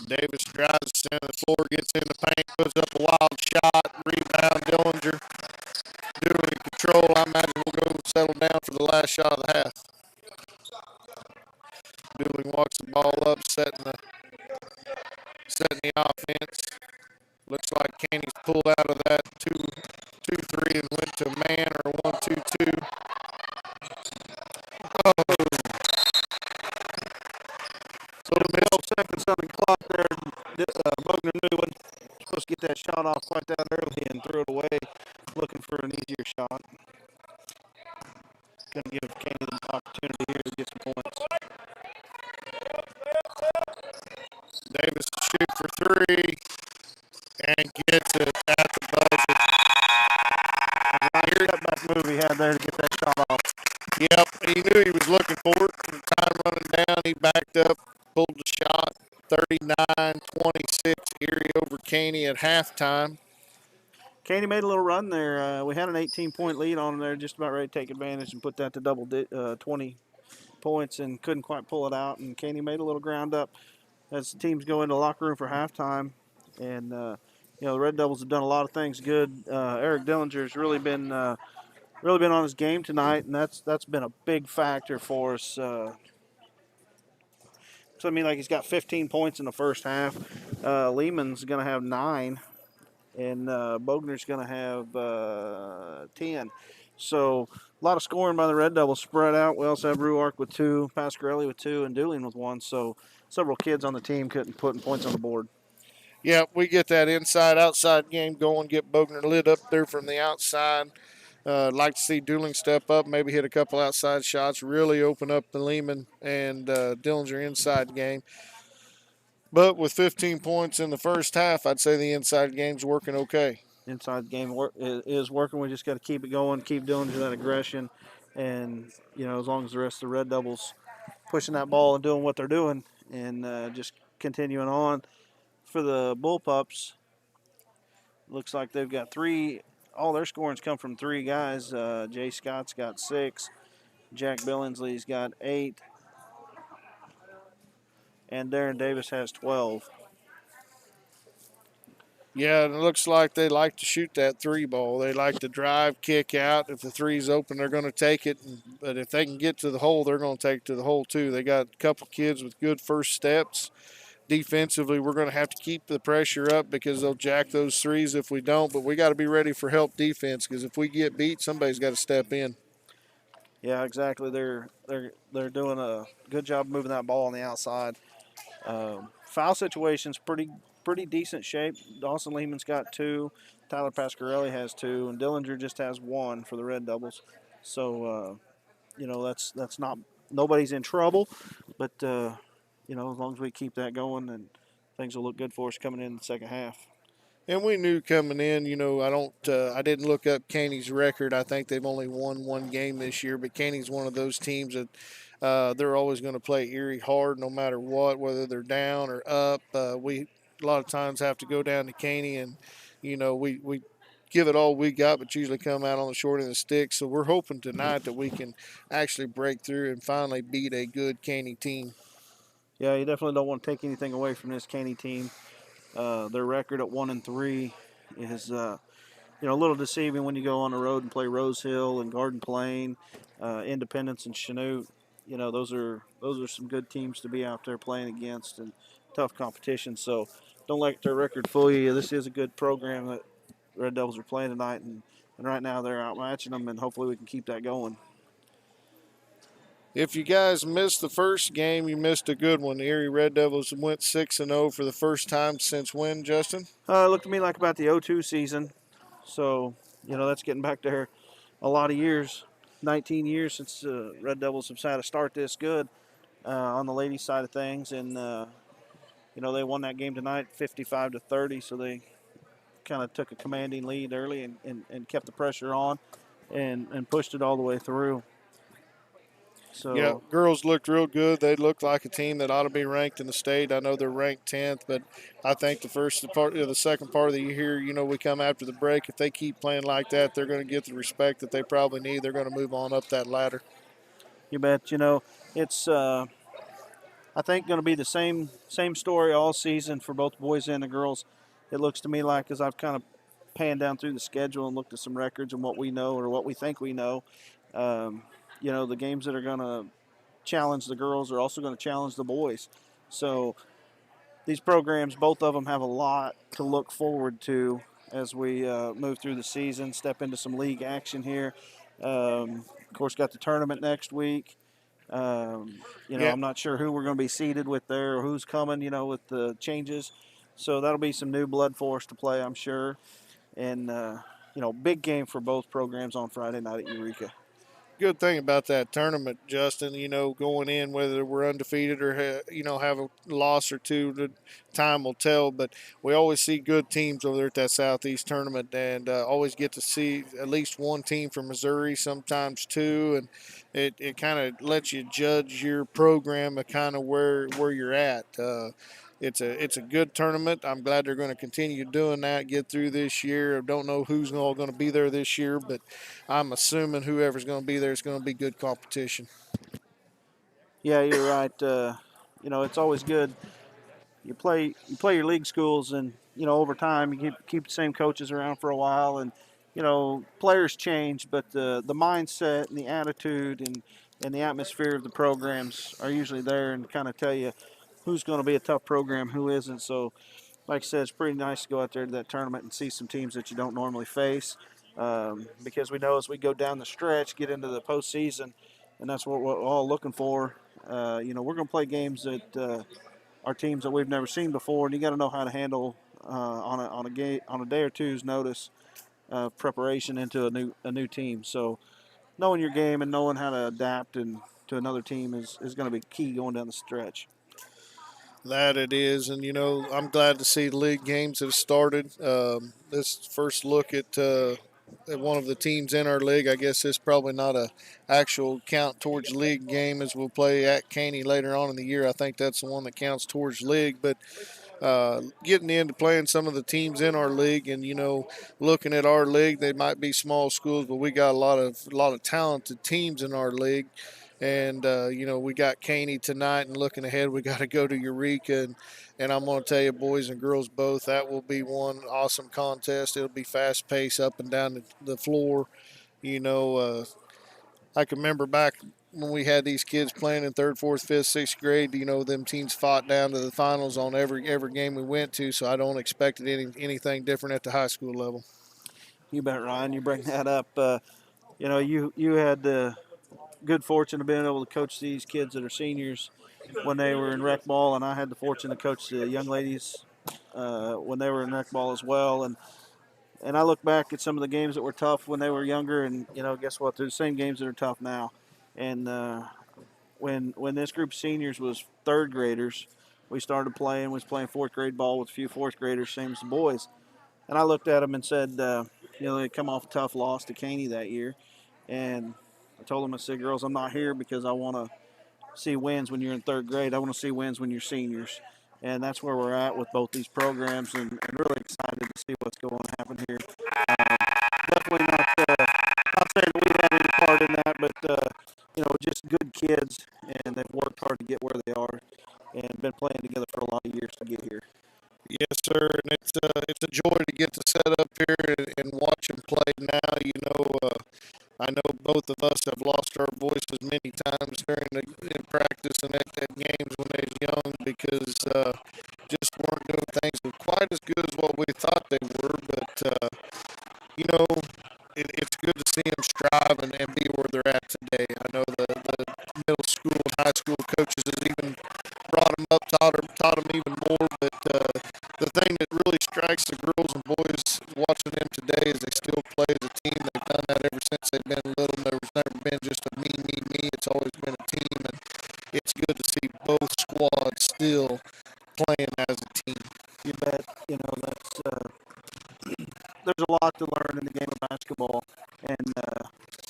Davis drives the center of the floor, gets in the paint, puts up a wild shot. Rebound, Dillinger. Doing control. I imagine we'll go settle down for the last shot of the half. Dooling walks the ball up, setting the offense. Looks like Caney's pulled out of that 2-3 and went to man or 1-2-2. Oh. So 12 seconds on the clock there. Bogner knew he wasn't supposed to get that shot off quite that early and threw it away, looking for an easier shot. Going to give Caney the opportunity here to get some points. Davis to shoot for three and gets it at the buzzer. Step back move he had there to get that shot off. Yep, he knew he was looking for it. Time running down, he backed up, pulled the shot. 39-26, Erie over Caney at halftime. Caney made a little run there. We had an 18-point lead on him there, just about ready to take advantage and put that to 20 points, and couldn't quite pull it out. And Caney made a little ground up as the teams go into the locker room for halftime. And The Red Devils have done a lot of things good. Eric Dillinger's really been on his game tonight, and that's been a big factor for us. So I mean, like he's got 15 points in the first half. Lehman's going to have 9, and Bogner's going to have 10. So a lot of scoring by the Red Devils spread out. We also have Ruark with 2, Pasquarelli with 2, and Dooling with 1. So several kids on the team couldn't put points on the board. Yeah, we get that inside outside game going, get Bogner lit up there from the outside. Like to see Dooling step up, maybe hit a couple outside shots, really open up the Lehman and Dillinger inside game. But with 15 points in the first half, I'd say the inside game's working okay. Inside game is working. We just got to keep it going, keep doing that aggression, and as long as the rest of the Red Devils pushing that ball and doing what they're doing, and just continuing on for the Bullpups. Looks like they've got 3. All their scorings come from 3 guys. Jay Scott's got 6, Jack Billingsley's got 8, and Darren Davis has 12. Yeah, and it looks like they like to shoot that 3 ball. They like to drive, kick out. If the three's open, they're going to take it. But if they can get to the hole, they're going to take it to the hole too. They got a couple kids with good first steps. Defensively, we're going to have to keep the pressure up because they'll jack those threes if we don't. But we got to be ready for help defense because if we get beat, somebody's got to step in. Yeah, exactly. They're doing a good job moving that ball on the outside. Foul situation's pretty decent shape. Dawson Lehman's got 2, Tyler Pasquarelli has 2, and Dillinger just has 1 for the Red Devils. So that's not nobody's in trouble, but as long as we keep that going, then things will look good for us coming in the second half. And we knew coming in, I didn't look up Caney's record. I think they've only won 1 game this year, but Caney's one of those teams that they're always going to play Erie hard no matter what, whether they're down or up. We a lot of times have to go down to Caney and, we give it all we got, but usually come out on the short end of the stick. So we're hoping tonight that we can actually break through and finally beat a good Caney team. Yeah, you definitely don't want to take anything away from this Caney team. Their record at 1-3 is a little deceiving when you go on the road and play Rose Hill and Garden Plain, Independence and Chanute. Those are some good teams to be out there playing against and tough competition. So don't let their record fool you. This is a good program that Red Devils are playing tonight, and right now they're outmatching them, and hopefully we can keep that going. If you guys missed the first game, you missed a good one. The Erie Red Devils went 6-0 for the first time since when, Justin? It looked to me like about the 02 season. So, that's getting back there a lot of years, 19 years since Red Devils have had to start this good on the ladies' side of things. And, they won that game tonight 55-30. So they kind of took a commanding lead early and kept the pressure on and pushed it all the way through. So yeah, girls looked real good. They looked like a team that ought to be ranked in the state. I know they're ranked 10th, but I think the second part of the year, we come after the break. If they keep playing like that, they're going to get the respect that they probably need. They're going to move on up that ladder. you bet. It's I think going to be the same story all season for both boys and the girls. It looks to me like as I've kind of panned down through the schedule and looked at some records and what we know or what we think we know. Um, the games that are going to challenge the girls are also going to challenge the boys. So these programs, both of them, have a lot to look forward to as we move through the season, step into some league action here. Of course, got the tournament next week. Yeah, I'm not sure who we're going to be seated with there or who's coming, with the changes. So that'll be some new blood for us to play, I'm sure. And, big game for both programs on Friday night at Eureka. good thing about that tournament, Justin, going in, whether we're undefeated or, have a loss or two, the time will tell. But we always see good teams over there at that Southeast tournament and always get to see at least one team from Missouri, sometimes two. And it kind of lets you judge your program of kind of where you're at. It's a good tournament. I'm glad they're going to continue doing that, get through this year. I don't know who's all going to be there this year, but I'm assuming whoever's going to be there is going to be good competition. Yeah, you're right. It's always good. You play your league schools, and over time, you keep the same coaches around for a while, and players change, but the mindset and the attitude and the atmosphere of the programs are usually there and kind of tell you who's going to be a tough program, who isn't. So, like I said, it's pretty nice to go out there to that tournament and see some teams that you don't normally face, because we know as we go down the stretch, get into the postseason, and that's what we're all looking for. We're going to play games that are teams that we've never seen before, and you got to know how to handle on a day or two's notice preparation into a new team. So knowing your game and knowing how to adapt and to another team is going to be key going down the stretch. That it is, and I'm glad to see the league games have started. This first look at one of the teams in our league. I guess it's probably not a actual count towards league game as we'll play at Caney later on in the year. I think that's the one that counts towards league, but getting into playing some of the teams in our league, and looking at our league, they might be small schools, but we got a lot of talented teams in our league. And we got Caney tonight, and looking ahead, we got to go to Eureka, and I'm going to tell you, boys and girls both, that will be one awesome contest. It'll be fast paced up and down the floor. You know, I can remember back when we had these kids playing in third, fourth, fifth, sixth grade. Them teams fought down to the finals on every game we went to. So I don't expect anything different at the high school level. You bet, Ryan. You bring that up. You had the good fortune of being able to coach these kids that are seniors when they were in rec ball, and I had the fortune to coach the young ladies when they were in rec ball as well. And I look back at some of the games that were tough when they were younger, and guess what? They're the same games that are tough now. And when this group of seniors was third graders, we started playing. Was playing fourth grade ball with a few fourth graders, same as the boys. And I looked at them and said, they come off a tough loss to Caney that year, and I told them, I said, girls, I'm not here because I want to see wins when you're in third grade. I want to see wins when you're seniors. And that's where we're at with both these programs, and really excited to see what's going to happen here. Definitely not saying that we had any part in that, but just good kids, and they've worked hard to get where they are, and been playing together for a lot of years to get here. Yes, sir, and it's a joy to get to set up here and watch them play now. I know both of us have lost our voices many times during in practice and at games when they was young because just weren't doing things quite as good as what we thought they were. But you know, it's good to see them strive and be where they're at today. I know the middle school and high school coaches has even brought them up, taught them even more. But the thing that really strikes the girls and boys watching them today is they still play as a team. They've done that ever since they've been little. There's never been just a me, me, me. It's always been a team, and it's good to see both squads still playing as a team. You bet. That's there's a lot to learn in the game of basketball, and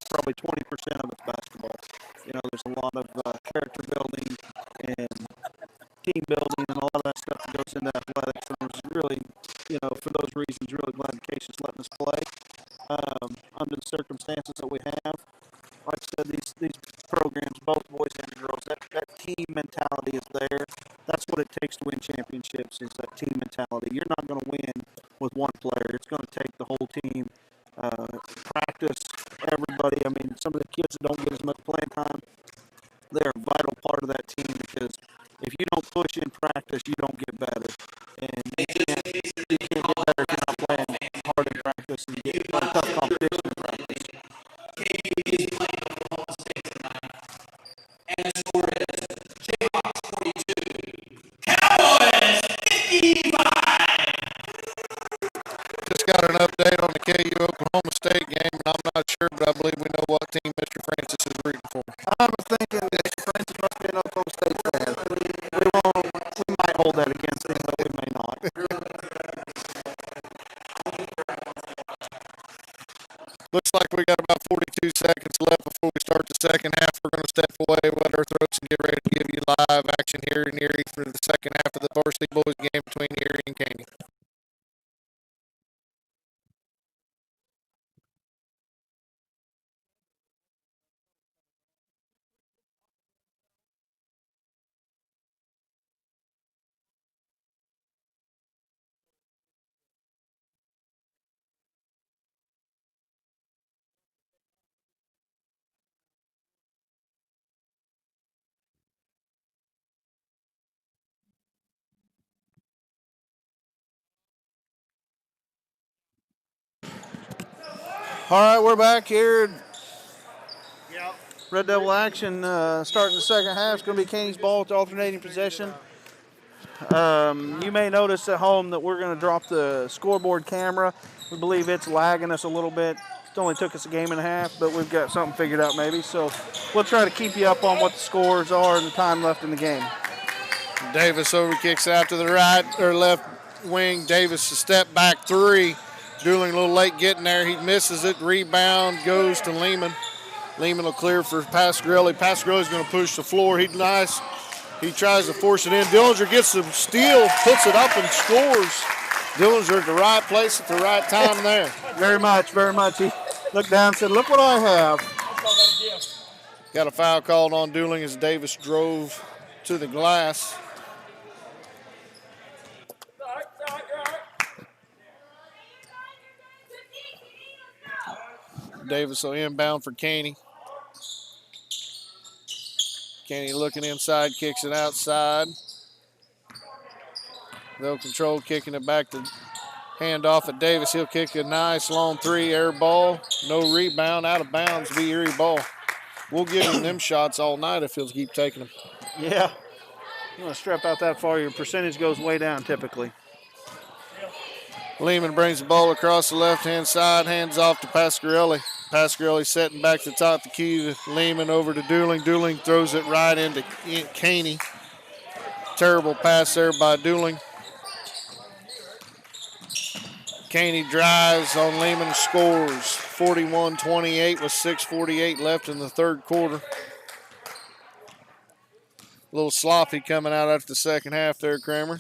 probably 20% of it's basketball. There's a lot of character building and team building and a lot of that stuff that goes into athletics. And I was really, for those reasons, really glad Case is letting us play under the circumstances that we have. Like I said, these programs, both boys and girls, that team mentality is there. That's what it takes to win championships, is that team mentality. You're not going to win with one player. It's going to take the whole team. Practice, everybody. I mean, some of the kids that don't get as much playing time, they're a vital part of that team, because if you don't push in practice, you don't get better. And you can't get better if you're not playing hard in practice and get tough competition in practice. Just got an update on the KU Oklahoma State game, and I'm not sure, but I believe we know what team Mr. Francis is rooting for. I was thinking that Francis must be an Oklahoma State fan. We might hold that against him, but we may not. Looks like we got about 42 seconds left before we start the second half. We're going to step away, wet our throats, and get ready to give you live action here in Erie for the second half of the varsity boys game between Erie and Caney. All right, we're back here. Red Devil action starting the second half. It's going to be Caney's ball with alternating possession. You may notice at home that we're going to drop the scoreboard camera. We believe it's lagging us a little bit. It only took us a game and a half, but we've got something figured out maybe. So we'll try to keep you up on what the scores are and the time left in the game. Davis overkicks out to the right or left wing. Davis a step back three. Dooling a little late getting there. He misses it. Rebound goes to Lehman. Lehman will clear for Pasquarelli. Pasquarelli's going to push the floor. He's nice. He tries to force it in. Dillinger gets the steal, puts it up and scores. Dillinger at the right place at the right time there. Very much, very much. He looked down and said, look what I have. Got a foul called on Dooling as Davis drove to the glass. Davis will inbound for Caney. Caney looking inside, kicks it outside. They'll control, kicking it back to hand off at Davis. He'll kick a nice long three, air ball. No rebound, out of bounds, be Erie ball. We'll give him them shots all night if he'll keep taking them. Yeah. You want to strap out that far, your percentage goes way down typically. Lehman brings the ball across the left-hand side, hands off to Pasquarelli. Pasquarelli setting back to top the key to Lehman over to Dooling. Dooling throws it right into Caney. Terrible pass there by Dooling. Caney drives on Lehman, scores 41-28 with 6:48 left in the third quarter. A little sloppy coming out after the second half there, Kramer.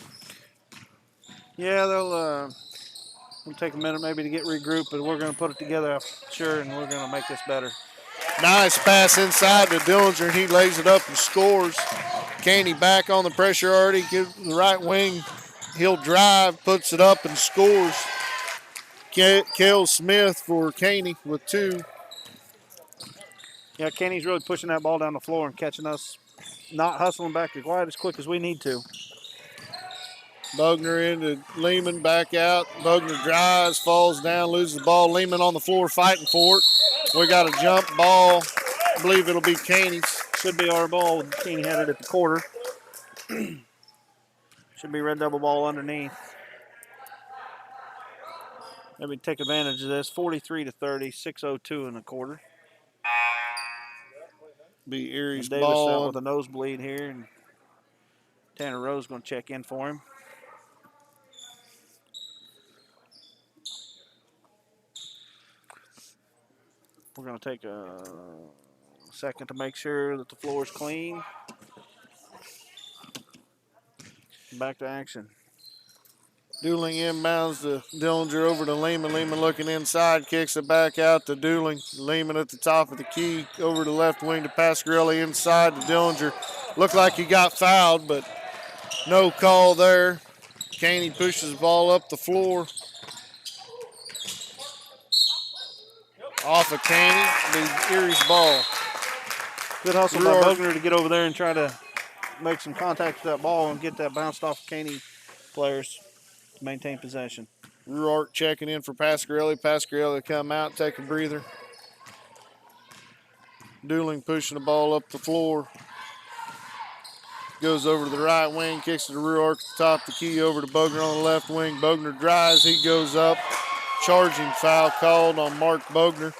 Yeah, they'll take a minute maybe to get regrouped, but we're going to put it together, I'm sure, and we're going to make this better. Nice pass inside to Dillinger, and he lays it up and scores. Caney back on the pressure already, gives the right wing. He'll drive, puts it up, and scores. Cale Smith for Caney with two. Yeah, Caney's really pushing that ball down the floor and catching us, not hustling back quite as quick as we need to. Bugner into Lehman, back out. Bugner drives, falls down, loses the ball. Lehman on the floor fighting for it. We got a jump ball. I believe it'll be Caney's. Should be our ball. Caney had it at the quarter. Should be Red Devil ball underneath. Maybe take advantage of this. 43-30, 6:02 in the quarter. Be Erie's Davis ball. out with a nosebleed here, and Tanner Rose going to check in for him. We're going to take a second to make sure that the floor is clean. Back to action. Dooling inbounds to Dillinger over to Lehman. Lehman looking inside, kicks it back out to Dooling. Lehman at the top of the key, over to left wing to Pasquarelli, inside to Dillinger. Looked like he got fouled, but no call there. Caney pushes the ball up the floor. Off of Caney, the Erie's ball. Good hustle by Bogner to get over there and try to make some contact with that ball and get that bounced off Caney players to maintain possession. Ruark checking in for Pasquarelli. Pasquarelli come out, take a breather. Dooling pushing the ball up the floor. Goes over to the right wing, kicks it to Ruark at the top of the key, over to Bogner on the left wing. Bogner drives, he goes up. Charging foul called on Mark Bogner.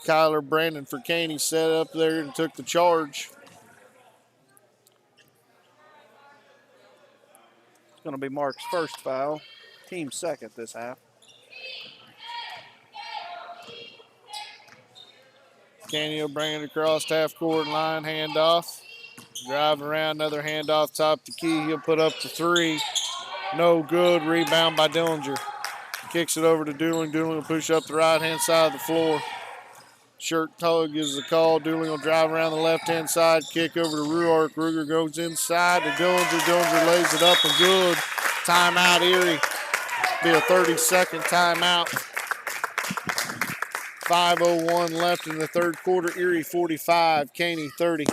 Kyler Brandon for Caney set up there and took the charge. It's going to be Mark's first foul. Team second this half. Caney will bring it across half court line, handoff. Drive around, another handoff, top the key. He'll put up the three. No good. Rebound by Dillinger. Kicks it over to Dooling. Dooling will push up the right-hand side of the floor. Shirt tug is the call. Dooling will drive around the left-hand side. Kick over to Ruark. Ruger goes inside to Dillinger. Dillinger lays it up and good. Timeout, Erie. Be a 30-second timeout. 5:01 left in the third quarter. Erie 45, Caney 30.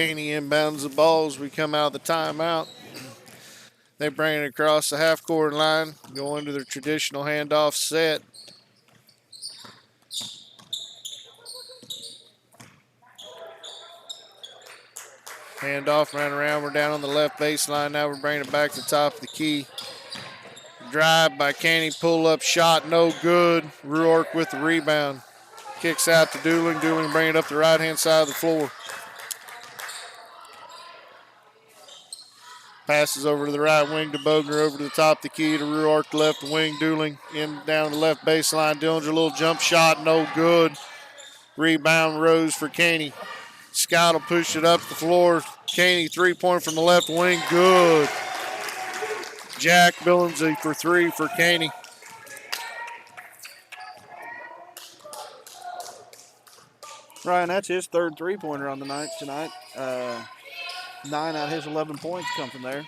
Caney inbounds the ball as we come out of the timeout. They bring it across the half-court line, go into their traditional handoff set. Handoff, ran around. We're down on the left baseline. Now we're bringing it back to the top of the key. Drive by Caney. Pull up shot. No good. Ruark with the rebound. Kicks out to Dooling. Dooling bringing it up the right-hand side of the floor. Passes over to the right wing to Bogner. Over to the top of the key to Ruark. Left wing. Dooling in down the left baseline. Dillinger, a little jump shot. No good. Rebound Rose for Caney. Scott will push it up the floor. Caney, three-point from the left wing. Good. Jack Billingsley for three for Caney. Ryan, that's his third three-pointer on the night tonight. 9 out of his 11 points come from there.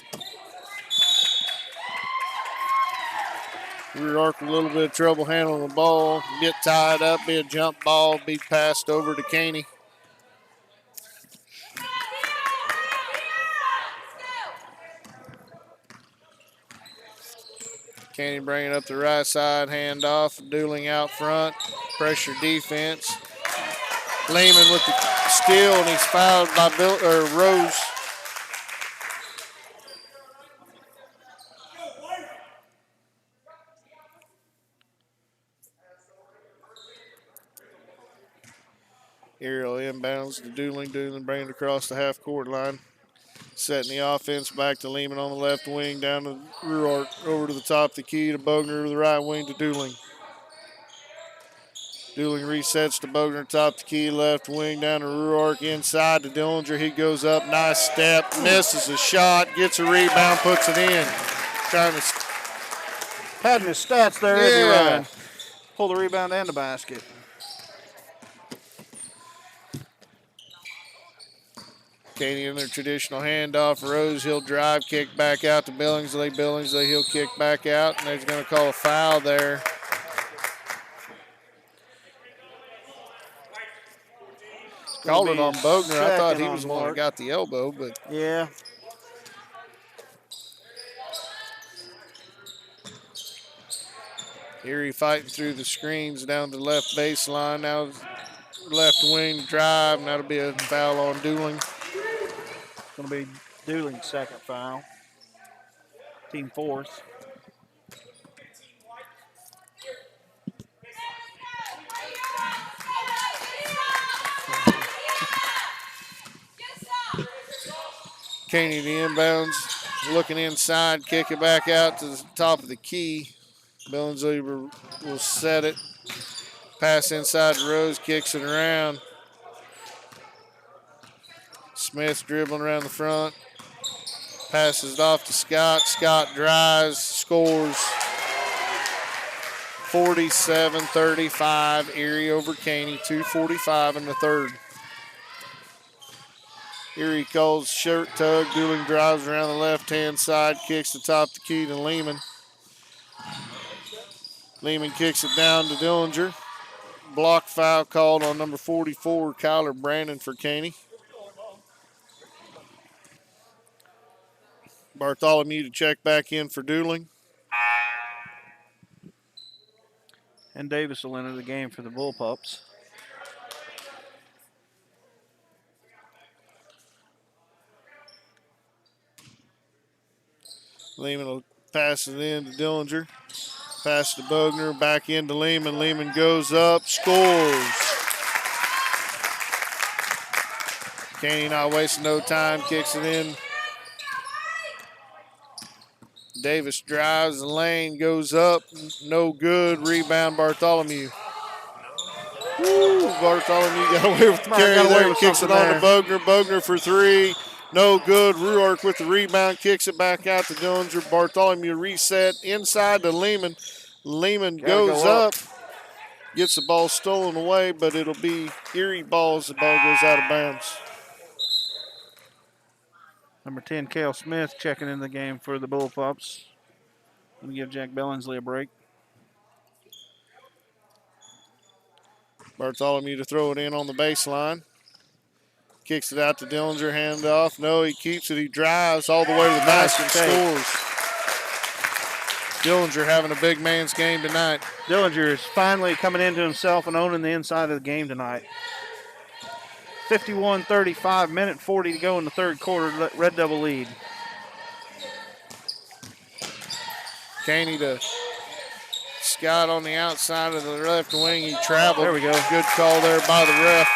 Ruark with a little bit of trouble handling the ball. Get tied up, be a jump ball, be passed over to Caney. Caney bringing it up the right side, handoff, Dooling out front, pressure defense. Lehman with the steal, and he's fouled by Rose. Aerial inbounds to Dooling. Dooling bringing it across the half-court line. Setting the offense back to Lehman on the left wing, down to Ruark, over to the top of the key to Bogner to the right wing to Dooling. Dooling resets to Bogner, top of the key, left wing, down to Ruark, inside to Dillinger. He goes up, nice step, misses a shot, gets a rebound, puts it in. Trying to Padding his stats there, Yeah. Ryan. Pull the rebound and the basket. Caney in their traditional handoff. Rose, he'll drive, kick back out to Billingsley. Billingsley, he'll kick back out, and they're going to call a foul there. Called it on Bogner. I thought he was the one that got the elbow, but yeah. Erie fighting through the screens down the left baseline. Now left wing drive, and that'll be a foul on Dooling. Going to be Dooling's second foul. Team fourth. Caney the inbounds, looking inside, kick it back out to the top of the key. Billingsley will set it. Pass inside to Rose, kicks it around. Smith dribbling around the front. Passes it off to Scott. Scott drives, scores. 47-35, Erie over Caney, 2:45 in the third. Erie calls shirt tug. Dooling drives around the left-hand side, kicks the top of the key to Lehman. Lehman kicks it down to Dillinger. Block foul called on number 44, Kyler Brandon for Caney. Bartholomew to check back in for Dooling. And Davis will enter the game for the Bullpups. Lehman will pass it in to Dillinger. Pass to Bogner, back into Lehman. Lehman goes up, scores. Caney not wasting no time, kicks it in. Davis drives the lane, goes up, no good. Rebound Bartholomew. Woo, Bartholomew got away with the carry there, kicks it on to Bogner. Bogner for three. No good. Ruark with the rebound, kicks it back out to Dillinger. Bartholomew reset inside to Lehman. Lehman goes up, gets the ball stolen away, but it'll be Erie ball as the ball goes out of bounds. Number 10, Cale Smith checking in the game for the Bullpups. Let me give Jack Billingsley a break. Bartholomew to throw it in on the baseline. Kicks it out to Dillinger, handoff. No, he keeps it. He drives all the way to the basket and scores. Dillinger having a big man's game tonight. Dillinger is finally coming into himself and owning the inside of the game tonight. 51-35, minute 40 to go in the third quarter. Red Devil lead. Caney to Scott on the outside of the left wing. He traveled. There we go. Good call there by the ref.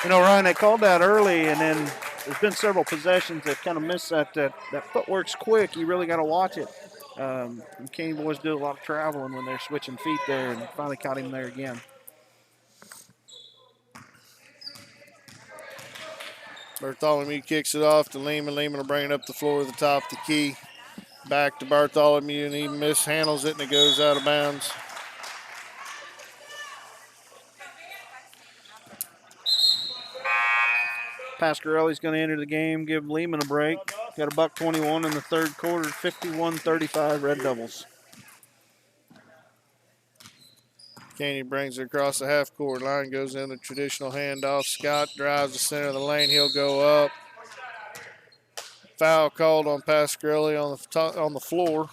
You know, Ryan, they called that early, and then there's been several possessions that kind of missed that. That footwork's quick. You really got to watch it. And Caney boys do a lot of traveling when they're switching feet there, and finally caught him there again. Bartholomew kicks it off to Lehman. Lehman will bring it up the floor at the top of the key. Back to Bartholomew, and he mishandles it, and it goes out of bounds. Pasquarelli's going to enter the game, give Lehman a break. Got a $1.21 in the third quarter, 51-35 Red Devils. Caney brings it across the half-court line, goes in the traditional handoff. Scott drives the center of the lane. He'll go up. Foul called on Pasquarelli on the floor.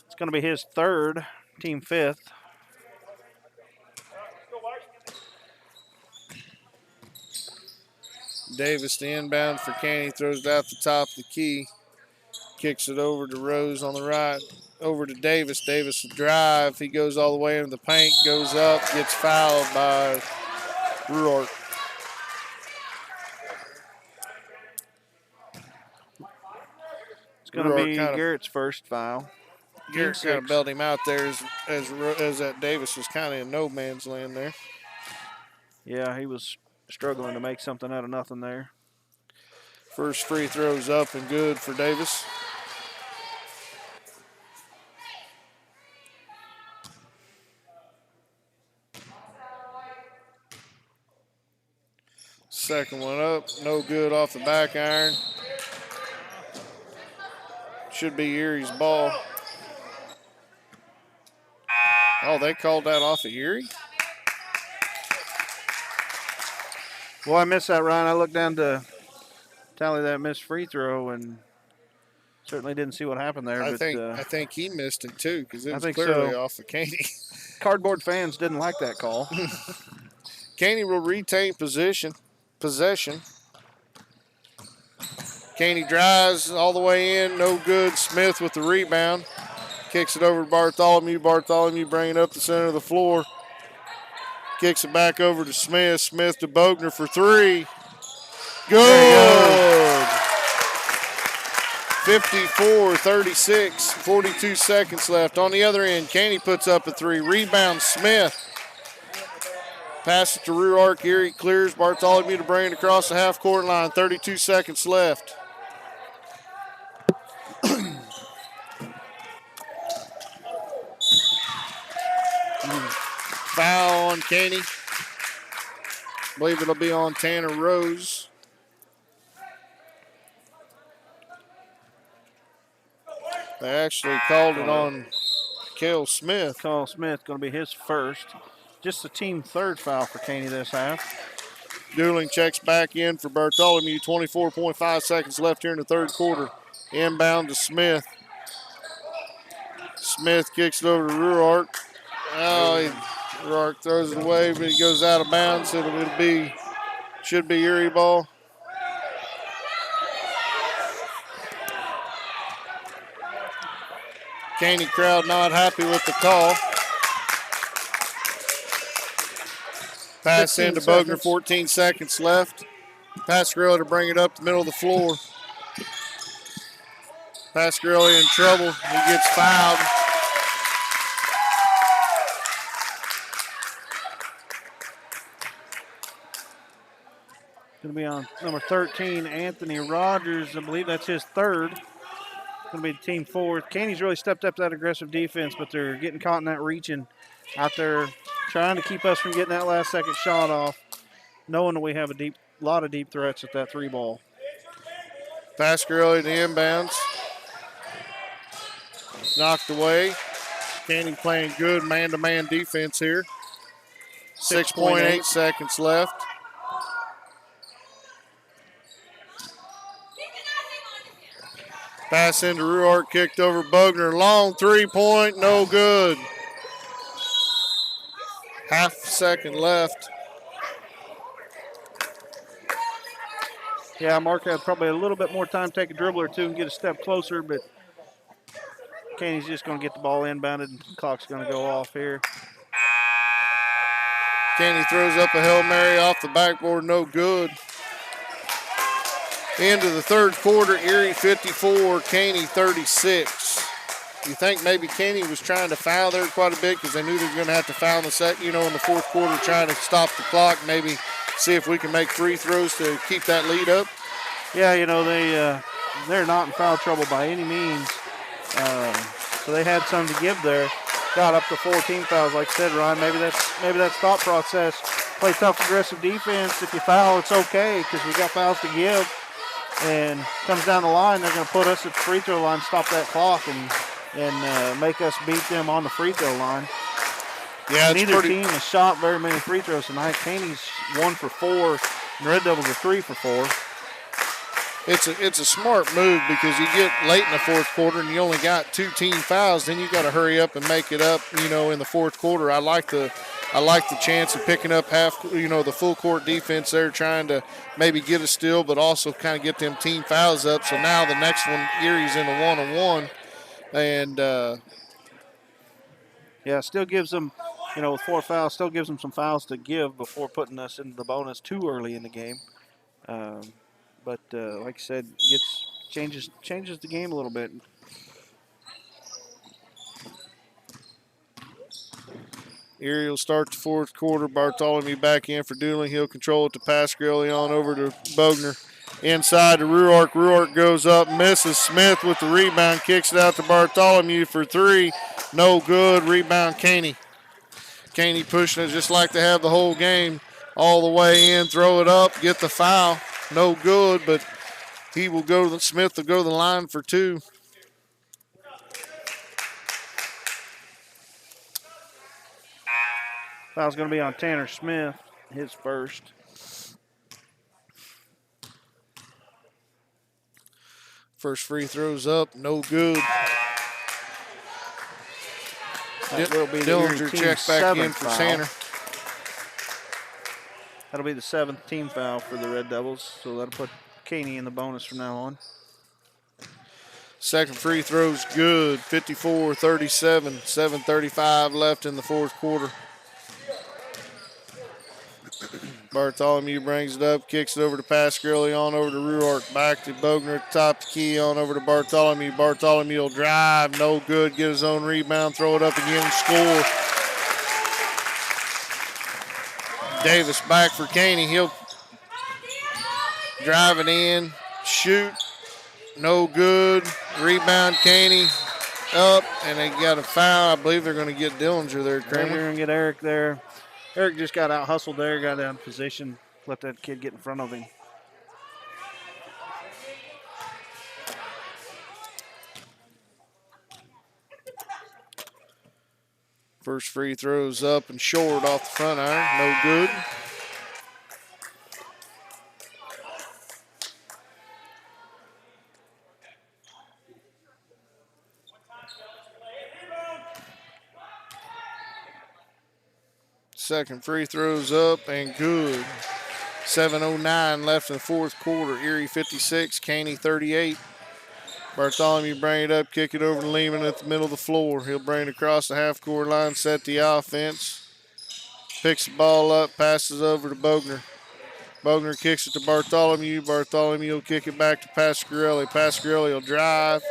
It's going to be his third, team fifth. Davis, the inbound for Caney, throws it out the top of the key. Kicks it over to Rose on the right. Over to Davis. Davis will drive. He goes all the way into the paint, goes up, gets fouled by Ruark. It's going to be Garrett's first foul. Garrett kind of bailed him out there as that Davis was kind of in no man's land there. Yeah, he was struggling to make something out of nothing there. First free throw's up and good for Davis. Second one up, no good off the back iron. Should be Erie's ball. Oh, they called that off of Erie? Well, I missed that, Ryan. I looked down to tally that missed free throw and certainly didn't see what happened there. I think he missed it too because it was clearly off of Caney. Cardboard fans didn't like that call. Caney will retain possession. Caney drives all the way in, no good. Smith with the rebound. Kicks it over to Bartholomew. Bartholomew bringing it up the center of the floor. Kicks it back over to Smith. Smith to Bogner for three. Good. 54-36, 42 seconds left. On the other end, Caney puts up a three. Rebound, Smith. Pass it to Ruark. Erie clears. Bartholomew to bring it across the half-court line. 32 seconds left. Foul on Caney. I believe it'll be on Tanner Rose. They actually called it on Cale Smith. Cale Smith going to be his first. Just the team third foul for Caney this half. Dooling checks back in for Bartholomew. 24.5 seconds left here in the third quarter. Inbound to Smith. Smith kicks it over to Ruark. Ruark throws it away, but he goes out of bounds. Should be Erie ball. Caney crowd not happy with the call. Pass into Bogner, 14 seconds left. Pasquarelli to bring it up the middle of the floor. Pasquarelli in trouble. He gets fouled. Going to be on number 13, Anthony Rogers. I believe that's his third. Going to be the team fourth. Caney's really stepped up that aggressive defense, but they're getting caught in that reaching out there, trying to keep us from getting that last second shot off, knowing that we have a lot of deep threats at that three ball. Pasquarelli to inbounds. Knocked away. Caney playing good man-to-man defense here. 6.8 seconds left. Pass into Ruart, kicked over Bogner. Long 3-point, no good. Half second left. Yeah, Mark had probably a little bit more time to take a dribble or two and get a step closer, but Caney's just going to get the ball inbounded and the clock's going to go off here. Caney throws up a Hail Mary off the backboard, no good. Into the third quarter, Erie 54, Caney 36. You think maybe Caney was trying to foul there quite a bit because they knew they were going to have to foul in the in the fourth quarter, trying to stop the clock, maybe see if we can make free throws to keep that lead up. Yeah, they're not in foul trouble by any means, so they had some to give there. Got up to 14 fouls, like I said, Ryan. Maybe that's thought process. Play tough, aggressive defense. If you foul, it's okay because we got fouls to give. And comes down the line, they're going to put us at the free throw line, stop that clock, and make us beat them on the free throw line. Yeah, neither team has shot very many free throws tonight. Caney's 1 for 4, and Red Devils are 3 for 4. It's a smart move because you get late in the fourth quarter and you only got 2 team fouls. Then you got to hurry up and make it up. In the fourth quarter, I like the chance of picking up the full court defense there, trying to maybe get a steal, but also kind of get them team fouls up. So now the next one, Erie's in a 1-on-1, and still gives them, with 4 fouls, still gives them some fouls to give before putting us into the bonus too early in the game. But like I said, changes the game a little bit. Erie will start the fourth quarter. Bartholomew back in for Dooling. He'll control it to Pasquarelli on over to Bogner. Inside to Ruark. Ruark goes up, misses. Smith with the rebound, kicks it out to Bartholomew for 3. No good. Rebound Caney. Caney pushing it just like they have the whole game. All the way in, throw it up, get the foul. No good, but Smith will go to the line for 2. Foul's going to be on Tanner Smith, his first. First free throw's up, no good. Dillinger checks back in for Tanner. That'll be the 7th team foul for the Red Devils, so that'll put Caney in the bonus from now on. Second free throw's good, 54-37, 7:35 left in the fourth quarter. Bartholomew brings it up, kicks it over to Pasquarelli, on over to Ruark, back to Bogner at the top of the key, on over to Bartholomew. Bartholomew will drive, no good, get his own rebound, throw it up again, score. Davis back for Caney. He'll drive it in, shoot, no good. Rebound Caney up, and they got a foul. I believe they're going to get Dillinger there, Kramer. They're going to get Eric there. Eric just got out hustled there, got out of position, let that kid get in front of him. First free throw's up and short off the front iron, no good. Second free throw's up and good. 7:09 left in the fourth quarter. Erie 56, Caney 38. Bartholomew bring it up, kick it over to Lehman at the middle of the floor. He'll bring it across the half-court line, set the offense. Picks the ball up, passes over to Bogner. Bogner kicks it to Bartholomew. Bartholomew will kick it back to Pasquarelli. Pasquarelli will drive,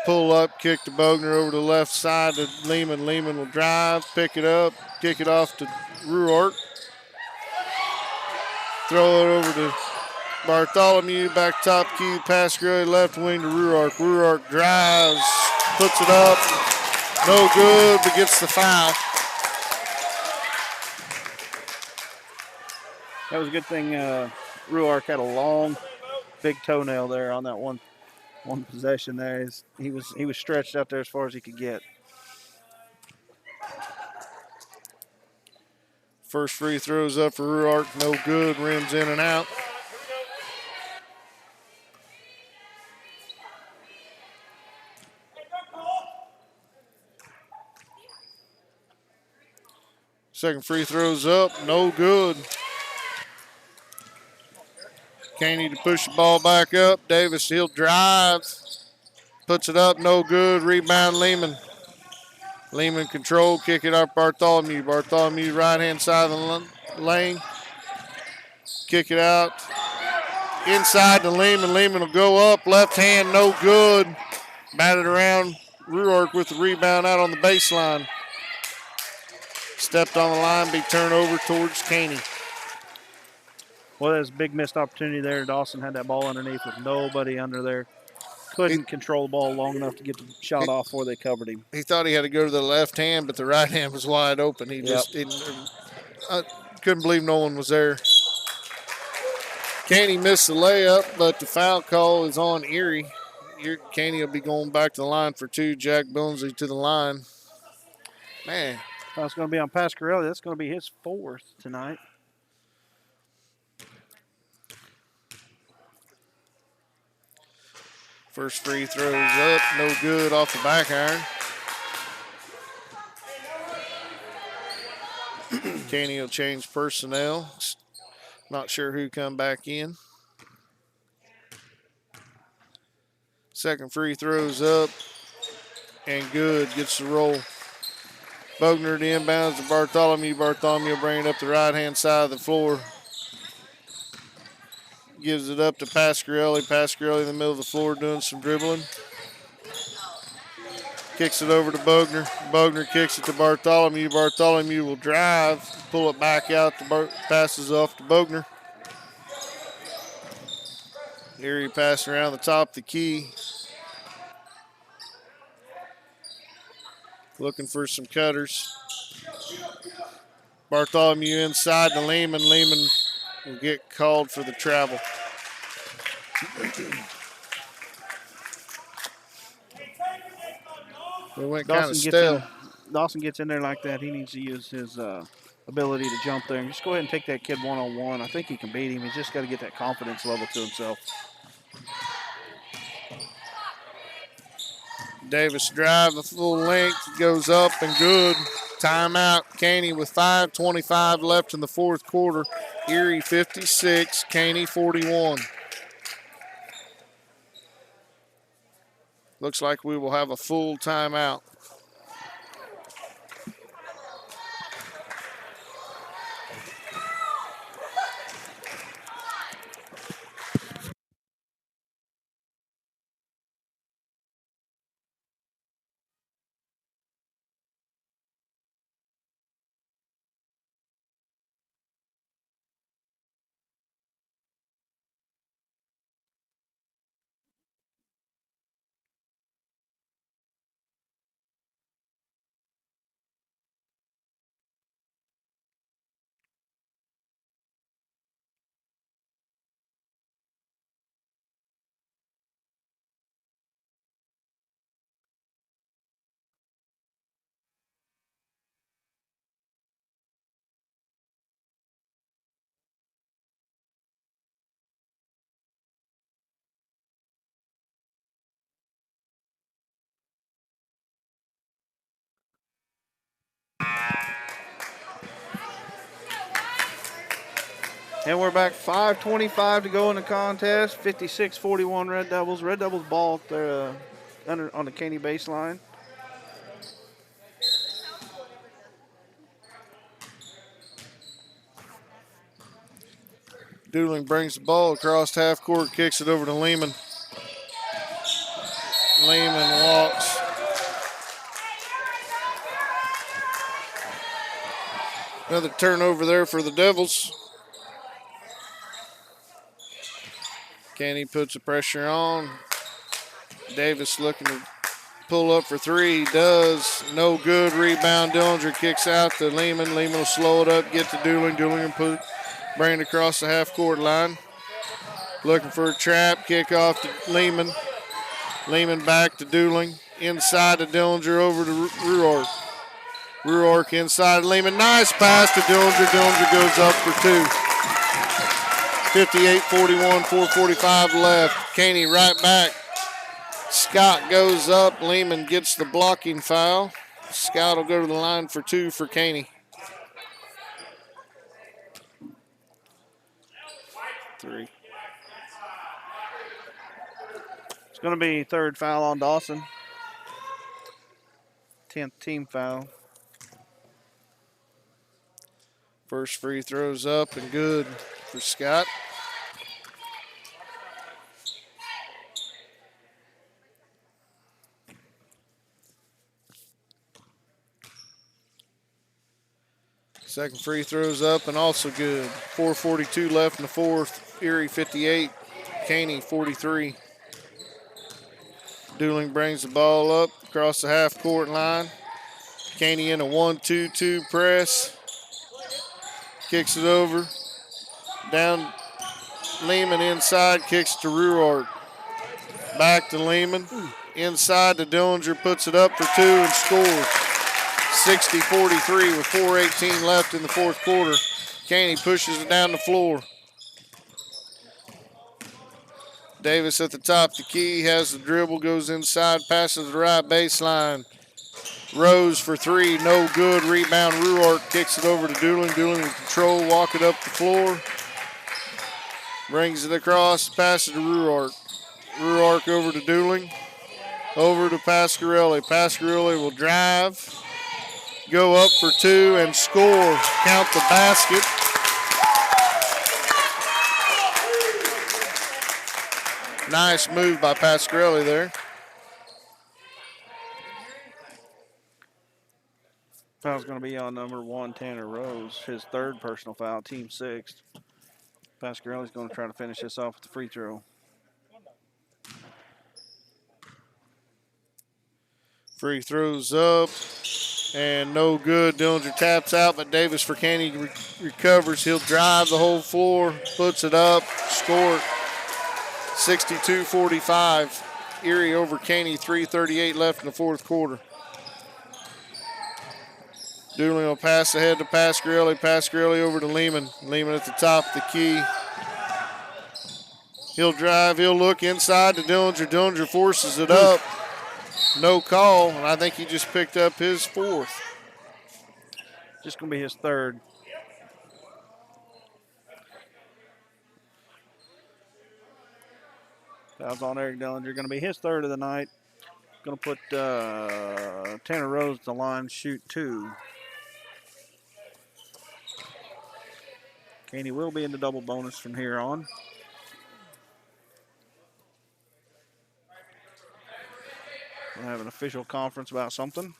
pull up, kick to Bogner over to the left side to Lehman. Lehman will drive, pick it up, kick it off to Ruart. Throw it over to Bartholomew, back top key, Pasquarelli, left wing to Ruart. Ruart drives, puts it up, no good, but gets the foul. That was a good thing. Ruark had a long, big toenail there on that one possession there. He was stretched out there as far as he could get. First free throw's up for Ruark, no good, rims in and out. Second free throw's up, no good. Caney to push the ball back up. Davis, he'll drive. Puts it up, no good. Rebound, Lehman. Lehman control, kick it up Bartholomew. Bartholomew right-hand side of the lane. Kick it out. Inside to Lehman. Lehman will go up. Left hand, no good. Batted around. Ruark with the rebound out on the baseline. Stepped on the line, be turned over towards Caney. Well, there's a big missed opportunity there. Dawson had that ball underneath with nobody under there. Couldn't control the ball long enough to get the shot off before they covered him. He thought he had to go to the left hand, but the right hand was wide open. He just I couldn't believe no one was there. Caney missed the layup, but the foul call is on Erie. Caney will be going back to the line for two. Jack Billingsley to the line. Man. That's going to be on Pasquarelli. That's going to be his fourth tonight. First free throw's up, no good off the back iron. Caney will change personnel. Not sure who come back in. Second free throw's up and good, gets the roll. Bogner to inbounds to Bartholomew. Bartholomew bringing it up the right-hand side of the floor. Gives it up to Pasquarelli. Pasquarelli in the middle of the floor doing some dribbling. Kicks it over to Bogner. Bogner kicks it to Bartholomew. Bartholomew will drive, pull it back out. Passes off to Bogner. Erie passing around the top of the key. Looking for some cutters. Bartholomew inside to Lehman. Lehman will get called for the travel. They went kind of stale. Dawson gets in there like that. He needs to use his ability to jump there. And just go ahead and take that kid one-on-one. I think he can beat him. He's just got to get that confidence level to himself. Davis drive a full length, goes up and good. Timeout, Caney with 5:25 left in the fourth quarter. Erie 56, Caney 41. Looks like we will have a full timeout. And we're back, 5:25 to go in the contest. 56-41 Red Devils. Red Devils ball at their, on the Caney baseline. Dooling brings the ball across half court, kicks it over to Lehman. Lehman walks. Another turnover there for the Devils. Caney puts the pressure on. Davis looking to pull up for three. He does. No good. Rebound. Dillinger kicks out to Lehman. Lehman will slow it up, get to Dooling. Dooling will bring it across the half-court line. Looking for a trap. Kick off to Lehman. Lehman back to Dooling. Inside to Dillinger over to Ruark. Ruark inside Lehman. Nice pass to Dillinger. Dillinger goes up for two. 58-41, 4:45 left. Caney right back. Scott goes up. Lehman gets the blocking foul. Scott will go to the line for two for Caney. Three. It's going to be third foul on Dawson. 10th team foul. First free throw's up and good for Scott. Second free throw's up and also good. 4:42 left in the fourth. Erie 58, Caney 43. Dooling brings the ball up across the half-court line. Caney in a 1-2-2 press. Kicks it over. Down Lehman inside, kicks to Ruark. Back to Lehman. Inside to Dillinger, puts it up for two and scores. 60-43 with 4:18 left in the fourth quarter. Caney pushes it down the floor. Davis at the top of the key, has the dribble, goes inside, passes the right baseline. Rose for three, no good. Rebound, Ruark kicks it over to Dooling. Dooling in control, walk it up the floor. Brings it across, passes to Ruark. Ruark over to Dooling. Over to Pasquarelli. Pasquarelli will drive, go up for two, and score. Count the basket. Nice move by Pasquarelli there. Foul's going to be on number 1, Tanner Rose. His third personal foul, team sixth. Pasquarelli's going to try to finish this off with the free throw. Free throws up and no good. Dillinger taps out, but Davis for Caney recovers. He'll drive the whole floor, puts it up, score it. 62-45. Erie over Caney, 3:38 left in the fourth quarter. Dooling will pass ahead to Pasquarelli. Pasquarelli over to Lehman. Lehman at the top of the key. He'll drive, he'll look inside to Dillinger. Dillinger forces it up. No call, and I think he just picked up his fourth. Just going to be his third. Fouls on Eric Dillinger. Going to be his third of the night. Going to put Tanner Rose at the line, shoot two. Caney will be in the double bonus from here on. We'll have an official conference about something.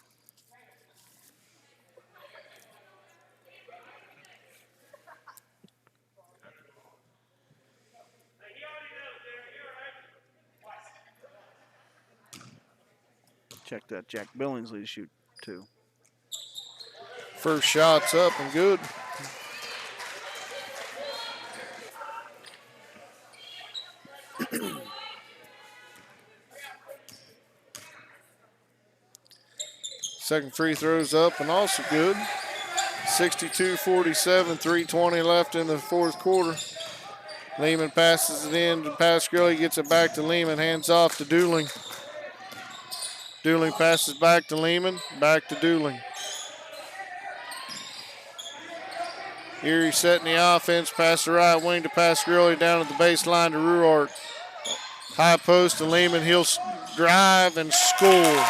Check that Jack Billingsley to shoot two. First shot's up and good. Second free throw's up and also good. 62-47, 3:20 left in the fourth quarter. Lehman passes it in to Pasquarelli, gets it back to Lehman, hands off to Dooling. Dooling passes back to Lehman, back to Dooling. Erie setting the offense, pass the right wing to Pasquarelli, down at the baseline to Ruark. High post to Lehman, he'll drive and score.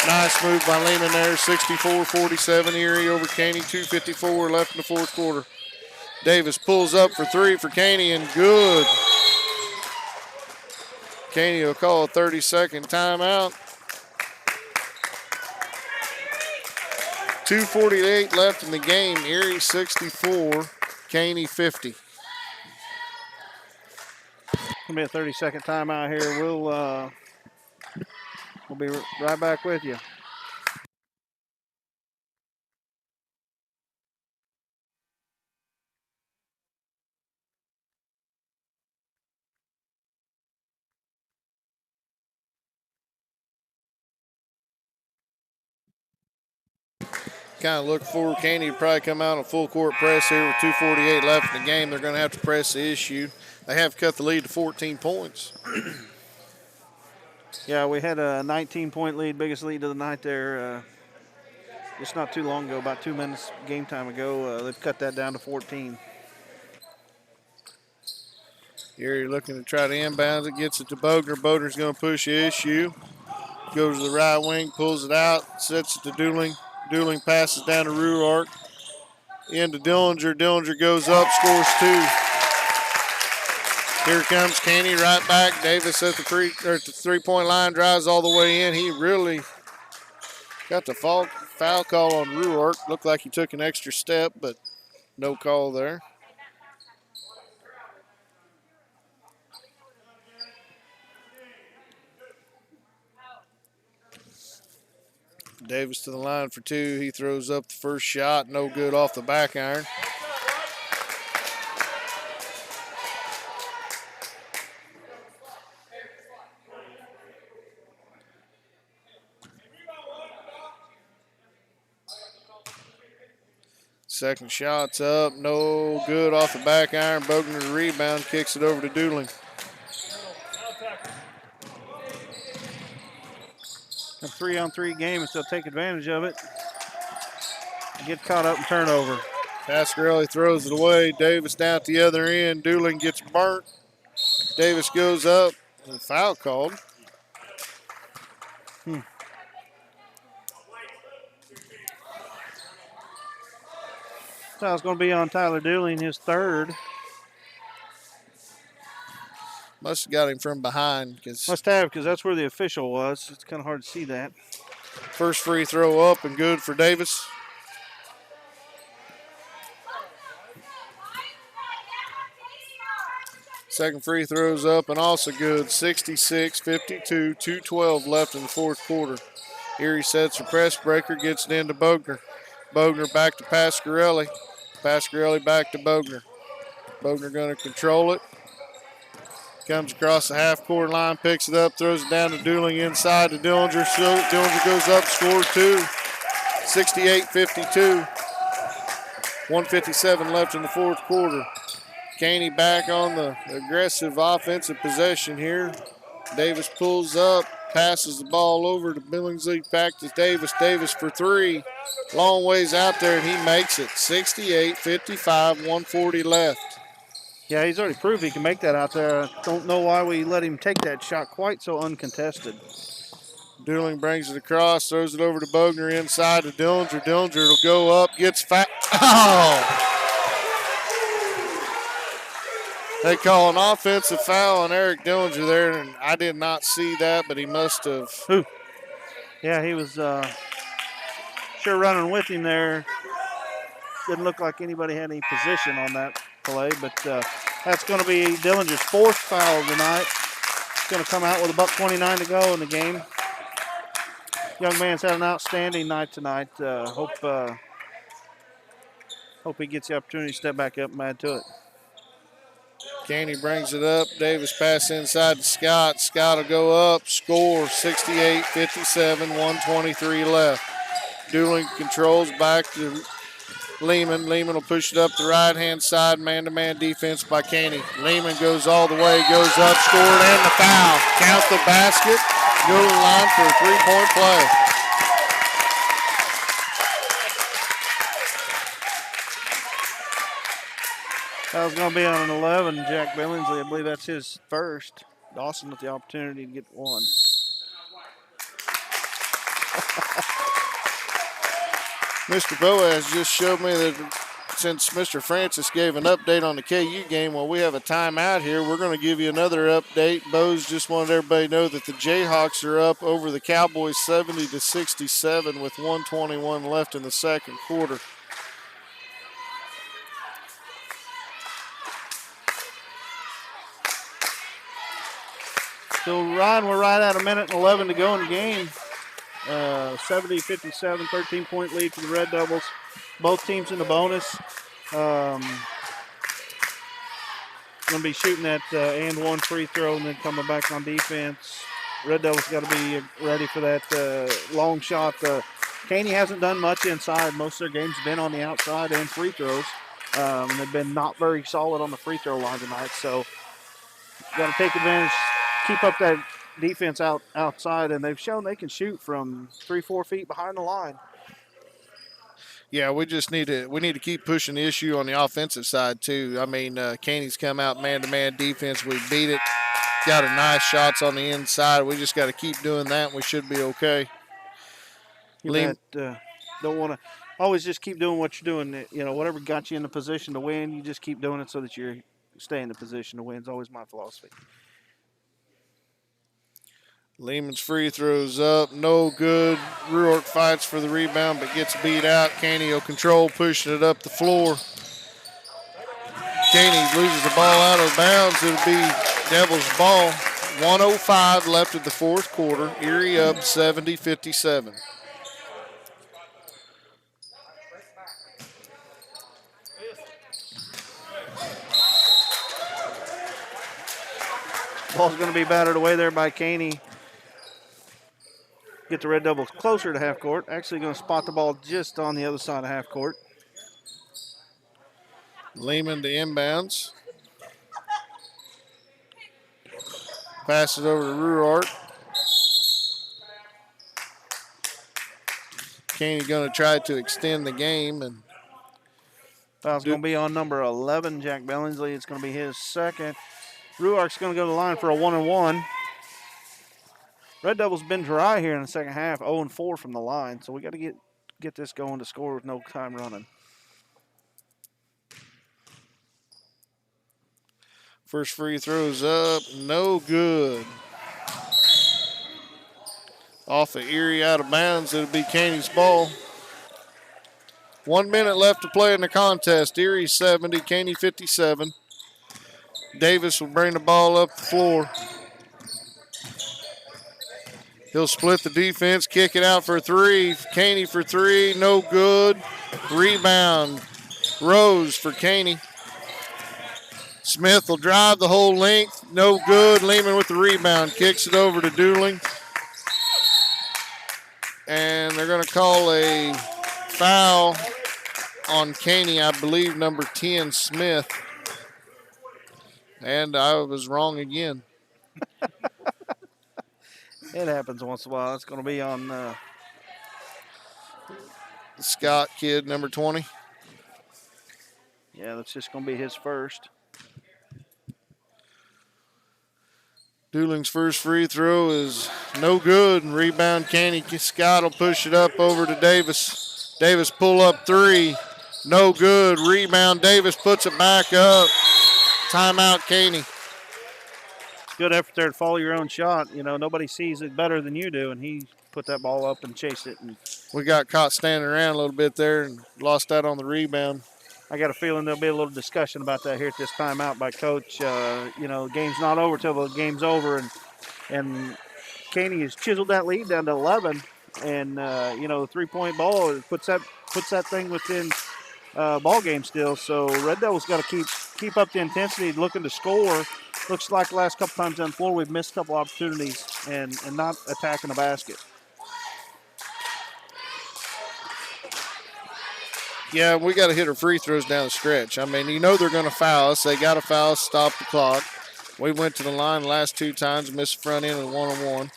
Nice move by Lehman there, 64-47, Erie over Caney, 2:54 left in the fourth quarter. Davis pulls up for three for Caney and good. Caney will call a 30-second timeout. 2:48 left in the game, Erie 64, Caney 50. Gonna be a 30-second timeout here. We'll be right back with you. kind of look for Caney to probably come out on full court press here with 2:48 left in the game. They're going to have to press the issue. They have cut the lead to 14 points. Yeah, we had a 19-point lead, biggest lead of the night there. Just not too long ago, about 2 minutes game time ago. They've cut that down to 14. Erie looking to try to inbound it, gets it to Bogner. Bogner's going to push the issue. Goes to the right wing, pulls it out, sets it to Dooling. Dooling passes down to Ruark. Into Dillinger. Dillinger goes up, scores 2. Here comes Caney right back. Davis at the three-point line, drives all the way in. He really got the foul call on Ruark. Looked like he took an extra step, but no call there. Davis to the line for 2. He throws up the first shot. No good off the back iron. Second shot's up. No good off the back iron. Bogner to rebound. Kicks it over to Dooling. A 3-on-3 game, and still take advantage of it. Get caught up and turnover. Pasquarelli throws it away. Davis down at the other end. Dooling gets burnt. Davis goes up. And foul called. Foul's going to be on Tyler Dooling, his third. Must have got him from behind. Must have, because that's where the official was. It's kind of hard to see that. First free throw up and good for Davis. Second free throw's up and also good. 66-52, 2:12 left in the fourth quarter. Erie sets a press breaker, gets it into Bogner. Bogner back to Pasquarelli. Pasquarelli back to Bogner. Bogner going to control it. Comes across the half-court line, picks it up, throws it down to Dooling inside to Dillinger. So Dillinger goes up, scores 2. 68-52. 1:57 left in the fourth quarter. Caney back on the aggressive offensive possession here. Davis pulls up, passes the ball over to Billingsley, back to Davis. Davis for 3. Long ways out there, and he makes it. 68-55, 1:40 left. Yeah, he's already proved he can make that out there. Don't know why we let him take that shot quite so uncontested. Dooling brings it across, throws it over to Bogner inside to Dillinger. Dillinger will go up, gets fat. Oh! They call an offensive foul on Eric Dillinger there, and I did not see that, but he must have. Ooh. Yeah, he was sure running with him there. Didn't look like anybody had any position on that play, but that's going to be Dillinger's 4th foul of the night. He's going to come out with about 29 to go in the game. Young man's had an outstanding night tonight. Hope he gets the opportunity to step back up and add to it. Caney brings it up. Davis pass inside to Scott. Scott will go up, score 68-57, 1:23 left. Dooling controls back to Lehman. Lehman will push it up the right-hand side, man-to-man defense by Caney. Lehman goes all the way, goes up, scored, and the foul. Count the basket, go to the line for a 3-point play. That was going to be on an 11, Jack Billingsley. I believe that's his first. Dawson with the opportunity to get 1. Mr. Boaz just showed me that since Mr. Francis gave an update on the KU game, while we have a timeout here, we're going to give you another update. Boaz just wanted everybody to know that the Jayhawks are up over the Cowboys 70-67 with 1:21 left in the second quarter. So, Ryan, we're right at 1:11 to go in the game. 70-57, 13-point lead for the Red Devils. Both teams in the bonus. Going to be shooting that and 1 free throw and then coming back on defense. Red Devils got to be ready for that long shot. Caney hasn't done much inside. Most of their games have been on the outside and free throws. They've been not very solid on the free throw line tonight. So got to take advantage, keep up that defense outside, and they've shown they can shoot from 3-4 feet behind the line. Yeah, we need to keep pushing the issue on the offensive side too. I mean, Caney's come out man-to-man defense. We beat it. Got a nice shots on the inside. We just got to keep doing that, and we should be okay. Don't want to always just keep doing what you're doing. You know, whatever got you in the position to win, you just keep doing it so that you stay in the position to win. Is always my philosophy. Lehman's free throws up, no good. Ruark fights for the rebound but gets beat out. Caney will control, pushing it up the floor. Caney loses the ball out of bounds. It'll be Devils' ball. 1:05 left of the fourth quarter. Erie up 70-57. Ball's going to be battered away there by Caney. Get the Red Devils closer to half court. Actually going to spot the ball just on the other side of half court. Lehman to inbounds. Passes over to Ruark. Caney going to try to extend the game. And foul's going to be on number 11, Jack Billingsley. It's going to be his second. Ruark's going to go to the line for a 1-and-1. Red Devils been dry here in the second half, 0-4 from the line. So we got to get this going to score with no time running. First free throw's up, no good. Off of Erie, out of bounds. It'll be Caney's ball. 1 minute left to play in the contest. Erie 70, Caney 57. Davis will bring the ball up the floor. He'll split the defense, kick it out for three. Caney for three, no good. Rebound, Rose for Caney. Smith will drive the whole length, no good. Lehman with the rebound, kicks it over to Dooling. And they're going to call a foul on Caney, I believe number 10, Smith. And I was wrong again. It happens once in a while. It's going to be on The Scott kid, number 20. Yeah, that's just going to be his first. Dooling's first free throw is no good. And rebound, Caney. Scott will push it up over to Davis. Davis pull up three. No good. Rebound, Davis puts it back up. Timeout, Caney. Good effort there to follow your own shot. You know, nobody sees it better than you do, and he put that ball up and chased it. And we got caught standing around a little bit there and lost that on the rebound. I got a feeling there'll be a little discussion about that here at this timeout by Coach. You know, the game's not over till the game's over, and Caney has chiseled that lead down to 11. And you know, the three-point ball puts that thing within ball game still. So Red Devils got to keep up the intensity, looking to score. Looks like the last couple times on the floor we've missed a couple opportunities and not attacking the basket. Yeah, we got to hit our free throws down the stretch. I mean, you know they're going to foul us. They got to foul us, stop the clock. We went to the line the last two times, missed the front end of 1-on-1.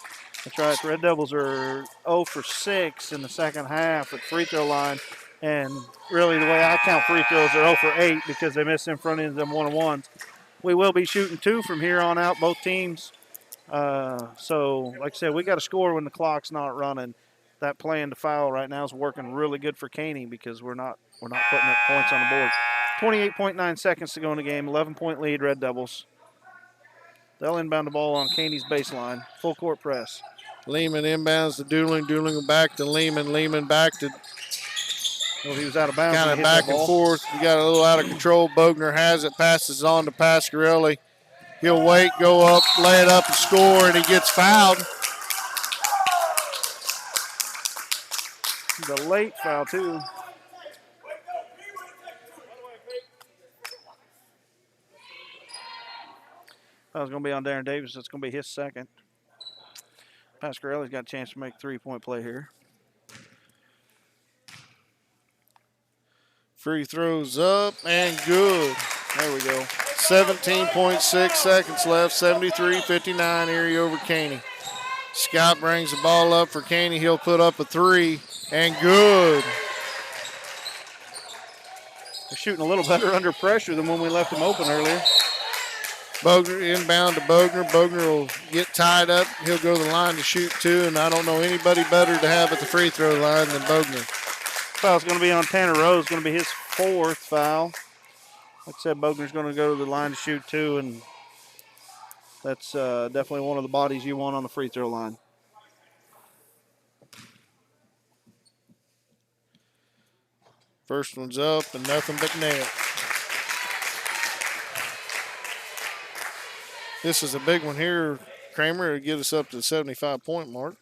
That's right. The Red Devils are 0 for 6 in the second half at the free throw line. And really, the way I count free throws, they're 0 for 8 because they missed in front ends of them 1-on-1s. We will be shooting 2 from here on out, both teams. So, like I said, we got to score when the clock's not running. That plan to foul right now is working really good for Caney because we're not putting up points on the board. 28.9 seconds to go in the game. 11-point lead, Red Devils. They'll inbound the ball on Caney's baseline. Full court press. Lehman inbounds to Dooling. Dooling back to Lehman. Lehman back to. Well, he was out of bounds. Kind of back and forth. We got a little out of control. Bogner has it. Passes on to Pasquarelli. He'll wait, go up, lay it up, and score, and he gets fouled. The late foul, too. That was going to be on Darren Davis. That's going to be his second. Pasquarelli's got a chance to make a three-point play here. Free throws up and good. There we go. 17.6 seconds left. 73-59 Erie over Caney. Scott brings the ball up for Caney. He'll put up a three and good. They're shooting a little better under pressure than when we left them open earlier. Bogner inbound to Bogner. Bogner will get tied up. He'll go to the line to shoot two, and I don't know anybody better to have at the free throw line than Bogner. Foul's going to be on Tanner Rose. Going to be his 4th foul. Like I said, Bogner's going to go to the line to shoot two, and that's definitely one of the bodies you want on the free throw line. First one's up and nothing but net. This is a big one here, Kramer, to get us up to the 75-point mark.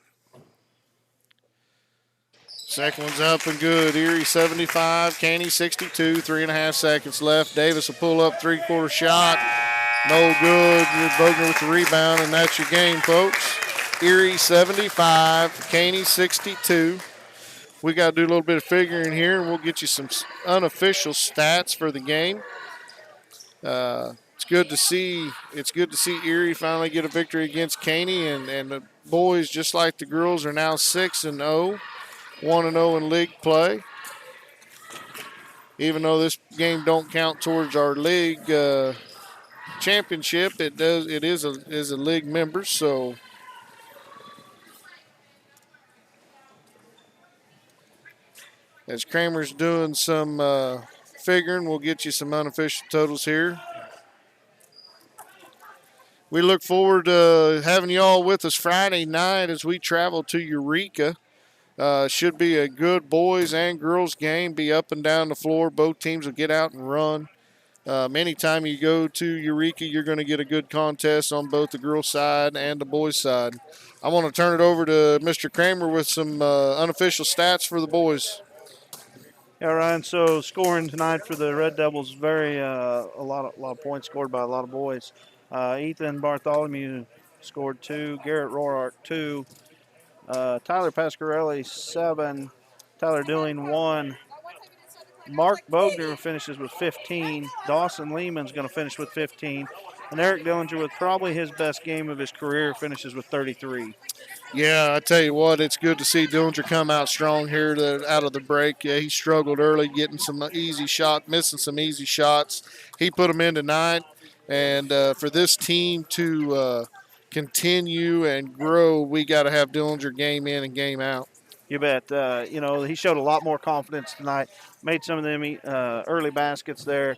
Second one's up and good. Erie 75, Caney 62, 3.5 seconds left. Davis will pull up three-quarter shot. No good. Bogner with the rebound, and that's your game, folks. Erie 75, Caney 62. We got to do a little bit of figuring here, and we'll get you some unofficial stats for the game. It's good to see. It's good to see Erie finally get a victory against Caney, and the boys, just like the girls, are now 6-0, 1-0 in league play. Even though this game don't count towards our league championship, it does. It is a league member, so. As Kramer's doing some figuring, we'll get you some unofficial totals here. We look forward to having you all with us Friday night as we travel to Eureka. Should be a good boys and girls game. Be up and down the floor. Both teams will get out and run. Anytime you go to Eureka, you're going to get a good contest on both the girls' side and the boys' side. I want to turn it over to Mr. Kramer with some unofficial stats for the boys. Yeah, Ryan. So scoring tonight for the Red Devils, very a lot of points scored by a lot of boys. Ethan Bartholomew scored 2. Garrett Rorart 2. Tyler Pasquarelli 7. Tyler Dilling 1. Mark Bogner finishes with 15. Dawson Lehman's going to finish with 15. And Eric Dillinger, with probably his best game of his career, finishes with 33. Yeah, I tell you what, it's good to see Dillinger come out strong here out of the break. Yeah, he struggled early, getting some easy shots, missing some easy shots. He put them in tonight. And for this team to continue and grow, we got to have Dillinger game in and game out. You bet. He showed a lot more confidence tonight. Made some of them early baskets there,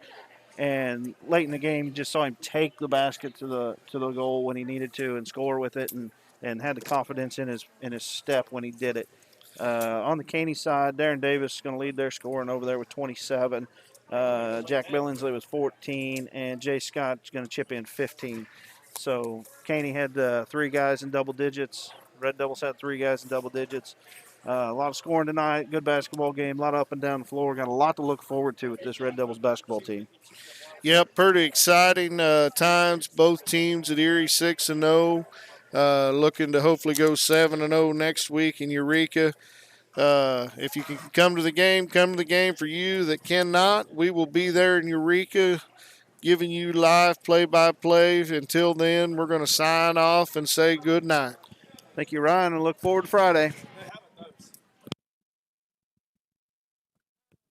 and late in the game, just saw him take the basket to the goal when he needed to and score with it, and had the confidence in his step when he did it. On the Caney side, Darren Davis is going to lead their scoring over there with 27. Jack Billingsley was 14, and Jay Scott's going to chip in 15. So Caney had 3 guys in double digits. Red Devils had 3 guys in double digits. A lot of scoring tonight. Good basketball game. A lot up and down the floor. Got a lot to look forward to with this Red Devils basketball team. Yep, pretty exciting times. Both teams at Erie 6-0, looking to hopefully go 7-0 next week in Eureka. If you can come to the game, come to the game. For you that cannot, we will be there in Eureka giving you live play-by-play. Until then, we're going to sign off and say good night. Thank you, Ryan, and look forward to Friday.